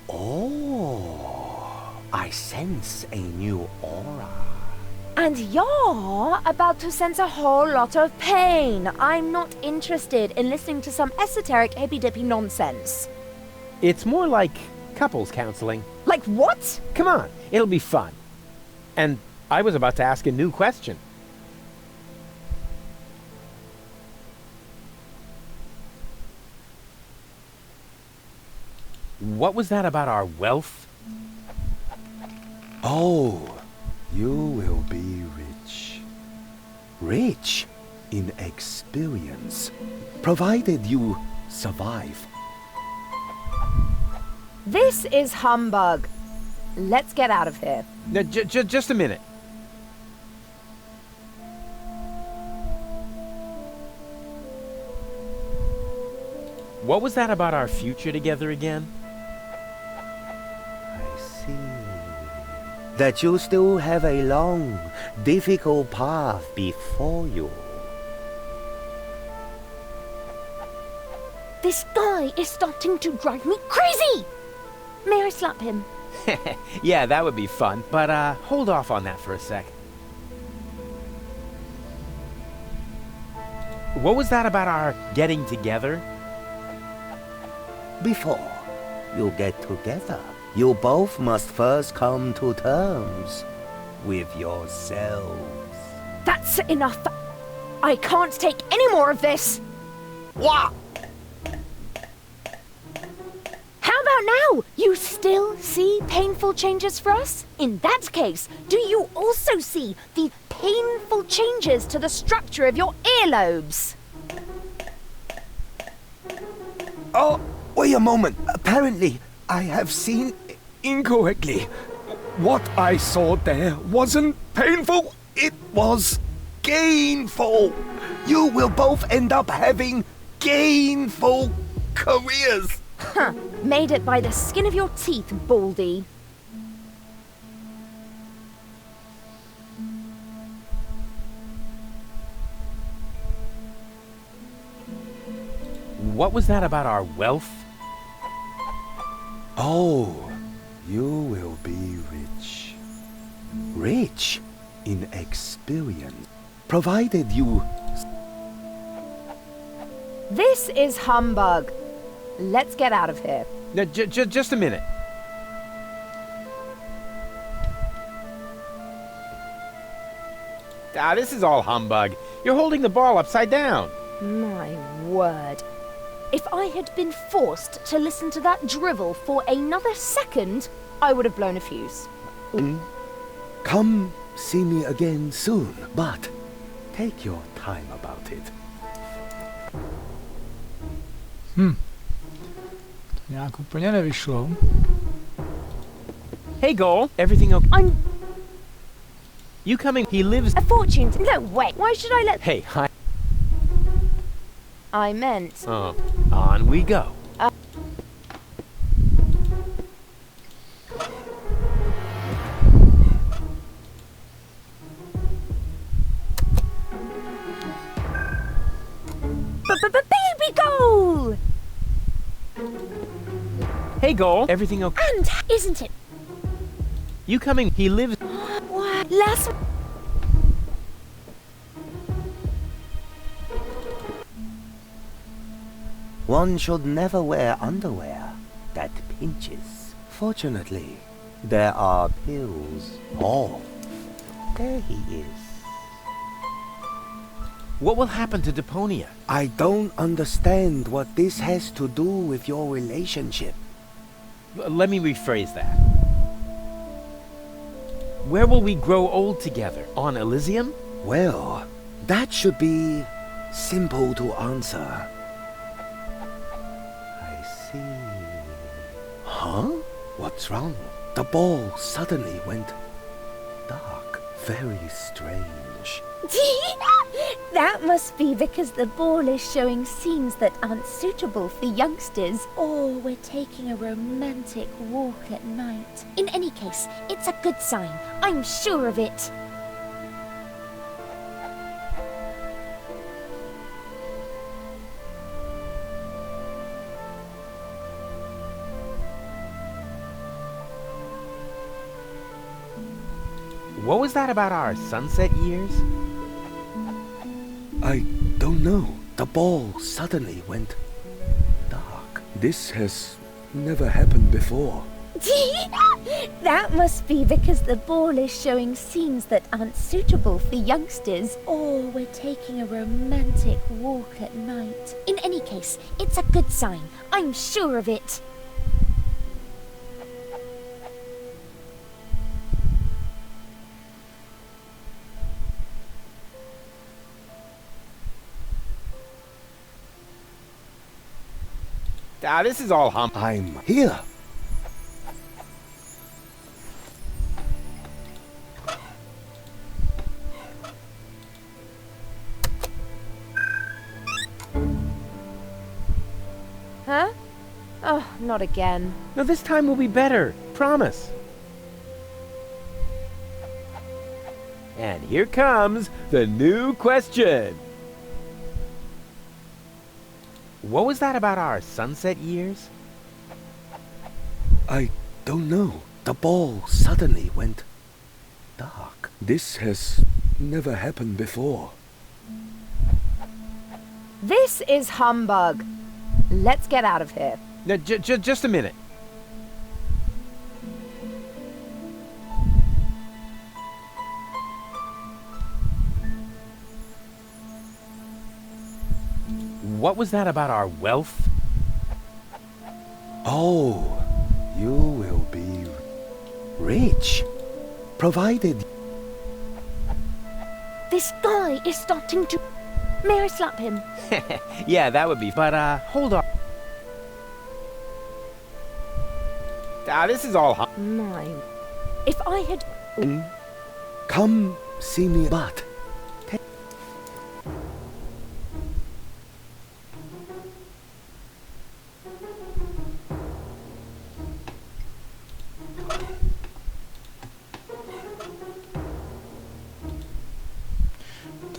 Oh, I sense a new aura. And you're about to sense a whole lot of pain. I'm not interested in listening to some esoteric hippy-dippy nonsense. It's more like couples counseling. Like what? Come on, it'll be fun. And I was about to ask a new question. What was that about our wealth? Oh, you will be rich. Rich in experience, provided you survive. This is humbug. Let's get out of here. Just a minute. What was that about our future together again? I see. That you still have a long, difficult path before you. This guy is starting to drive me crazy! May I slap him? Yeah, that would be fun, but hold off on that for a sec. What was that about our getting together? Before you get together, you both must first come to terms with yourselves. That's enough. I can't take any more of this. What? How about now? You still see painful changes for us? In that case, do you also see the painful changes to the structure of your earlobes? Oh, wait a moment. Apparently, I have seen incorrectly. What I saw there wasn't painful. It was gainful. you will both end up having gainful careers. Huh. Made it by the skin of your teeth, Baldy. What was that about our wealth? Oh, you will be rich. Rich in experience, provided you... This is humbug. Let's get out of here. No, just a minute. This is all humbug. You're holding the ball upside down. My word. If I had been forced to listen to that drivel for another second, I would have blown a fuse. Come see me again soon, but take your time about it. To nějak úplně nevyšlo. Hey, Goal. Everything okay? You coming? He lives... A fortune? No way. Why should I let... Hey, hi. I meant... Oh, on we go. Baby goal! Hey, Goal. Everything okay? And, isn't it? You coming? He lives... What? Last... One should never wear underwear that pinches. Fortunately, there are pills. Oh, there he is. What will happen to Deponia? I don't understand what this has to do with your relationship. Let me rephrase that. Where will we grow old together? On Elysium? Well, that should be simple to answer. I see. Huh? What's wrong? The ball suddenly went dark. Very strange. That must be because the ball is showing scenes that aren't suitable for youngsters, or we're taking a romantic walk at night. In any case, it's a good sign. I'm sure of it. What was that about our sunset years? I don't know. The ball suddenly went dark. This has never happened before. That must be because the ball is showing scenes that aren't suitable for youngsters, or we're taking a romantic walk at night. In any case, it's a good sign. I'm sure of it. This is all hump. I'm here. Huh? Oh, not again. No, this time will be better. Promise. And here comes the new question. What was that about our sunset years? I don't know. The ball suddenly went dark. This has never happened before. This is humbug. Let's get out of here. No, just a minute. What was that about our wealth? Oh, you will be rich, provided... This guy is starting to... May I slap him? Yeah, that would be... But, hold on. This is all... Mine. If I had... Come see me, but...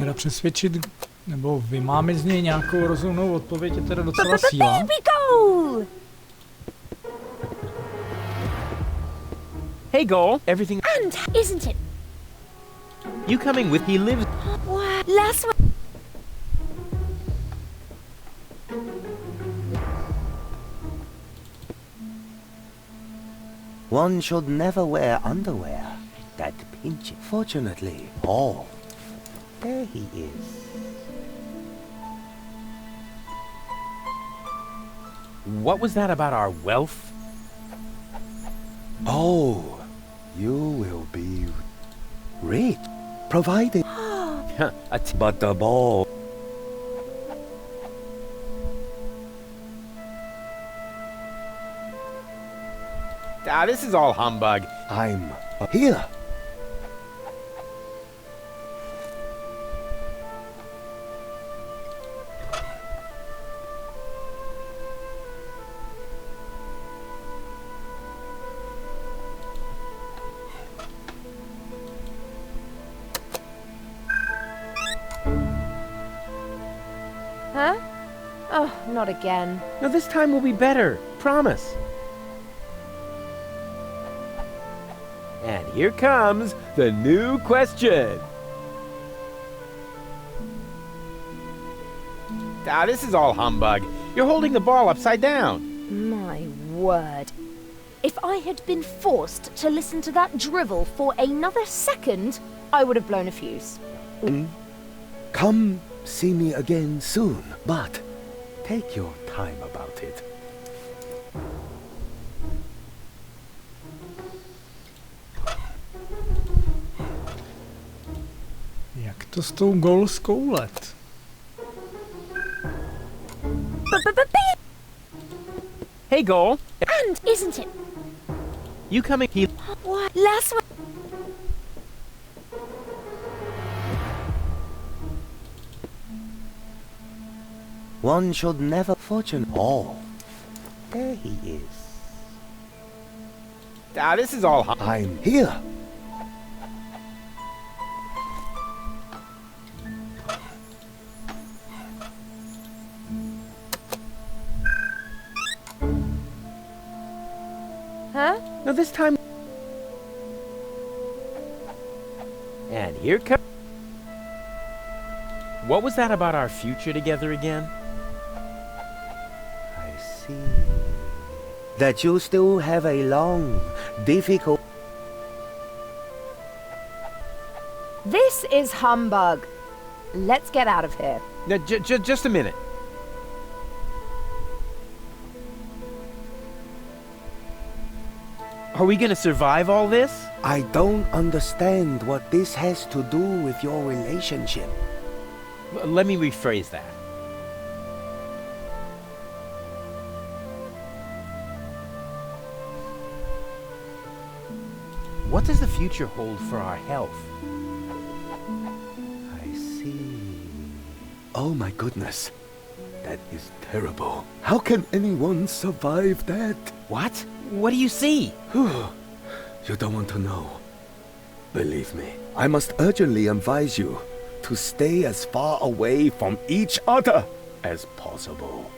teda přesvědčit, nebo vymámit z něj nějakou rozumnou odpověď je teda docela síla. Baby goal! Hey, Goal, everything... And, isn't it? You coming with... He lives... What? Last one. One should never wear underwear that pinches. Fortunately, oh, there he is. What was that about our wealth? Oh, you will be rich, provided. But the ball. This is all humbug. I'm here. Huh? Oh, not again. No, this time will be better. Promise. And here comes the new question. This is all humbug. You're holding the ball upside down. My word. If I had been forced to listen to that drivel for another second, I would have blown a fuse. Come see me again soon, but take your time about it. Jak to s tou golskou let? Hey, Goal. And, isn't it? You coming? He... What? Last one. One should never fortune. Oh, there he is. This is all I'm here. Huh? No, this time... And here comes... What was that about our future together again? I see. That you still have a long, difficult... This is humbug. Let's get out of here. No, just a minute. Are we gonna survive all this? I don't understand what this has to do with your relationship. Let me rephrase that. What does the future hold for our health? I see. Oh my goodness. That is terrible. How can anyone survive that? What? What do you see? You don't want to know. Believe me, I must urgently advise you to stay as far away from each other as possible.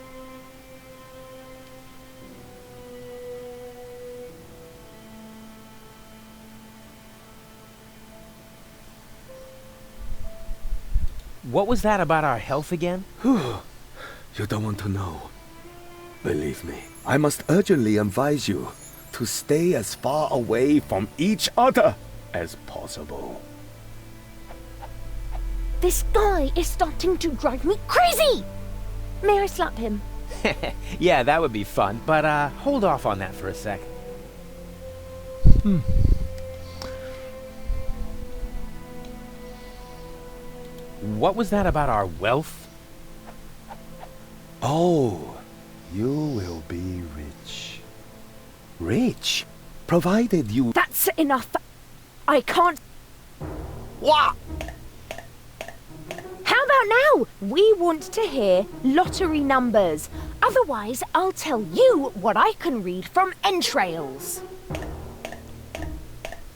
What was that about our health again? You don't want to know. Believe me, I must urgently advise you to stay as far away from each other as possible. This guy is starting to drive me crazy! May I slap him? Yeah, that would be fun, but hold off on that for a sec. What was that about our wealth? Oh, you will be rich. Rich? Provided you... That's enough. I can't... What? How about now? We want to hear lottery numbers. Otherwise, I'll tell you what I can read from entrails.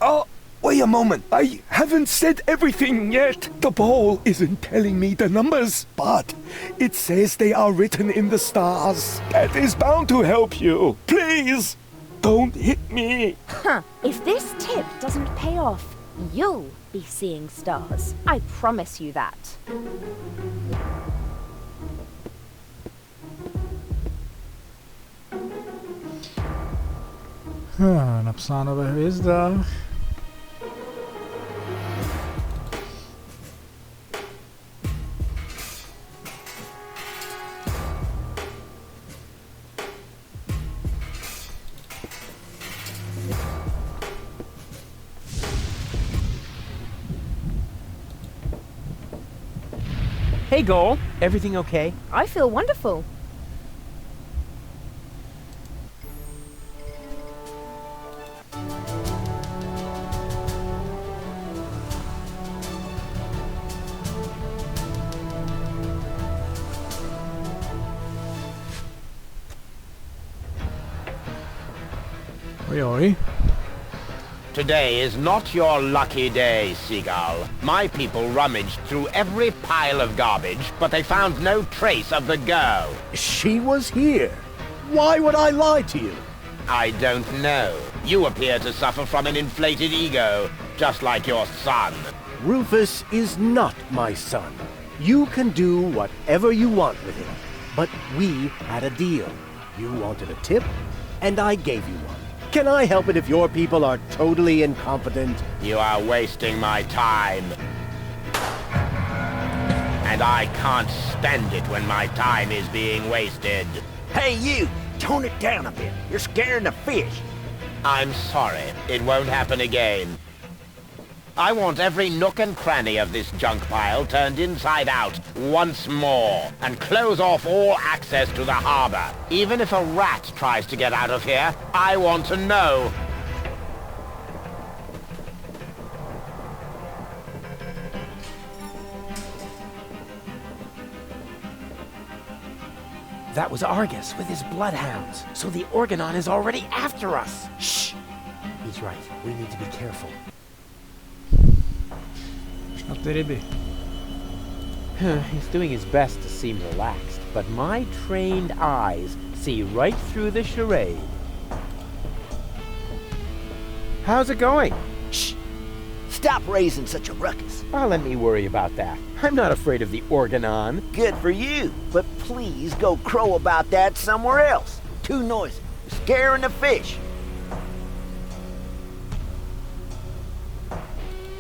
Oh, Wait a moment. I haven't said everything yet. The ball isn't telling me the numbers, but it says they are written in the stars. That is bound to help you. Please, don't hit me. Huh. If this tip doesn't pay off, you'll be seeing stars. I promise you that. Napsáno ve hvězdách. Hey, Goal. Everything okay? I feel wonderful. Oj, oj. Today is not your lucky day, Seagull. My people rummaged through every pile of garbage, but they found no trace of the girl. She was here. Why would I lie to you? I don't know. You appear to suffer from an inflated ego, just like your son. Rufus is not my son. You can do whatever you want with him. But we had a deal. You wanted a tip, and I gave you one. Can I help it if your people are totally incompetent? You are wasting my time. And I can't stand it when my time is being wasted. Hey, you! Tone it down a bit. You're scaring the fish. I'm sorry. It won't happen again. I want every nook and cranny of this junk pile turned inside out once more, and close off all access to the harbor. Even if a rat tries to get out of here, I want to know. That was Argus with his bloodhounds, so the Organon is already after us. Shh! He's right. We need to be careful. He's doing his best to seem relaxed, but my trained eyes see right through the charade. How's it going? Shh! Stop raising such a ruckus. Oh, let me worry about that. I'm not afraid of the Organon. Good for you, but please go crow about that somewhere else. Too noisy. You're scaring the fish.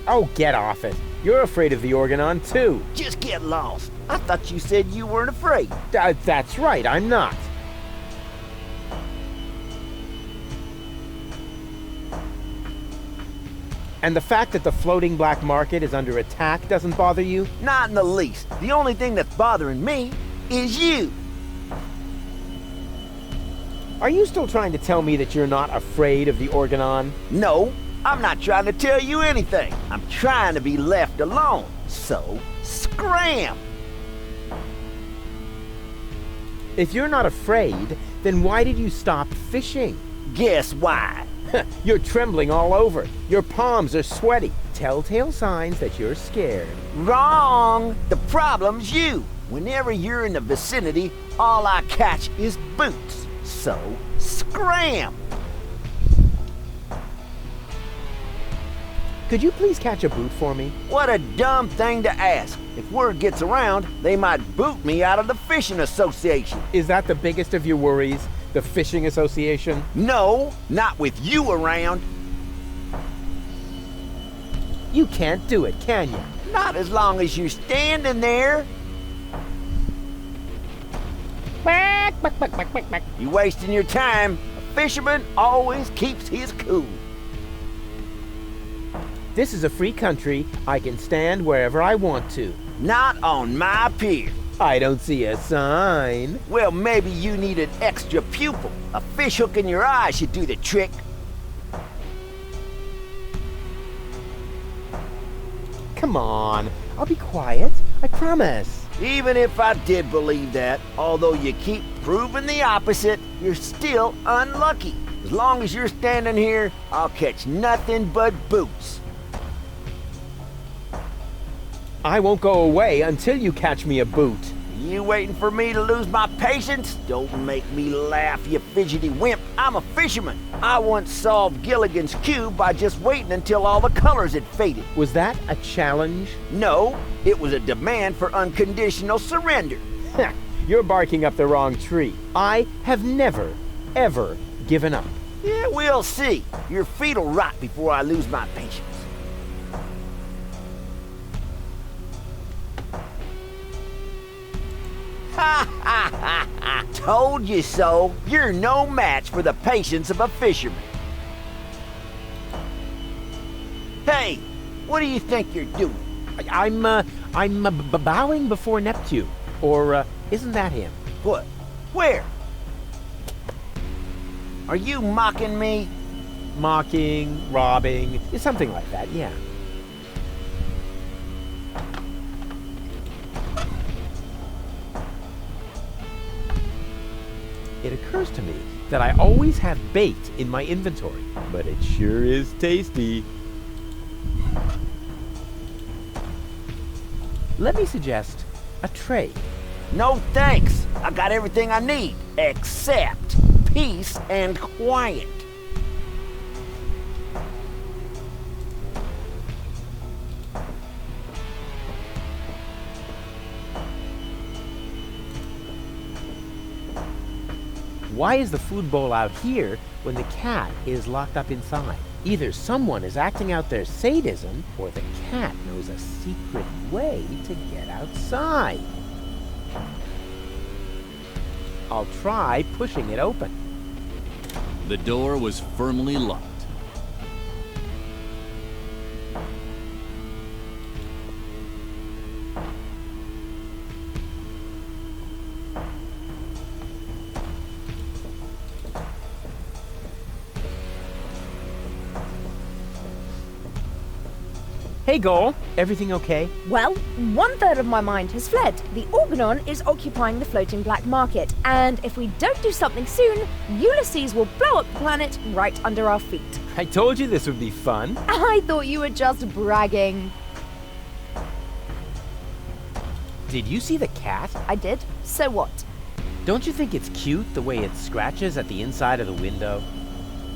Oh, get off it. You're afraid of the Organon, too. Just get lost. I thought you said you weren't afraid. That's right, I'm not. And the fact that the floating black market is under attack doesn't bother you? Not in the least. The only thing that's bothering me is you. Are you still trying to tell me that you're not afraid of the Organon? No, I'm not trying to tell you anything. I'm trying to be left alone. So, scram! If you're not afraid, then why did you stop fishing? Guess why? You're trembling all over. Your palms are sweaty. Telltale signs that you're scared. Wrong! The problem's you. Whenever you're in the vicinity, all I catch is boots. So, scram! Could you please catch a boot for me? What a dumb thing to ask. If word gets around, they might boot me out of the fishing association. Is that the biggest of your worries? The fishing association? No, not with you around. You can't do it, can you? Not as long as you're standing there. You wasting your time. A fisherman always keeps his cool. This is a free country. I can stand wherever I want to. Not on my pier. I don't see a sign. Well, maybe you need an extra pupil. A fish hook in your eye should do the trick. Come on. I'll be quiet. I promise. Even if I did believe that, although you keep proving the opposite, you're still unlucky. As long as you're standing here, I'll catch nothing but boots. I won't go away until you catch me a boot. You waiting for me to lose my patience? Don't make me laugh, you fidgety wimp. I'm a fisherman. I once solved Gilligan's Cube by just waiting until all the colors had faded. Was that a challenge? No, it was a demand for unconditional surrender. You're barking up the wrong tree. I have never, ever given up. Yeah, we'll see. Your feet'll rot before I lose my patience. Ha ha ha ha! Told you so. You're no match for the patience of a fisherman. Hey, what do you think you're doing? I'm bowing before Neptune. Or, isn't that him? What? Where? Are you mocking me? Mocking, robbing, something like that, yeah. It occurs to me that I always have bait in my inventory, but it sure is tasty. Let me suggest a trade. No thanks. I got everything I need, except peace and quiet. Why is the food bowl out here when the cat is locked up inside? Either someone is acting out their sadism, or the cat knows a secret way to get outside. I'll try pushing it open. The door was firmly locked. Hey, Goal. Everything okay? Well, 1/3 of my mind has fled. The Organon is occupying the floating black market, and if we don't do something soon, Ulysses will blow up the planet right under our feet. I told you this would be fun. I thought you were just bragging. Did you see the cat? I did. So what? Don't you think it's cute the way it scratches at the inside of the window?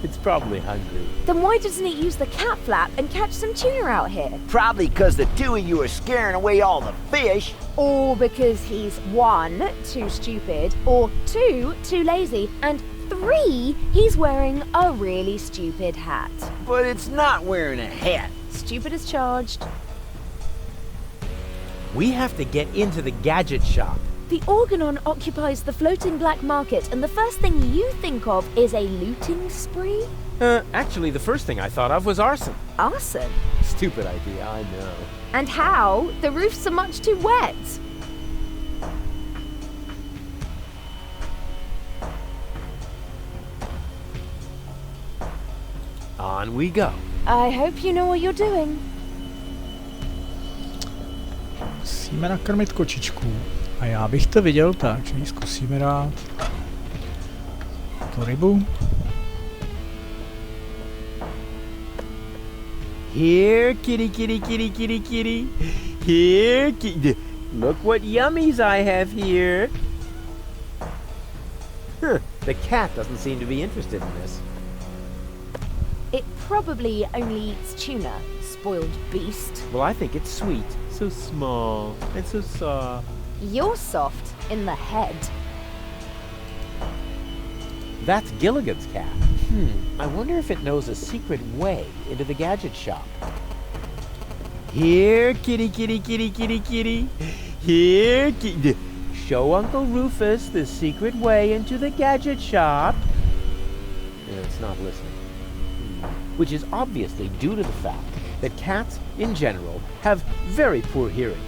It's probably hungry. Then why doesn't it use the cat flap and catch some tuna out here? Probably because the two of you are scaring away all the fish. Or because he's 1, too stupid, or 2, too lazy, and 3, he's wearing a really stupid hat. But it's not wearing a hat. Stupid is charged. We have to get into the gadget shop. The Organon occupies the floating black market, and the first thing you think of is a looting spree? Actually, the first thing I thought of was arson. Arson? Stupid idea, I know. And how? The roofs are much too wet. On we go. I hope you know what you're doing. Musíme nakrmit kočičku. A já bych to viděl tak, že ji zkusíme dát tu rybu. Here, kitty, kitty, kitty, kitty, kitty. Here, kitty. Look what yummies I have here. Huh, the cat doesn't seem to be interested in this. It probably only eats tuna, spoiled beast. Well, I think it's sweet. So small and so soft. You're soft in the head. That's Gilligan's cat. I wonder if it knows a secret way into the gadget shop. Here, kitty, kitty, kitty, kitty, kitty. Here, kitty. Show Uncle Rufus the secret way into the gadget shop. It's not listening. Which is obviously due to the fact that cats, in general, have very poor hearing.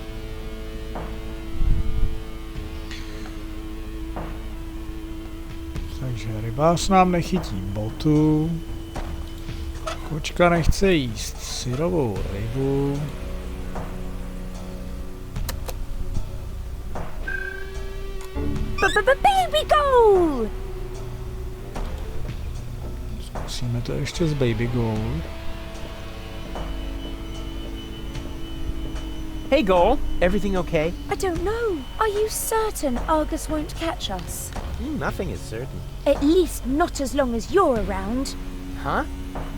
Takže rybář nám nechytí botu. Kočka nechce jíst syrovou rybu. Baby goal! Zkusíme to ještě s Baby Gold. Hey, Goal. Everything okay? I don't know. Are you certain Argus won't catch us? Nothing is certain. At least not as long as you're around. Huh?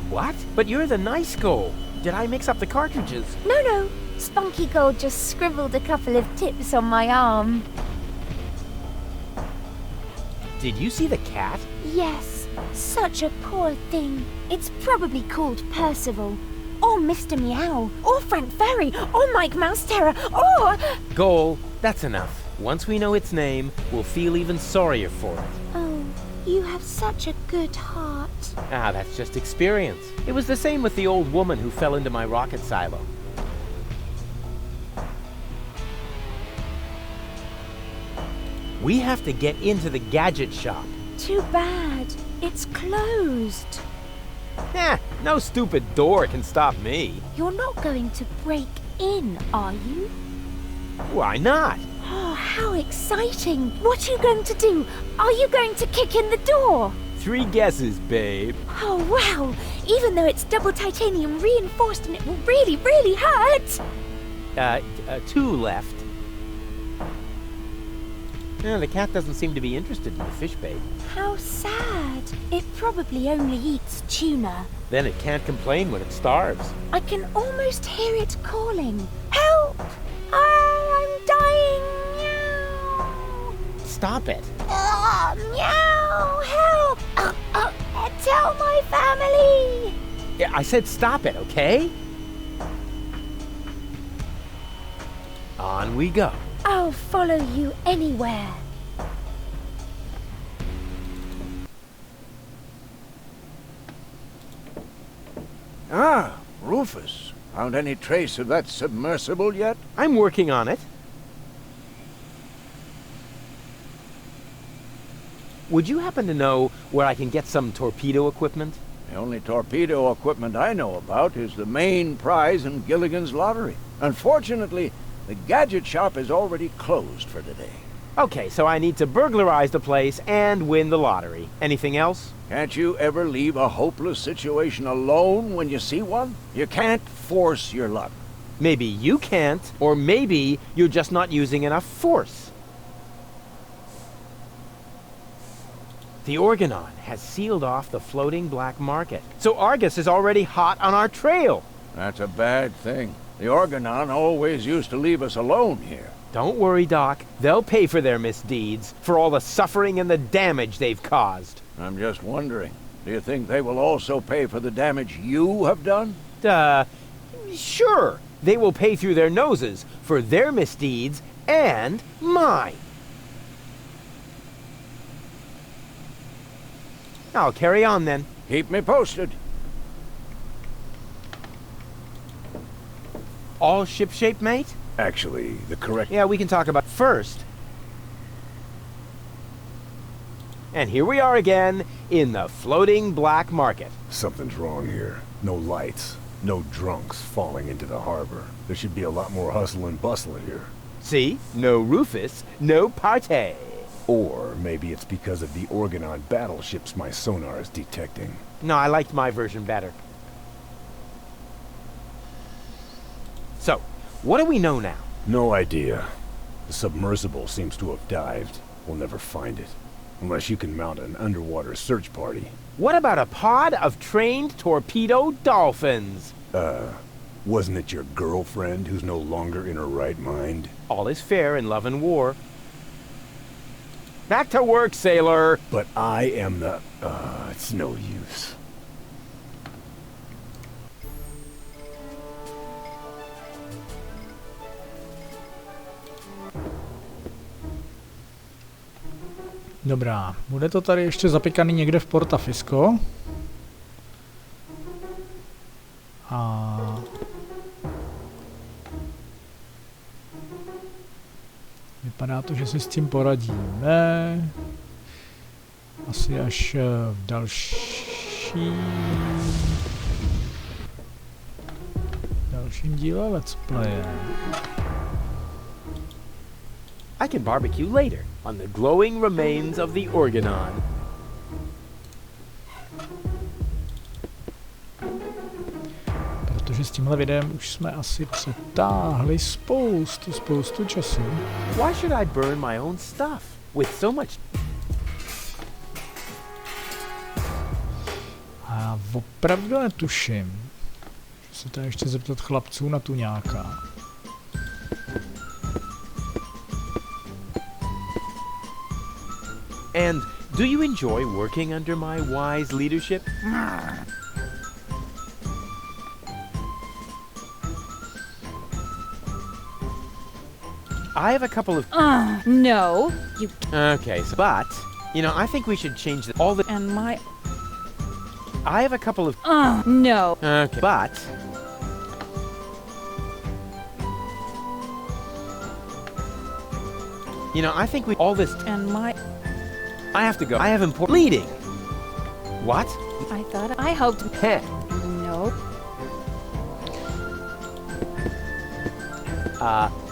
What? But you're the nice Goal. Did I mix up the cartridges? No. Spunky Gold just scribbled a couple of tips on my arm. Did you see the cat? Yes, such a poor thing. It's probably called Percival, or Mr. Meow, or Frank Furry, or Mike Mouse Terror, or... Goal, that's enough. Once we know its name, we'll feel even sorrier for it. Oh, you have such a good heart. Ah, that's just experience. It was the same with the old woman who fell into my rocket silo. We have to get into the gadget shop. Too bad. It's closed. No stupid door can stop me. You're not going to break in, are you? Why not? Oh, how exciting. What are you going to do? Are you going to kick in the door? 3 guesses, babe. Oh, wow. Even though it's double titanium reinforced and it will really, really hurt. 2 left. The cat doesn't seem to be interested in the fish bait. How sad. It probably only eats tuna. Then it can't complain when it starves. I can almost hear it calling. Help! I'm dying! Meow! Stop it. Meow! Help! Tell my family! Yeah, I said stop it, okay? On we go. I'll follow you anywhere. Ah, Rufus. Found any trace of that submersible yet? I'm working on it. Would you happen to know where I can get some torpedo equipment? The only torpedo equipment I know about is the main prize in Gilligan's lottery. Unfortunately, the gadget shop is already closed for today. Okay, so I need to burglarize the place and win the lottery. Anything else? Can't you ever leave a hopeless situation alone when you see one? You can't force your luck. Maybe you can't, or maybe you're just not using enough force. The Organon has sealed off the floating black market, so Argus is already hot on our trail. That's a bad thing. The Organon always used to leave us alone here. Don't worry, Doc. They'll pay for their misdeeds, for all the suffering and the damage they've caused. I'm just wondering, do you think they will also pay for the damage you have done? Sure. They will pay through their noses for their misdeeds and mine. I'll carry on then. Keep me posted. All shipshape, mate? Actually, the correct... Yeah, we can talk about first. And here we are again, in the floating black market. Something's wrong here. No lights. No drunks falling into the harbor. There should be a lot more hustle and bustle here. See? No Rufus, no party. Or maybe it's because of the Organon battleships my sonar is detecting. No, I liked my version better. So, what do we know now? No idea. The submersible seems to have dived. We'll never find it. Unless you can mount an underwater search party. What about a pod of trained torpedo dolphins? Wasn't it your girlfriend who's no longer in her right mind? All is fair in love and war. Back to work, sailor! But I am the... it's no use. Dobrá, bude to tady ještě zapikaný někde v Porta Fisco. A... vypadá to, že si s tím poradíme. Asi až v dalším díle Let's Playe. I can barbecue later on the glowing remains of the Organon. Protože že s tímhle videem už jsme asi přetáhli spoustu času. Why should I burn my own stuff with so much? A já opravdu netuším. Že se tady ještě zeptat chlapců na tu nějaká. And do you enjoy working under my wise leadership? I have a couple of... No. You... Okay, so, but, you know, I think we should change all the... And my... I have a couple of... No. Okay, but... You know, I think we... All this... And my... I have to go. I have important... Bleeding! What? I thought I hoped... Heh. No.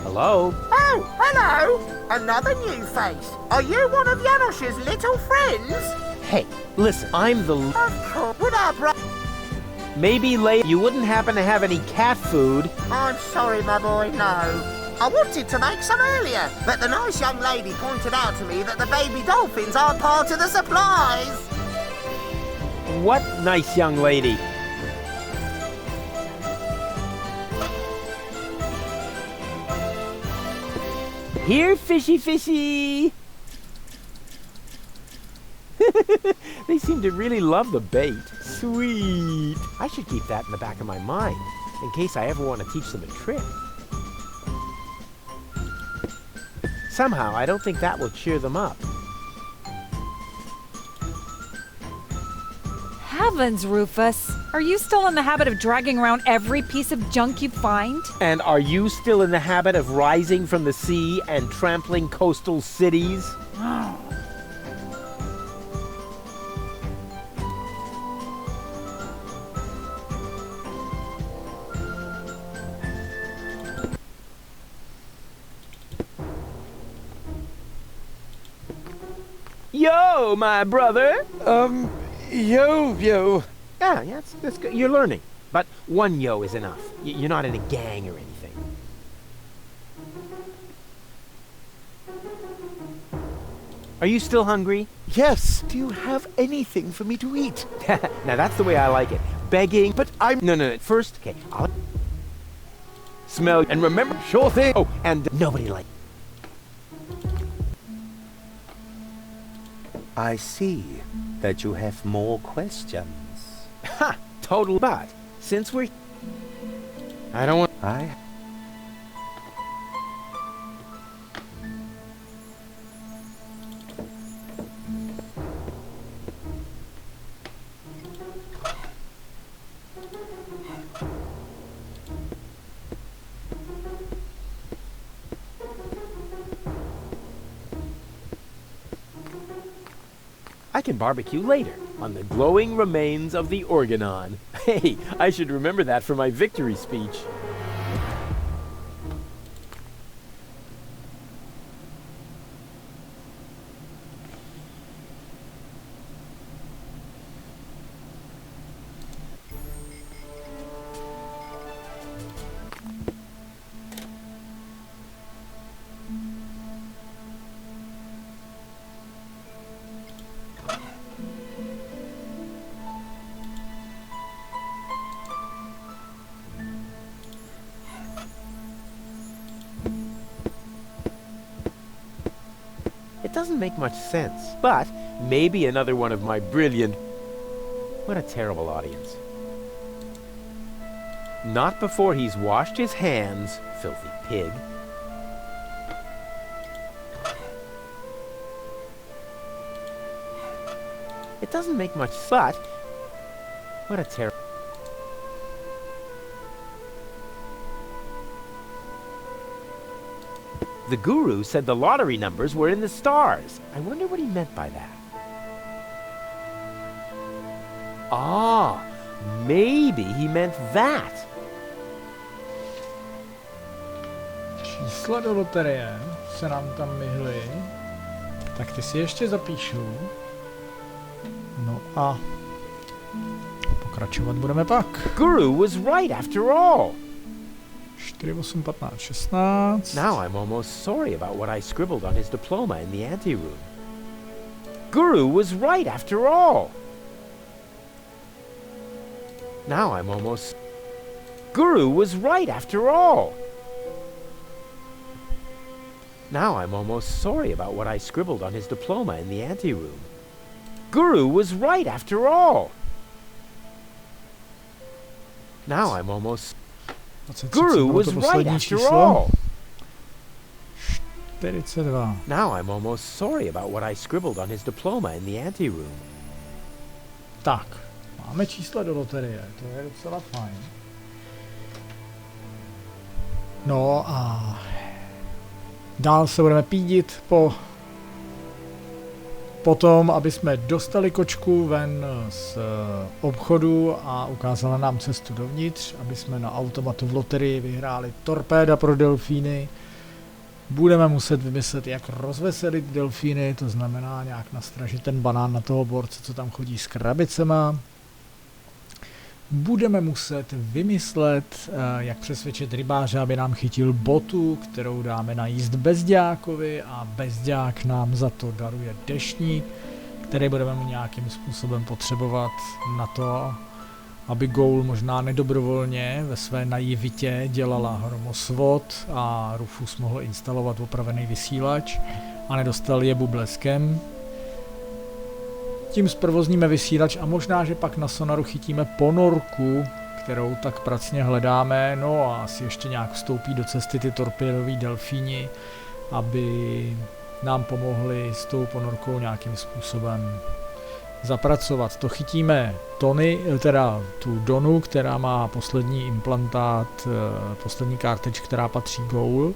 Hello? Oh, hello! Another new face. Are you one of Janosch's little friends? Hey, listen, I'm the... Of course. Would our brother... Maybe Layton, you wouldn't happen to have any cat food? I'm sorry, my boy, no. I wanted to make some earlier, but the nice young lady pointed out to me that the baby dolphins aren't part of the supplies. What nice young lady? Here, fishy fishy! They seem to really love the bait. Sweet! I should keep that in the back of my mind, in case I ever want to teach them a trick. Somehow, I don't think that will cheer them up. Heavens, Rufus! Are you still in the habit of dragging around every piece of junk you find? And are you still in the habit of rising from the sea and trampling coastal cities? Yo, my brother! Yo. Yeah, that's good. You're learning. But one yo is enough. You're not in a gang or anything. Are you still hungry? Yes. Do you have anything for me to eat? Now that's the way I like it. Begging. But I'm... No. First, okay, I'll... Smell and remember... Sure thing. Oh, and nobody like... I see that you have more questions. Ha! Total but. Since we're... I don't want... I can barbecue later on the glowing remains of the Organon. Hey, I should remember that for my victory speech. It doesn't make much sense, but maybe another one of my brilliant... What a terrible audience. Not before he's washed his hands, filthy pig. It doesn't make much sense, but... What a terrible... The guru said the lottery numbers were in the stars. I wonder what he meant by that. Ah, maybe he meant that. Čísla do loterie se nám tam myhly. Tak ty si ještě zapíšu. No a pokračovat budeme pak. Guru was right after all. 4, 8, 15, 16. Now I'm almost sorry about what I scribbled on his diploma in the anteroom. Guru was right after all. Now I'm almost... Guru was right after all. Now I'm almost sorry about what I scribbled on his diploma in the anteroom. Guru was right after all. Now I'm almost... Guru was right after all. 42. Now I'm almost sorry about what I scribbled on his diploma in the anteroom. Tak, máme čísla do loterie, to je docela fajn. No a dál se budeme pídit po tom, aby jsme dostali kočku ven z obchodu a ukázala nám cestu dovnitř, aby jsme na automatu v loterii vyhráli torpéda pro delfíny. Budeme muset vymyslet, jak rozveselit delfíny, to znamená nějak nastražit ten banán na toho borce, co tam chodí s krabicema. Budeme muset vymyslet, jak přesvědčit rybáře, aby nám chytil botu, kterou dáme najíst bezďákovi, a bezďák nám za to daruje deštník, který budeme mu nějakým způsobem potřebovat na to, aby Goul možná nedobrovolně ve své naivitě dělala hromosvod a Rufus mohl instalovat opravený vysílač a nedostal je bubleskem. Tím zprovozníme vysílač a možná, že pak na sonaru chytíme ponorku, kterou tak pracně hledáme, no a asi ještě nějak vstoupí do cesty ty torpédoví delfíni, aby nám pomohli s tou ponorkou nějakým způsobem zapracovat. To chytíme tu Donu, která má poslední implantát, poslední karteč, která patří Goul.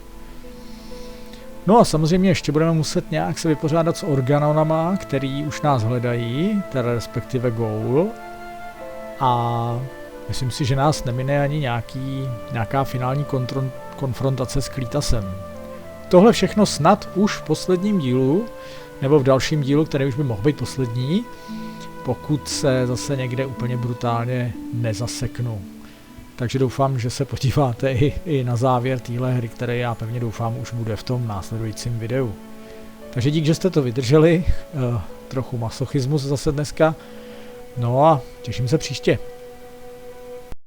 No a samozřejmě ještě budeme muset nějak se vypořádat s organonama, který už nás hledají, teda respektive Goul. A myslím si, že nás nemine ani nějaká finální konfrontace s Cletusem. Tohle všechno snad už v posledním dílu, nebo v dalším dílu, který už by mohl být poslední, pokud se zase někde úplně brutálně nezaseknu. Takže doufám, že se podíváte i na závěr téhle hry, který já pevně doufám už bude v tom následujícím videu. Takže dík, že jste to vydrželi, trochu masochismus zase dneska, no a těším se příště.